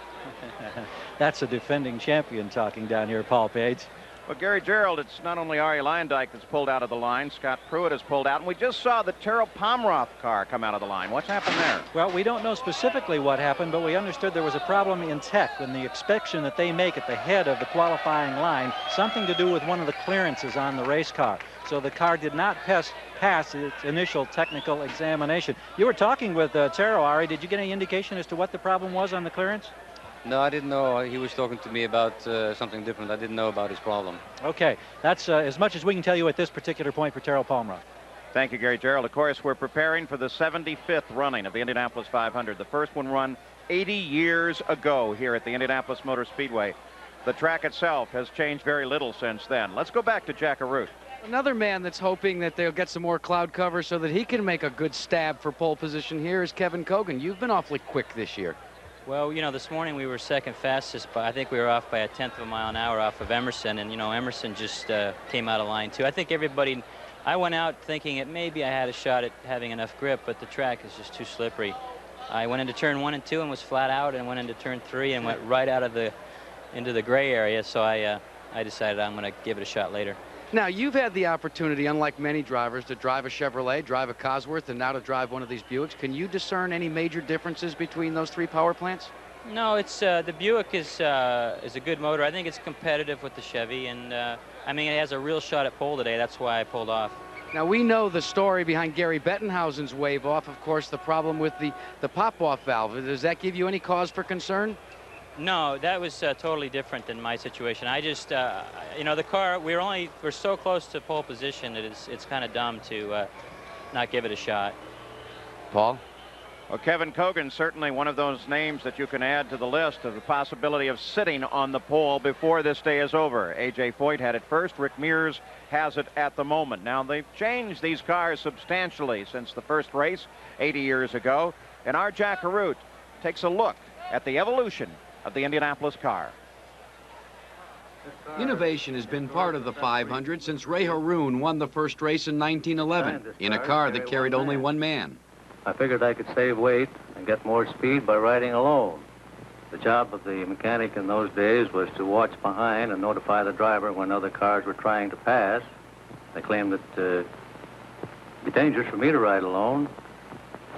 That's a defending champion talking down here, Paul Page. Well, Gary Gerald, it's not only Arie Luyendyk that's pulled out of the line. Scott Pruitt has pulled out, and we just saw the Terrell Pomroth car come out of the line. What's happened there? Well, we don't know specifically what happened, but we understood there was a problem in tech when the inspection that they make at the head of the qualifying line, something to do with one of the clearances on the race car. So the car did not pass its initial technical examination. You were talking with Terrell, Arie. Did you get any indication as to what the problem was on the clearance? No, I didn't know. He was talking to me about something different. I didn't know about his problem. Okay, that's as much as we can tell you at this particular point for Terrell Pomroth. Thank you, Gary Gerald. Of course, we're preparing for the 75th running of the Indianapolis 500. The first one run 80 years ago here at the Indianapolis Motor Speedway. The track itself has changed very little since then. Let's go back to Jack Arute. Another man that's hoping that they'll get some more cloud cover so that he can make a good stab for pole position here is Kevin Kogan. You've been awfully quick this year. Well, you know, this morning we were second fastest, but I think we were off by 1/10 of a mile an hour off of Emerson, and, you know, Emerson just came out of line, too. I think everybody, I went out thinking that maybe I had a shot at having enough grip, but the track is just too slippery. I went into turn 1 and 2 and was flat out, and went into turn 3 and went right out of into the gray area, so I decided I'm going to give it a shot later. Now, you've had the opportunity, unlike many drivers, to drive a Chevrolet, drive a Cosworth, and now to drive one of these Buicks. Can you discern any major differences between those three power plants? No, it's the Buick is a good motor. I think it's competitive with the Chevy, and I mean, it has a real shot at pole today. That's why I pulled off. Now, we know the story behind Gary Bettenhausen's wave off, of course, the problem with the pop-off valve. Does that give you any cause for concern? No, that was totally different than my situation. I just, you know, the car, we're so close to pole position that it's kind of dumb to not give it a shot. Paul? Well, Kevin Kogan, certainly one of those names that you can add to the list of the possibility of sitting on the pole before this day is over. A.J. Foyt had it first. Rick Mears has it at the moment. Now, they've changed these cars substantially since the first race 80 years ago. And our Jack Arute takes a look at the evolution of the Indianapolis car. Innovation has been part of the 500 since Ray Haroon won the first race in 1911 in a car that carried only one man. I figured I could save weight and get more speed by riding alone. The job of the mechanic in those days was to watch behind and notify the driver when other cars were trying to pass. They claimed that it'd be dangerous for me to ride alone,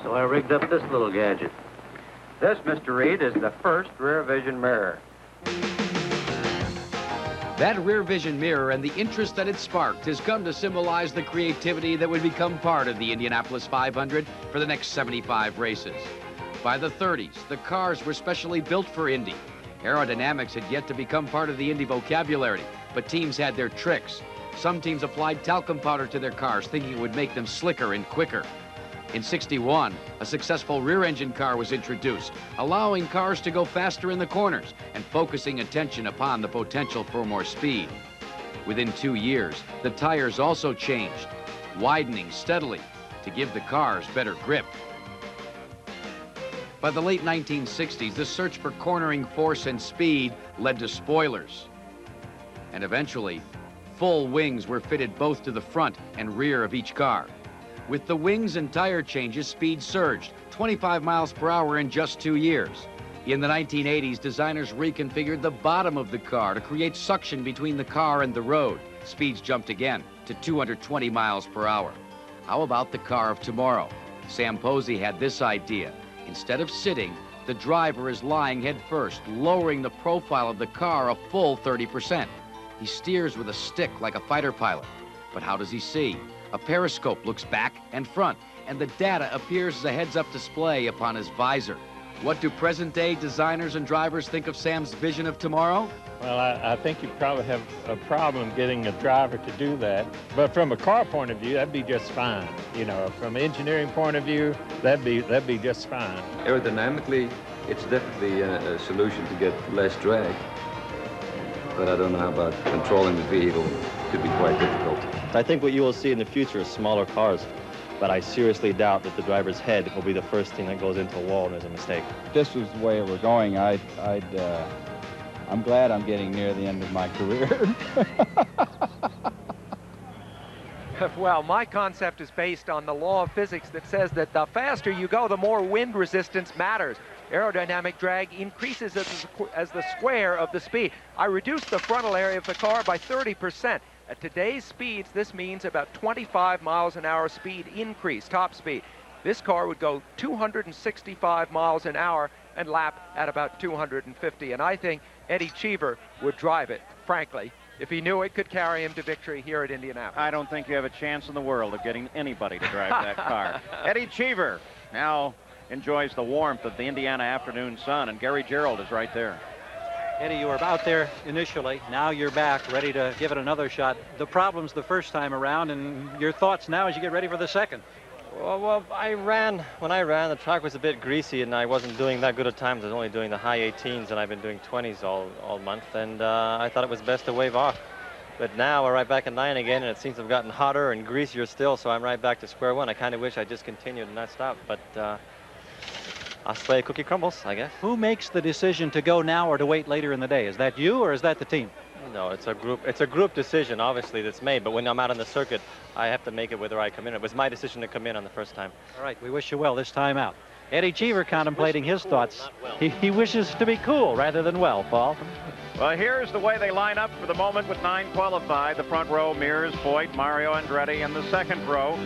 so I rigged up this little gadget. This, Mr. Reed, is the first rear vision mirror. That rear vision mirror and the interest that it sparked has come to symbolize the creativity that would become part of the Indianapolis 500 for the next 75 races. By the 30s, the cars were specially built for Indy. Aerodynamics had yet to become part of the Indy vocabulary, but teams had their tricks. Some teams applied talcum powder to their cars, thinking it would make them slicker and quicker. In '61, a successful rear-engine car was introduced, allowing cars to go faster in the corners and focusing attention upon the potential for more speed. Within 2 years, the tires also changed, widening steadily to give the cars better grip. By the late 1960s, the search for cornering force and speed led to spoilers. And eventually, full wings were fitted both to the front and rear of each car. With the wings and tire changes, speed surged 25 miles per hour in just 2 years. In the 1980s, designers reconfigured the bottom of the car to create suction between the car and the road. Speeds jumped again to 220 miles per hour. How about the car of tomorrow? Sam Posey had this idea. Instead of sitting, the driver is lying head first, lowering the profile of the car a full 30%. He steers with a stick like a fighter pilot. But how does he see? A periscope looks back and front, and the data appears as a heads-up display upon his visor. What do present-day designers and drivers think of Sam's vision of tomorrow? Well, I think you probably have a problem getting a driver to do that. But from a car point of view, that'd be just fine. You know, from an engineering point of view, that'd be just fine. Aerodynamically, it's definitely a solution to get less drag. But I don't know about controlling the vehicle. It could be quite difficult. I think what you will see in the future is smaller cars. But I seriously doubt that the driver's head will be the first thing that goes into a wall and there's a mistake. If this was the way it were going, I'm glad I'm getting near the end of my career. Well, my concept is based on the law of physics that says that the faster you go, the more wind resistance matters. Aerodynamic drag increases as the square of the speed. I reduced the frontal area of the car by 30%. At today's speeds, this means about 25 miles an hour speed increase, top speed. This car would go 265 miles an hour and lap at about 250. And I think Eddie Cheever would drive it, frankly, if he knew it could carry him to victory here at Indianapolis. I don't think you have a chance in the world of getting anybody to drive that car. Eddie Cheever now enjoys the warmth of the Indiana afternoon sun, and Gary Gerald is right there. Eddie, you were out there initially. Now you're back, ready to give it another shot. The problems the first time around, and your thoughts now as you get ready for the second. Well, when I ran, the track was a bit greasy, and I wasn't doing that good at times. I was only doing the high 18s, and I've been doing 20s all month, and I thought it was best to wave off. But now we're right back at 9 again, and it seems to have gotten hotter and greasier still, so I'm right back to square one. I kind of wish I just continued and not stopped, but I'll play cookie crumbles, I guess. Who makes the decision to go now or to wait later in the day? Is that you or is that the team? No, it's a group decision, obviously, that's made. But when I'm out on the circuit, I have to make it whether I come in. It was my decision to come in on the first time. All right, we wish you well this time out. Eddie Cheever contemplating his thoughts. He wishes to be cool rather than well, Paul. Well, here's the way they line up for the moment with 9 qualified. The front row, Mears, Foyt, Mario Andretti, and the second row,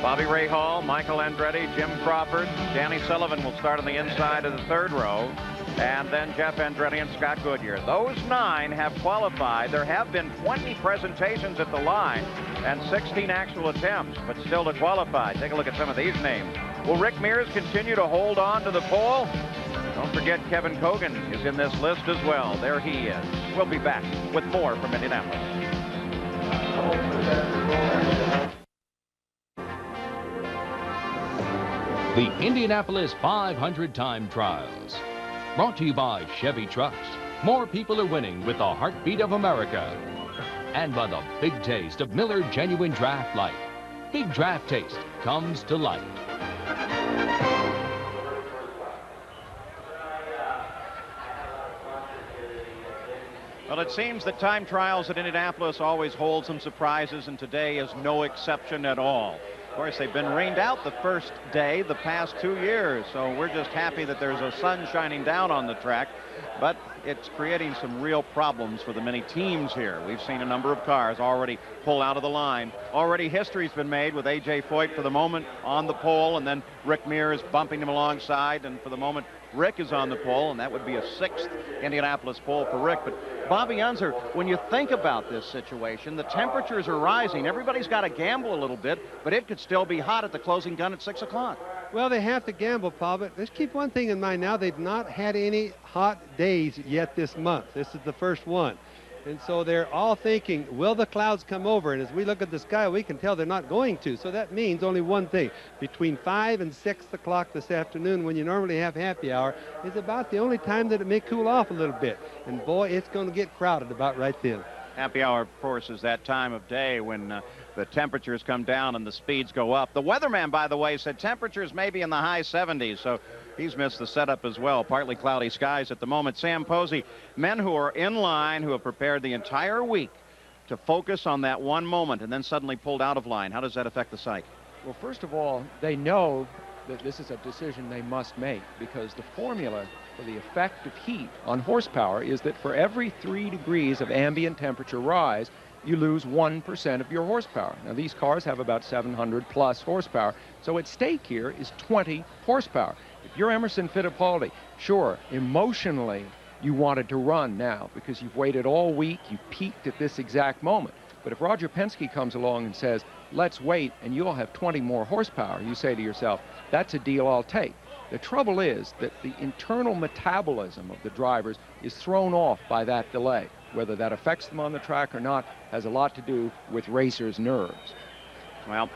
Bobby Rahal, Michael Andretti, Jim Crawford, Danny Sullivan will start on the inside of the third row, and then Jeff Andretti and Scott Goodyear. Those 9 have qualified. There have been 20 presentations at the line and 16 actual attempts, but still to qualify. Take a look at some of these names. Will Rick Mears continue to hold on to the pole? Don't forget Kevin Kogan is in this list as well. There he is. We'll be back with more from Indianapolis. The Indianapolis 500 Time Trials. Brought to you by Chevy Trucks. More people are winning with the heartbeat of America. And by the big taste of Miller Genuine Draft Light. Big draft taste comes to light. Well, it seems that time trials at Indianapolis always hold some surprises, and today is no exception at all. Of course, they've been rained out the first day the past 2 years, so we're just happy that there's a sun shining down on the track, but it's creating some real problems for the many teams here. We've seen a number of cars already pull out of the line. Already history's been made with A.J. Foyt for the moment on the pole, and then Rick Mears bumping him alongside, and for the moment Rick is on the pole, and that would be a 6th Indianapolis pole for Rick. But Bobby Unser, when you think about this situation, the temperatures are rising. Everybody's got to gamble a little bit, but it could still be hot at the closing gun at 6 o'clock. Well, they have to gamble, Paul, but let's keep one thing in mind now. They've not had any hot days yet this month. This is the first one. And so they're all thinking, will the clouds come over? And as we look at the sky, we can tell they're not going to. So that means only one thing. Between 5 and 6 o'clock this afternoon, when you normally have happy hour, is about the only time that it may cool off a little bit. And boy, it's going to get crowded about right then. Happy hour, of course, is that time of day when the temperatures come down and the speeds go up. The weatherman, by the way, said temperatures may be in the high 70s, so he's missed the setup as well. Partly cloudy skies at the moment. Sam Posey, men who are in line, who have prepared the entire week to focus on that one moment and then suddenly pulled out of line. How does that affect the psyche? Well, first of all, they know that this is a decision they must make, because the formula for the effect of heat on horsepower is that for every 3 degrees of ambient temperature rise, you lose 1% of your horsepower. Now, these cars have about 700 plus horsepower, so at stake here is 20 horsepower. If you're Emerson Fittipaldi, sure, emotionally, you wanted to run now because you've waited all week, you've peaked at this exact moment. But if Roger Penske comes along and says, let's wait and you'll have 20 more horsepower, you say to yourself, that's a deal I'll take. The trouble is that the internal metabolism of the drivers is thrown off by that delay. Whether that affects them on the track or not has a lot to do with racers' nerves. Well,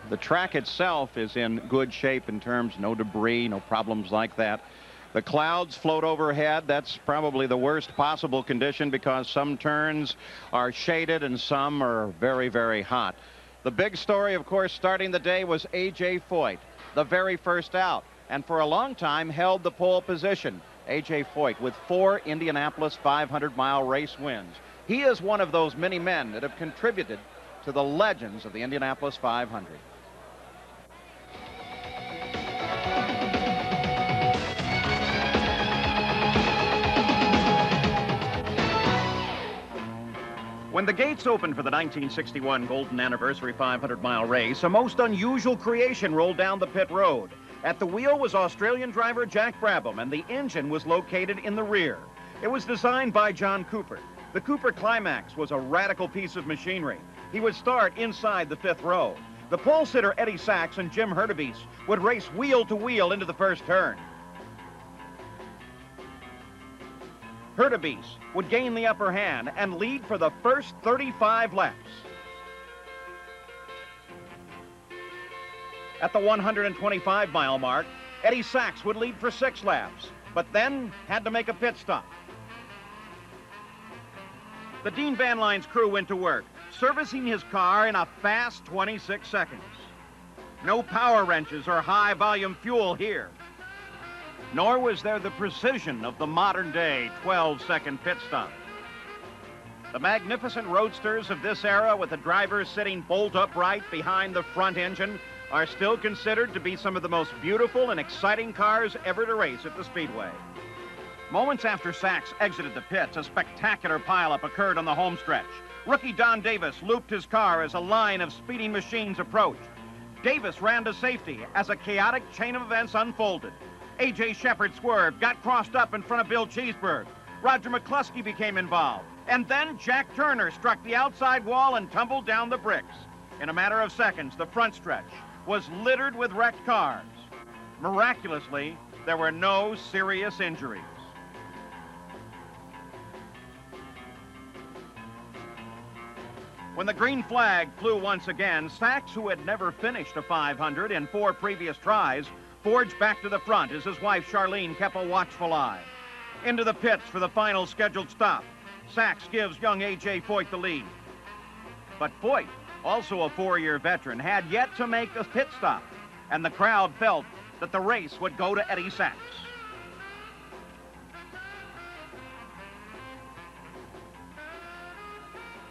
the track itself is in good shape in terms, no debris, no problems like that. The clouds float overhead. That's probably the worst possible condition because some turns are shaded and some are very, very hot. The big story, of course, starting the day was A.J. Foyt, the very first out, and for a long time held the pole position. A.J. Foyt with 4 Indianapolis 500-mile race wins. He is one of those many men that have contributed to the legends of the Indianapolis 500. When the gates opened for the 1961 Golden Anniversary 500-mile race, a most unusual creation rolled down the pit road. At the wheel was Australian driver Jack Brabham, and the engine was located in the rear. It was designed by John Cooper. The Cooper Climax was a radical piece of machinery. He would start inside the 5th row. The pole sitter Eddie Sachs and Jim Hurtubise would race wheel to wheel into the first turn. Hurtubise would gain the upper hand and lead for the first 35 laps. At the 125-mile mark, Eddie Sachs would lead for 6 laps, but then had to make a pit stop. The Dean Van Line's crew went to work, servicing his car in a fast 26 seconds. No power wrenches or high-volume fuel here. Nor was there the precision of the modern-day 12-second pit stop. The magnificent roadsters of this era, with the drivers sitting bolt upright behind the front engine, are still considered to be some of the most beautiful and exciting cars ever to race at the Speedway. Moments after Sachs exited the pits, a spectacular pileup occurred on the home stretch. Rookie Don Davis looped his car as a line of speeding machines approached. Davis ran to safety as a chaotic chain of events unfolded. A.J. Shepard swerved, got crossed up in front of Bill Cheeseburg. Roger McCluskey became involved. And then Jack Turner struck the outside wall and tumbled down the bricks. In a matter of seconds, the front stretch was littered with wrecked cars. Miraculously, there were no serious injuries. When the green flag flew once again, Sachs, who had never finished a 500 in 4 previous tries, forged back to the front as his wife Charlene kept a watchful eye. Into the pits for the final scheduled stop. Sachs gives young A.J. Foyt the lead. But Foyt, also a 4-year veteran, had yet to make a pit stop, and the crowd felt that the race would go to Eddie Sachs.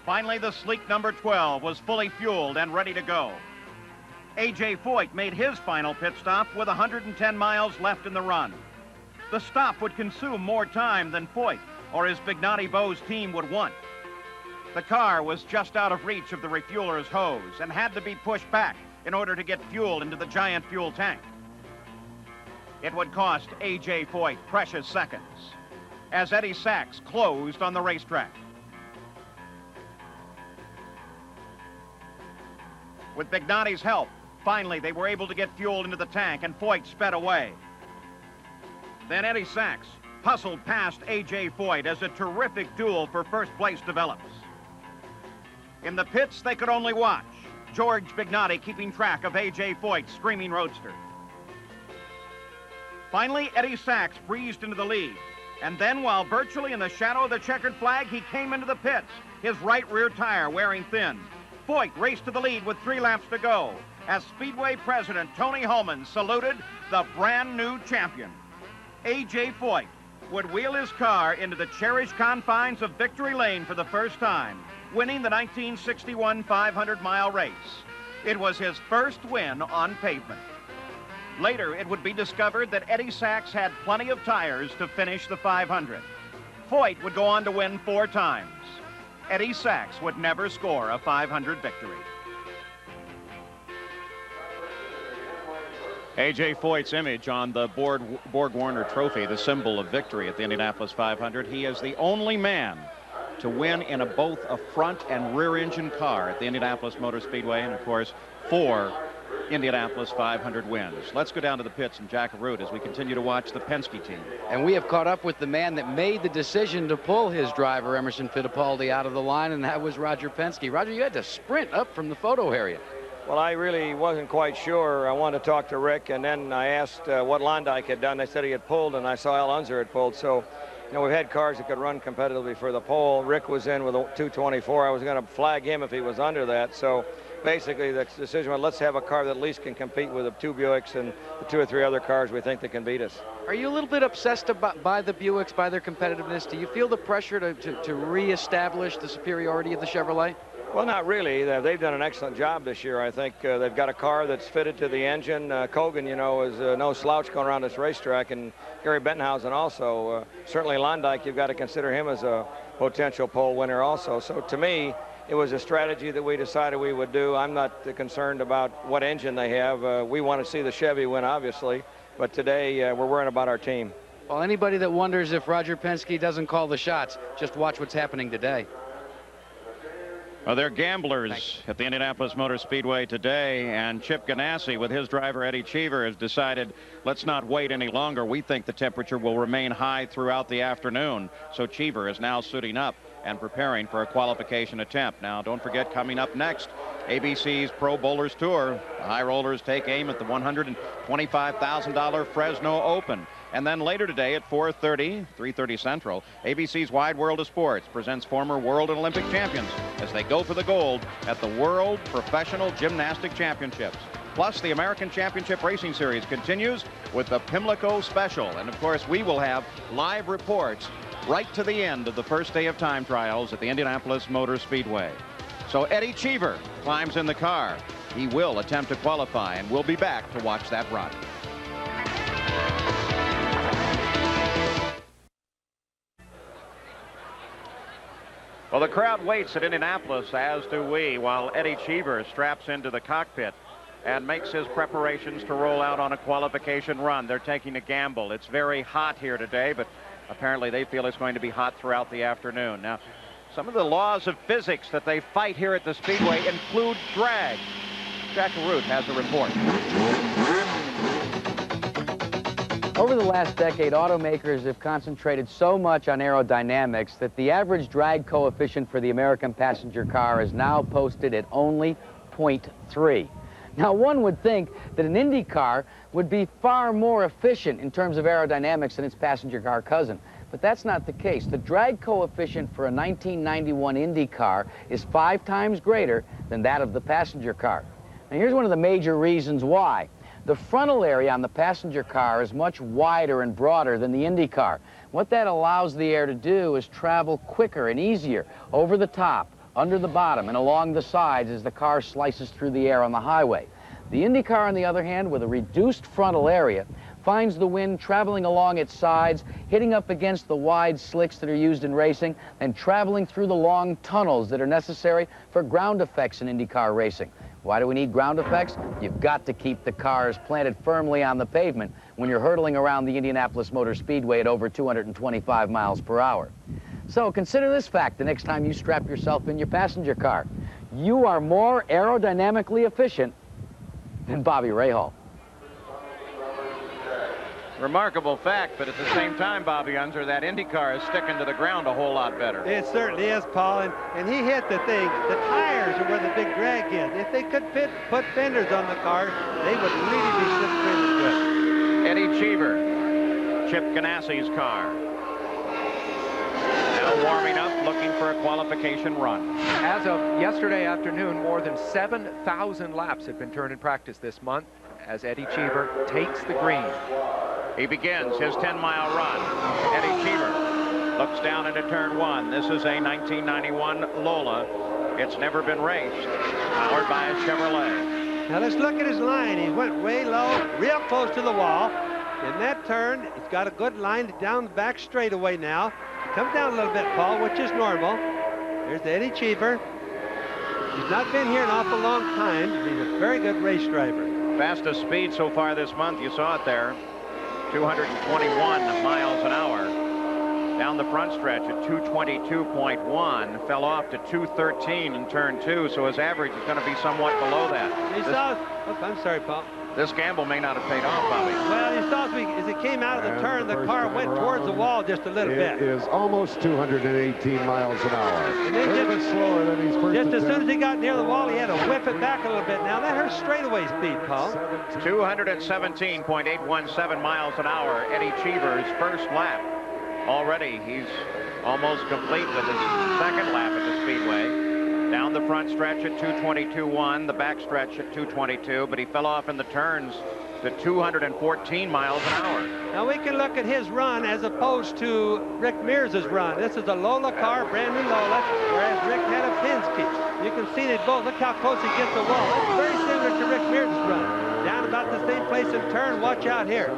Finally, the sleek number 12 was fully fueled and ready to go. A.J. Foyt made his final pit stop with 110 miles left in the run. The stop would consume more time than Foyt or his Bignati Bose team would want. The car was just out of reach of the refueler's hose and had to be pushed back in order to get fuel into the giant fuel tank. It would cost A.J. Foyt precious seconds as Eddie Sachs closed on the racetrack. With Bignati's help, finally they were able to get fuel into the tank and Foyt sped away. Then Eddie Sachs hustled past A.J. Foyt as a terrific duel for first place develops. In the pits, they could only watch. George Bignati keeping track of A.J. Foyt's screaming roadster. Finally, Eddie Sachs breezed into the lead. And then, while virtually in the shadow of the checkered flag, he came into the pits, his right rear tire wearing thin. Foyt raced to the lead with 3 laps to go as Speedway President Tony Holman saluted the brand new champion. A.J. Foyt would wheel his car into the cherished confines of Victory Lane for the first time, winning the 1961 500-mile race. It was his first win on pavement. Later, it would be discovered that Eddie Sachs had plenty of tires to finish the 500. Foyt would go on to win 4 times. Eddie Sachs would never score a 500 victory. A.J. Foyt's image on the Borg-Warner Trophy, the symbol of victory at the Indianapolis 500. He is the only man to win in both a front and rear engine car at the Indianapolis Motor Speedway, and of course 4 Indianapolis 500 wins. Let's go down to the pits in Jack-a-Root as we continue to watch the Penske team. And we have caught up with the man that made the decision to pull his driver, Emerson Fittipaldi, out of the line, and that was Roger Penske. Roger, you had to sprint up from the photo area. Well, I really wasn't quite sure. I wanted to talk to Rick, and then I asked what Londike had done. They said he had pulled, and I saw Al Unser had pulled. So, you know, we've had cars that could run competitively for the pole. Rick was in with a 224. I was going to flag him if he was under that. So basically the decision was, let's have a car that at least can compete with the 2 Buicks and the 2 or 3 other cars we think that can beat us. Are you a little bit obsessed by the Buicks, by their competitiveness? Do you feel the pressure to reestablish the superiority of the Chevrolet? Well, not really. They've done an excellent job this year. I think they've got a car that's fitted to the engine. Kogan, you know, is no slouch going around this racetrack, and Gary Bettenhausen also. Certainly Londike, you've got to consider him as a potential pole winner also. So to me, it was a strategy that we decided we would do. I'm not concerned about what engine they have. We want to see the Chevy win, obviously, but today we're worrying about our team. Well, anybody that wonders if Roger Penske doesn't call the shots, just watch what's happening today. Well, they're gamblers at the Indianapolis Motor Speedway today, and Chip Ganassi with his driver Eddie Cheever has decided, let's not wait any longer. We think the temperature will remain high throughout the afternoon. So Cheever is now suiting up and preparing for a qualification attempt. Now, don't forget, coming up next, ABC's Pro Bowlers Tour. The high rollers take aim at the $125,000 Fresno Open. And then later today at 4:30, 3:30 Central, ABC's Wide World of Sports presents former world and Olympic champions as they go for the gold at the World Professional Gymnastic Championships. Plus, the American Championship Racing Series continues with the Pimlico Special. And of course, we will have live reports right to the end of the first day of time trials at the Indianapolis Motor Speedway. So Eddie Cheever climbs in the car. He will attempt to qualify, and we'll be back to watch that run. Well, the crowd waits at Indianapolis, as do we, while Eddie Cheever straps into the cockpit and makes his preparations to roll out on a qualification run. They're taking a gamble. It's very hot here today, but apparently they feel it's going to be hot throughout the afternoon. Now, some of the laws of physics that they fight here at the Speedway include drag. Jack-a-Root has a report. Over the last decade, automakers have concentrated so much on aerodynamics that the average drag coefficient for the American passenger car is now posted at only 0.3. Now, one would think that an Indy car would be far more efficient in terms of aerodynamics than its passenger car cousin, but that's not the case. The drag coefficient for a 1991 Indy car is 5 times greater than that of the passenger car. Now, here's one of the major reasons why. The frontal area on the passenger car is much wider and broader than the Indy car. What that allows the air to do is travel quicker and easier over the top, under the bottom, and along the sides as the car slices through the air on the highway. The Indy car, on the other hand, with a reduced frontal area, finds the wind traveling along its sides, hitting up against the wide slicks that are used in racing, and traveling through the long tunnels that are necessary for ground effects in Indy car racing. Why do we need ground effects? You've got to keep the cars planted firmly on the pavement when you're hurtling around the Indianapolis Motor Speedway at over 225 miles per hour. So consider this fact the next time you strap yourself in your passenger car. You are more aerodynamically efficient than Bobby Rahal. Remarkable fact, but at the same time, Bobby Unser, that Indy car is sticking to the ground a whole lot better. It certainly is, Paul, and he hit the thing. The tires are where the big drag is. If they could put fenders on the car, they would really be really good. Eddie Cheever, Chip Ganassi's car. Now warming up, looking for a qualification run. As of yesterday afternoon, more than 7,000 laps have been turned in practice this month as Eddie Cheever takes the green. He begins his 10-mile run. Eddie Cheever looks down into turn 1. This is a 1991 Lola. It's never been raced, powered by a Chevrolet. Now let's look at his line. He went way low, real close to the wall. In that turn, he's got a good line down the back straightaway now. Comes down a little bit, Paul, which is normal. Here's Eddie Cheever. He's not been here an awful long time. He's a very good race driver. Fastest speed so far this month, you saw it there, 221 miles an hour. Down the front stretch at 222.1, fell off to 213 in turn 2, so his average is going to be somewhat below that. I'm sorry, Paul. This gamble may not have paid off, Bobby. Well, he saw as he came out of the turn, the car went towards the wall just a little bit. It is almost 218 miles an hour. And then a little bit slower than his first just as attempt. soon as he got near the wall, he had to whip it back a little bit. Now that hurts straightaway speed, Paul. 217.817 miles an hour, Eddie Cheever's first lap. Already, he's almost complete with his second lap at the Speedway. Down the front stretch at 222.1, the back stretch at 222, but he fell off in the turns to 214 miles an hour. Now we can look at his run as opposed to Rick Mears' run. This is a Lola car, brand new Lola, whereas Rick had a Penske. You can see they both, look how close he gets the wall. That's very similar to Rick Mears' run. Down about the same place in turn, watch out here.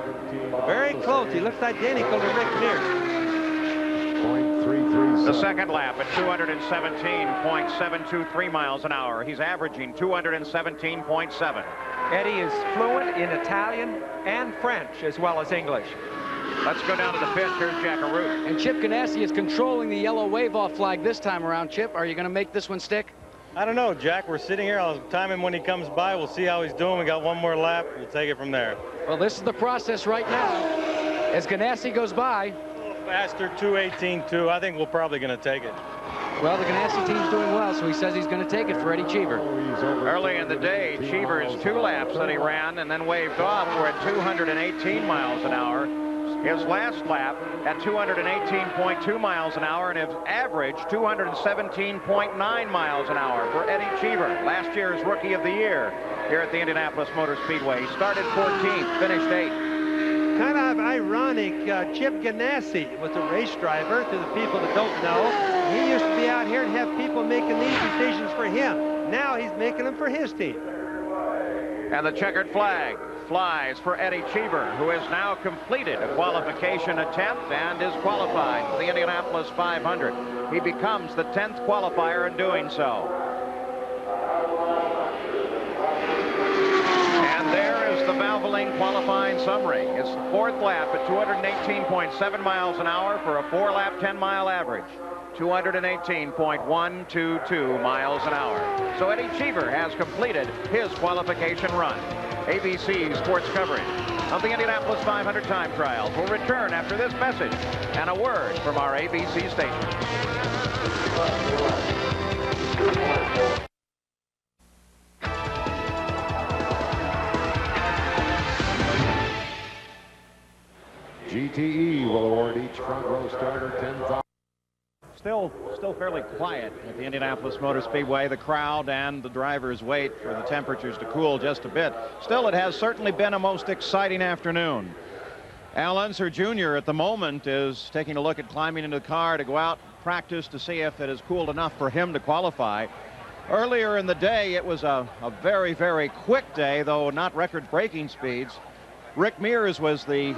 Very close, he looks identical to Rick Mears. The second lap at 217.723 miles an hour. He's averaging 217.7. Eddie is fluent in Italian and French as well as English. Let's go down to the pit. Here's Jack Arute. And Chip Ganassi is controlling the yellow wave-off flag this time around. Chip, are you going to make this one stick? I don't know, Jack. We're sitting here. I'll time him when he comes by. We'll see how he's doing. We got one more lap. We'll take it from there. Well, this is the process right now. As Ganassi goes by. Faster, 218.2. I think we're probably going to take it. Well, the Ganassi team's doing well, so he says he's going to take it for Eddie Cheever. Early in the day, Cheever's 2 laps that he ran and then waved off were at 218 miles an hour. His last lap at 218.2 miles an hour, and his average 217.9 miles an hour for Eddie Cheever, last year's Rookie of the Year here at the Indianapolis Motor Speedway. He started 14th, finished 8th. Kind of ironic, Chip Ganassi was a race driver, to the people that don't know. He used to be out here and have people making these decisions for him. Now he's making them for his team. And the checkered flag flies for Eddie Cheever, who has now completed a qualification attempt and is qualified for the Indianapolis 500. He becomes the 10th qualifier in doing so. And there is the Valvoline qualifying summary. His 4th lap at 218.7 miles an hour for a 4-lap, 10-mile average. 218.122 miles an hour. So Eddie Cheever has completed his qualification run. ABC Sports coverage of the Indianapolis 500 time trials will return after this message and a word from our ABC station. GTE will award each front row starter $10,000. Still fairly quiet at the Indianapolis Motor Speedway. The crowd and the drivers wait for the temperatures to cool just a bit. Still, it has certainly been a most exciting afternoon. Al Unser Jr. at the moment is taking a look at climbing into the car to go out and practice to see if it is cooled enough for him to qualify. Earlier in the day, it was a very, very quick day, though not record-breaking speeds. Rick Mears was the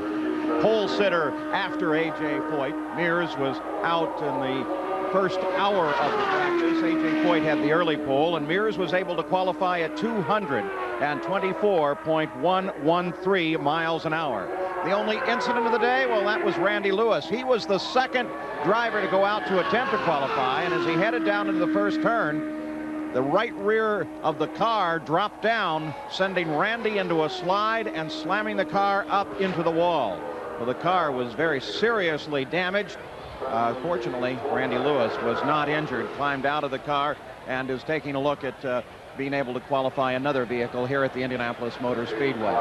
pole sitter after A.J. Foyt. Mears was out in the first hour of the practice. A.J. Foyt had the early pole, and Mears was able to qualify at 224.113 miles an hour. The only incident of the day, well, that was Randy Lewis. He was the second driver to go out to attempt to qualify, and as he headed down into the first turn, the right rear of the car dropped down, sending Randy into a slide and slamming the car up into the wall. Well, the car was very seriously damaged. Fortunately, Randy Lewis was not injured, climbed out of the car, and is taking a look at being able to qualify another vehicle here at the Indianapolis Motor Speedway.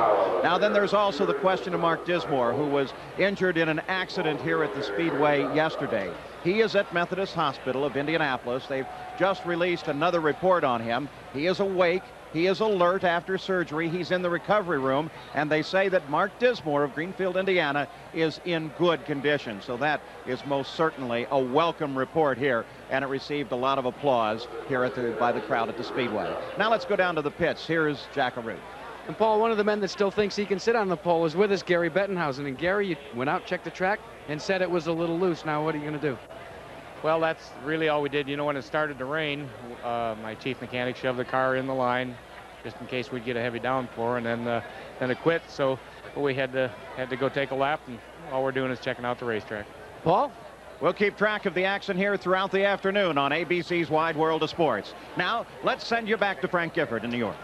Now then, there's also the question of Mark Dismore, who was injured in an accident here at the Speedway yesterday. He is at Methodist Hospital of Indianapolis. They've just released another report on him. He is awake. He is alert after surgery. He's in the recovery room, and they say that Mark Dismore of Greenfield, Indiana, is in good condition. So that is most certainly a welcome report here, and it received a lot of applause here by the crowd at the Speedway. Now let's go down to the pits. Here is Jack Arute. And Paul, one of the men that still thinks he can sit on the pole is with us, Gary Bettenhausen. And Gary, you went out, checked the track, and said it was a little loose. Now what are you going to do? Well, that's really all we did. You know, when it started to rain, my chief mechanic shoved the car in the line just in case we'd get a heavy downpour, and then it quit. So we had to go take a lap, and all we're doing is checking out the racetrack. Paul? We'll keep track of the action here throughout the afternoon on ABC's Wide World of Sports. Now, let's send you back to Frank Gifford in New York.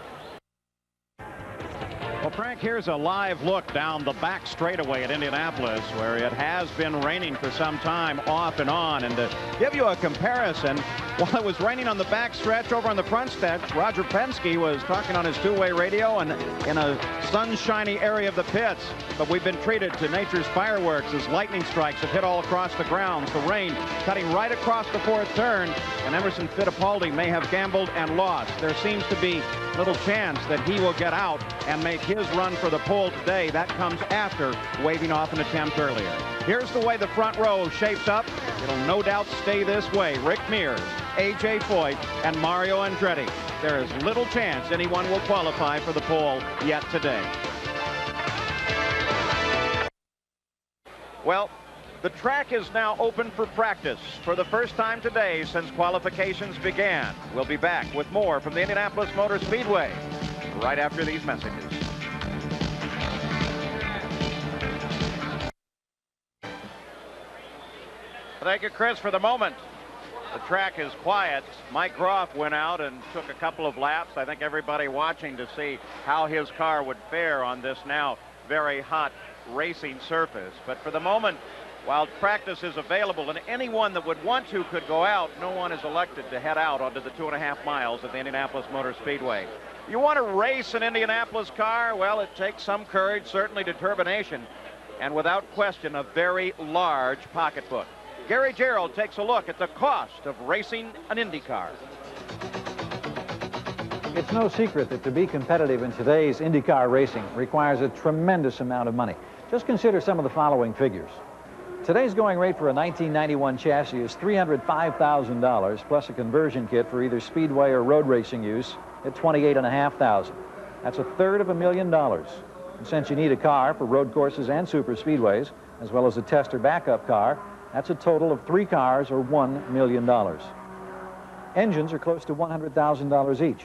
Well, Frank, here's a live look down the back straightaway at Indianapolis, where it has been raining for some time off and on. And to give you a comparison, while it was raining on the back stretch, over on the front stretch, Roger Penske was talking on his two-way radio and in a sunshiny area of the pits. But we've been treated to nature's fireworks as lightning strikes have hit all across the grounds. The rain cutting right across the fourth turn, and Emerson Fittipaldi may have gambled and lost. There seems to be little chance that he will get out and make his run for the pole today. That comes after waving off an attempt earlier. Here's the way the front row shapes up. It'll no doubt stay this way. Rick Mears, A.J. Foyt, and Mario Andretti. There is little chance anyone will qualify for the pole yet today. Well, the track is now open for practice for the first time today since qualifications began. We'll be back with more from the Indianapolis Motor Speedway right after these messages. Thank you, Chris. For the moment, the track is quiet. Mike Groff went out and took a couple of laps. I think everybody watching to see how his car would fare on this now very hot racing surface. But for the moment, while practice is available and anyone that would want to could go out, no one is elected to head out onto the 2.5 miles at the Indianapolis Motor Speedway. You want to race an Indianapolis car? Well, it takes some courage, certainly determination, and without question, a very large pocketbook. Gary Gerould takes a look at the cost of racing an Indy car. It's no secret that to be competitive in today's IndyCar racing requires a tremendous amount of money. Just consider some of the following figures. Today's going rate for a 1991 chassis is $305,000 plus a conversion kit for either speedway or road racing use at $28,500. That's $250,000. And since you need a car for road courses and super speedways, as well as a test or backup car, that's a total of 3 cars or $1 million. Engines are close to $100,000 each.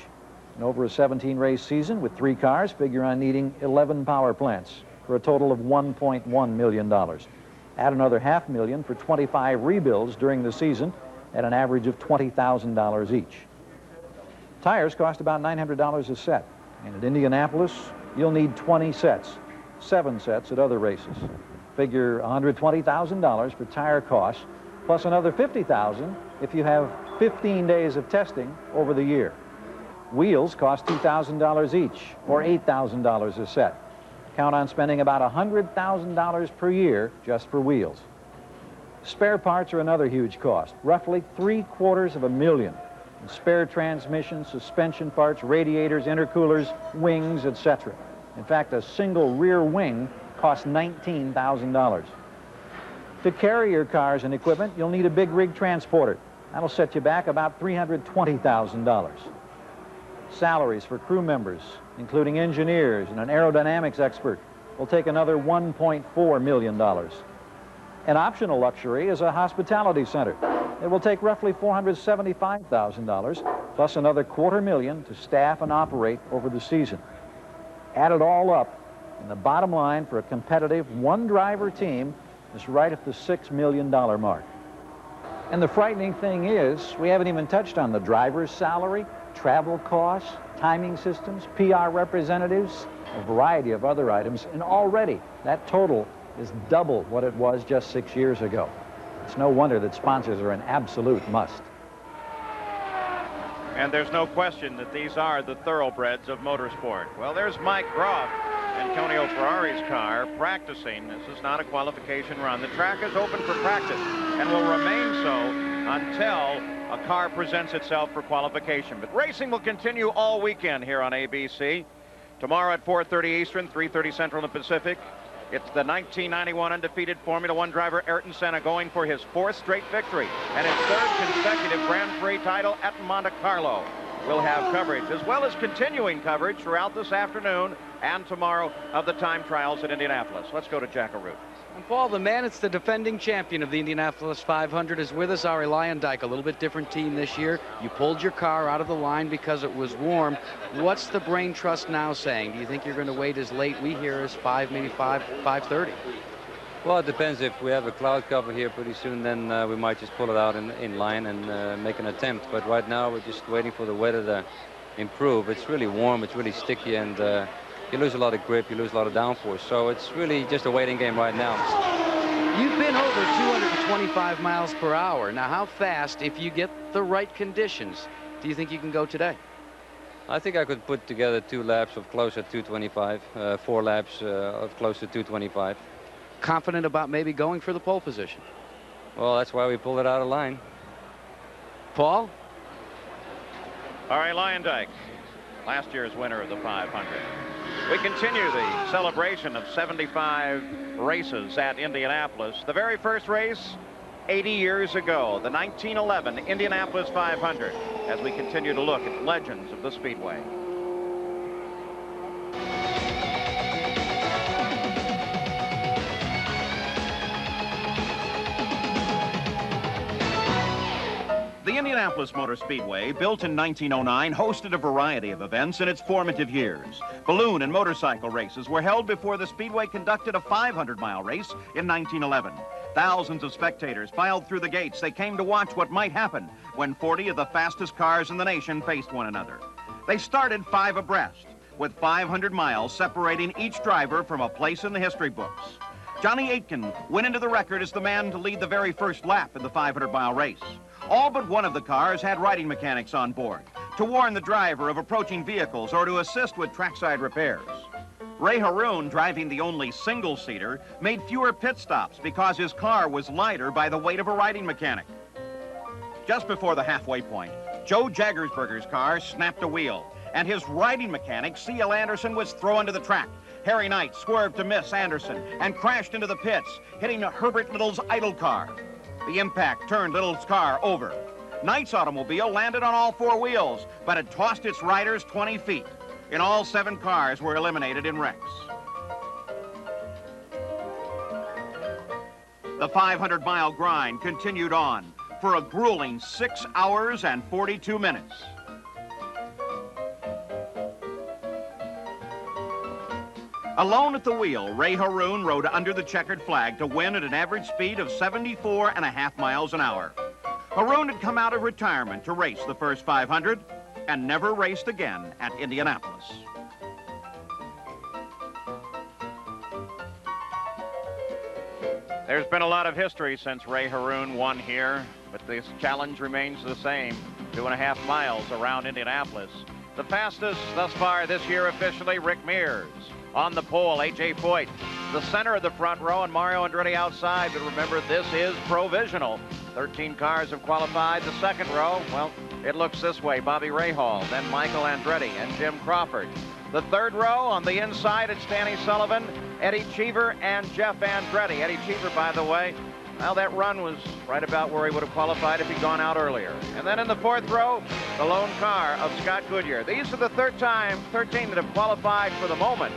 And over a 17-race season with 3 cars, figure on needing 11 power plants for a total of $1.1 million. Add another $500,000 for 25 rebuilds during the season at an average of $20,000 each. Tires cost about $900 a set. And at Indianapolis, you'll need 20 sets, 7 sets at other races. Figure $120,000 for tire costs, plus another $50,000 if you have 15 days of testing over the year. Wheels cost $2,000 each, or $8,000 a set. Count on spending about $100,000 per year just for wheels. Spare parts are another huge cost, roughly $750,000. Spare transmissions, suspension parts, radiators, intercoolers, wings, etc. In fact, a single rear wing costs $19,000. To carry your cars and equipment, you'll need a big rig transporter. That'll set you back about $320,000. Salaries for crew members, including engineers and an aerodynamics expert, will take another $1.4 million. An optional luxury is a hospitality center. It will take roughly $475,000, plus another $250,000 to staff and operate over the season. Add it all up, and the bottom line for a competitive one-driver team is right at the $6 million mark. And the frightening thing is, we haven't even touched on the driver's salary, travel costs, timing systems, PR representatives, a variety of other items, and already that total is double what it was just 6 years ago. It's no wonder that sponsors are an absolute must. And there's no question that these are the thoroughbreds of motorsport. Well, there's Mike Groff Antonio Ferrari's car practicing. This is not a qualification run. The track is open for practice and will remain so until a car presents itself for qualification. But racing will continue all weekend here on ABC. Tomorrow at 4:30 Eastern, 3:30 Central and Pacific. It's the 1991 undefeated Formula One driver Ayrton Senna going for his 4th straight victory and his 3rd consecutive Grand Prix title at Monte Carlo. We'll have coverage as well as continuing coverage throughout this afternoon and tomorrow of the time trials at Indianapolis. Let's go to Jack Arute. And Paul, the man, it's the defending champion of the Indianapolis 500, is with us, Arie Luyendyk. A little bit different team this year. You pulled your car out of the line because it was warm. What's the brain trust now saying? Do you think you're going to wait as late? We hear as 5, maybe 5:30. Well, it depends. If we have a cloud cover here pretty soon, then we might just pull it out in line and make an attempt. But right now, we're just waiting for the weather to improve. It's really warm. It's really sticky, and you lose a lot of grip. You lose a lot of downforce. So it's really just a waiting game right now. You've been over 225 miles per hour. Now, how fast, if you get the right conditions, do you think you can go today? I think I could put together 2 laps of close to 225, 4 laps of close to 225. Confident about maybe going for the pole position? Well, that's why we pulled it out of line. Paul? Arie Luyendyk, last year's winner of the 500. We continue the celebration of 75 races at Indianapolis. The very first race 80 years ago, the 1911 Indianapolis 500, as we continue to look at legends of the Speedway. The Indianapolis Motor Speedway, built in 1909, hosted a variety of events in its formative years. Balloon and motorcycle races were held before the Speedway conducted a 500-mile race in 1911. Thousands of spectators filed through the gates. They came to watch what might happen when 40 of the fastest cars in the nation faced one another. They started 5 abreast, with 500 miles separating each driver from a place in the history books. Johnny Aitken went into the record as the man to lead the very first lap in the 500-mile race. All but one of the cars had riding mechanics on board to warn the driver of approaching vehicles or to assist with trackside repairs. Ray Haroon, driving the only single-seater, made fewer pit stops because his car was lighter by the weight of a riding mechanic. Just before the halfway point, Joe Jaggersberger's car snapped a wheel, and his riding mechanic, C.L. Anderson, was thrown to the track. Harry Knight swerved to miss Anderson and crashed into the pits, hitting Herbert Little's idle car. The impact turned Little's car over. Knight's automobile landed on all 4 wheels, but had tossed its riders 20 feet. In all, 7 cars were eliminated in wrecks. The 500-mile grind continued on for a grueling 6 hours and 42 minutes. Alone at the wheel, Ray Haroon rode under the checkered flag to win at an average speed of 74.5 miles an hour. Haroon had come out of retirement to race the first 500 and never raced again at Indianapolis. There's been a lot of history since Ray Haroon won here, but this challenge remains the same, 2.5 miles around Indianapolis. The fastest thus far this year officially, Rick Mears. On the pole, A.J. Foyt, the center of the front row, and Mario Andretti outside. But remember, this is provisional. 13 cars have qualified. The second row, well, it looks this way. Bobby Rahal, then Michael Andretti and Jim Crawford. The third row on the inside, it's Danny Sullivan, Eddie Cheever, and Jeff Andretti. Eddie Cheever, by the way, well, that run was right about where he would have qualified if he'd gone out earlier. And then in the fourth row, the lone car of Scott Goodyear. These are the 13 that have qualified for the moment.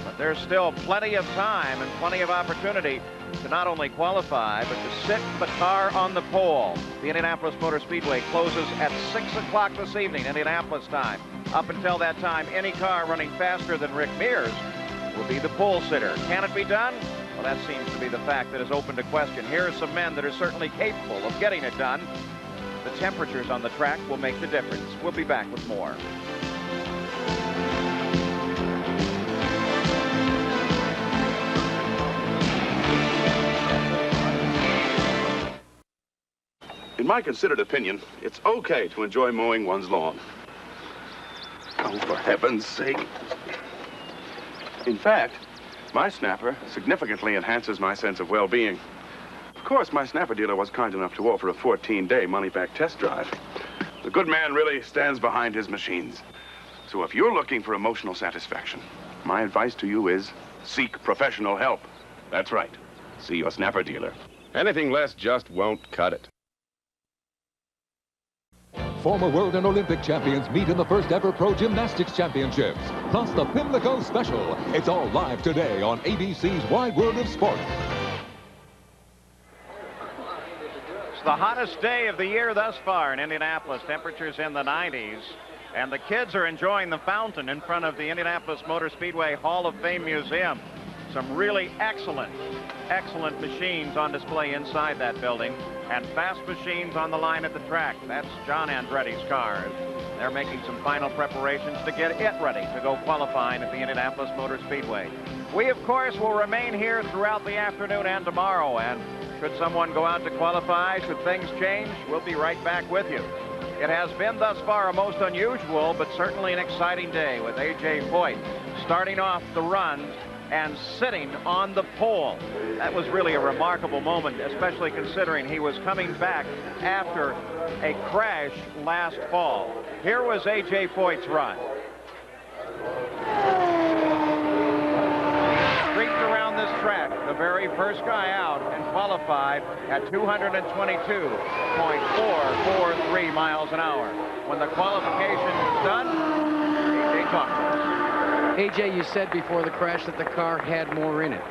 But there's still plenty of time and plenty of opportunity to not only qualify, but to sit the car on the pole. The Indianapolis Motor Speedway closes at 6 o'clock this evening, Indianapolis time. Up until that time, any car running faster than Rick Mears will be the pole sitter. Can it be done? Well, that seems to be the fact that is open to question. Here are some men that are certainly capable of getting it done. The temperatures on the track will make the difference. We'll be back with more. In my considered opinion, it's okay to enjoy mowing one's lawn. Oh, for heaven's sake. In fact, my snapper significantly enhances my sense of well-being. Of course, my snapper dealer was kind enough to offer a 14-day money-back test drive. The good man really stands behind his machines. So if you're looking for emotional satisfaction, my advice to you is seek professional help. That's right. See your snapper dealer. Anything less just won't cut it. Former world and Olympic champions meet in the first ever Pro Gymnastics Championships, plus the Pimlico Special. It's all live today on ABC's Wide World of Sport. It's the hottest day of the year thus far in Indianapolis. Temperatures in the 90s. And the kids are enjoying the fountain in front of the Indianapolis Motor Speedway Hall of Fame Museum. Some really excellent machines on display inside that building, and fast machines on the line at the track. That's John Andretti's cars. They're making some final preparations to get it ready to go qualifying at the Indianapolis Motor Speedway. We, of course, will remain here throughout the afternoon and tomorrow, and should someone go out to qualify, should things change, we'll be right back with you. It has been thus far a most unusual, but certainly an exciting day with A.J. Foyt starting off the run and sitting on the pole. That was really a remarkable moment, especially considering he was coming back after a crash last fall. Here was A.J. Foyt's run. Streaked around this track, the very first guy out, and qualified at 222.443 miles an hour. When the qualification was done, A.J. talked to us. AJ, you said before the crash that the car had more in it.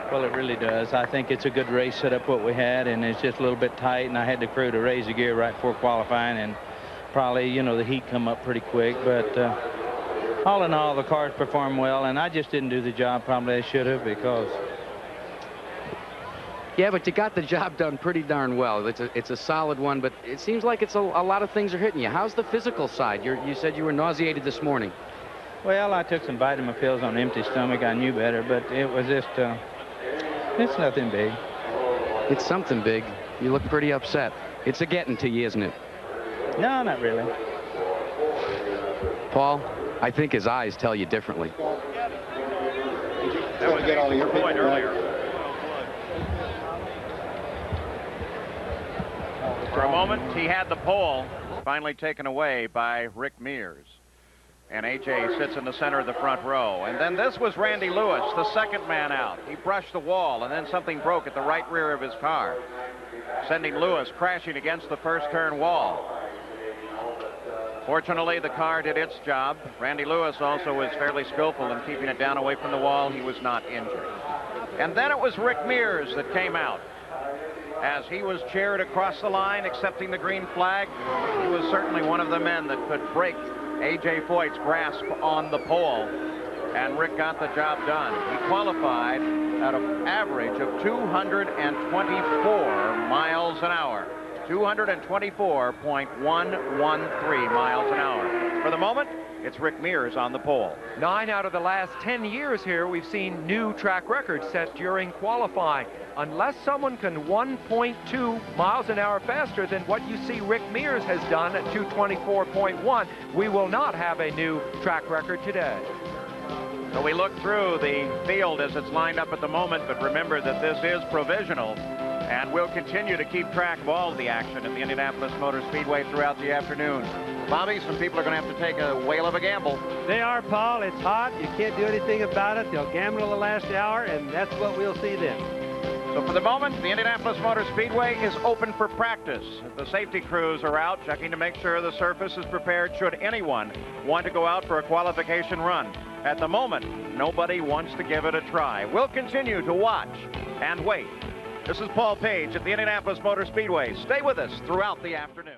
Well, it really does. I think it's a good race setup what we had, and it's just a little bit tight, and I had the crew to raise the gear right before qualifying, and probably, you know, the heat come up pretty quick, but all in all, the cars performed well, and I just didn't do the job probably I should have, because... Yeah, but you got the job done pretty darn well. It's a solid one, but it seems like it's a lot of things are hitting you. How's the physical side? You said you were nauseated this morning. Well, I took some vitamin pills on an empty stomach. I knew better, but it was just, it's nothing big. It's something big. You look pretty upset. It's a getting to you, isn't it? No, not really. Paul, I think his eyes tell you differently. That was get all your point earlier. For a moment, he had the pole, finally taken away by Rick Mears. And A.J. sits in the center of the front row. And then this was Randy Lewis, the second man out. He brushed the wall, and then something broke at the right rear of his car, sending Lewis crashing against the first turn wall. Fortunately, the car did its job. Randy Lewis also was fairly skillful in keeping it down away from the wall. He was not injured. And then it was Rick Mears that came out. As he was cheered across the line, accepting the green flag, he was certainly one of the men that could break A.J. Foyt's grasp on the pole, and Rick got the job done. He qualified at an average of 224 miles an hour. 224.113 miles an hour. For the moment, it's Rick Mears on the pole. 9 out of the last 10 years here, we've seen new track records set during qualifying. Unless someone can 1.2 miles an hour faster than what you see Rick Mears has done at 224.1, we will not have a new track record today. So we look through the field as it's lined up at the moment, but remember that this is provisional, and we'll continue to keep track of all of the action at the Indianapolis Motor Speedway throughout the afternoon. Bobby, some people are going to have to take a whale of a gamble. They are, Paul. It's hot. You can't do anything about it. They'll gamble till the last hour, and that's what we'll see then. So for the moment, the Indianapolis Motor Speedway is open for practice. The safety crews are out checking to make sure the surface is prepared should anyone want to go out for a qualification run. At the moment, nobody wants to give it a try. We'll continue to watch and wait. This is Paul Page at the Indianapolis Motor Speedway. Stay with us throughout the afternoon.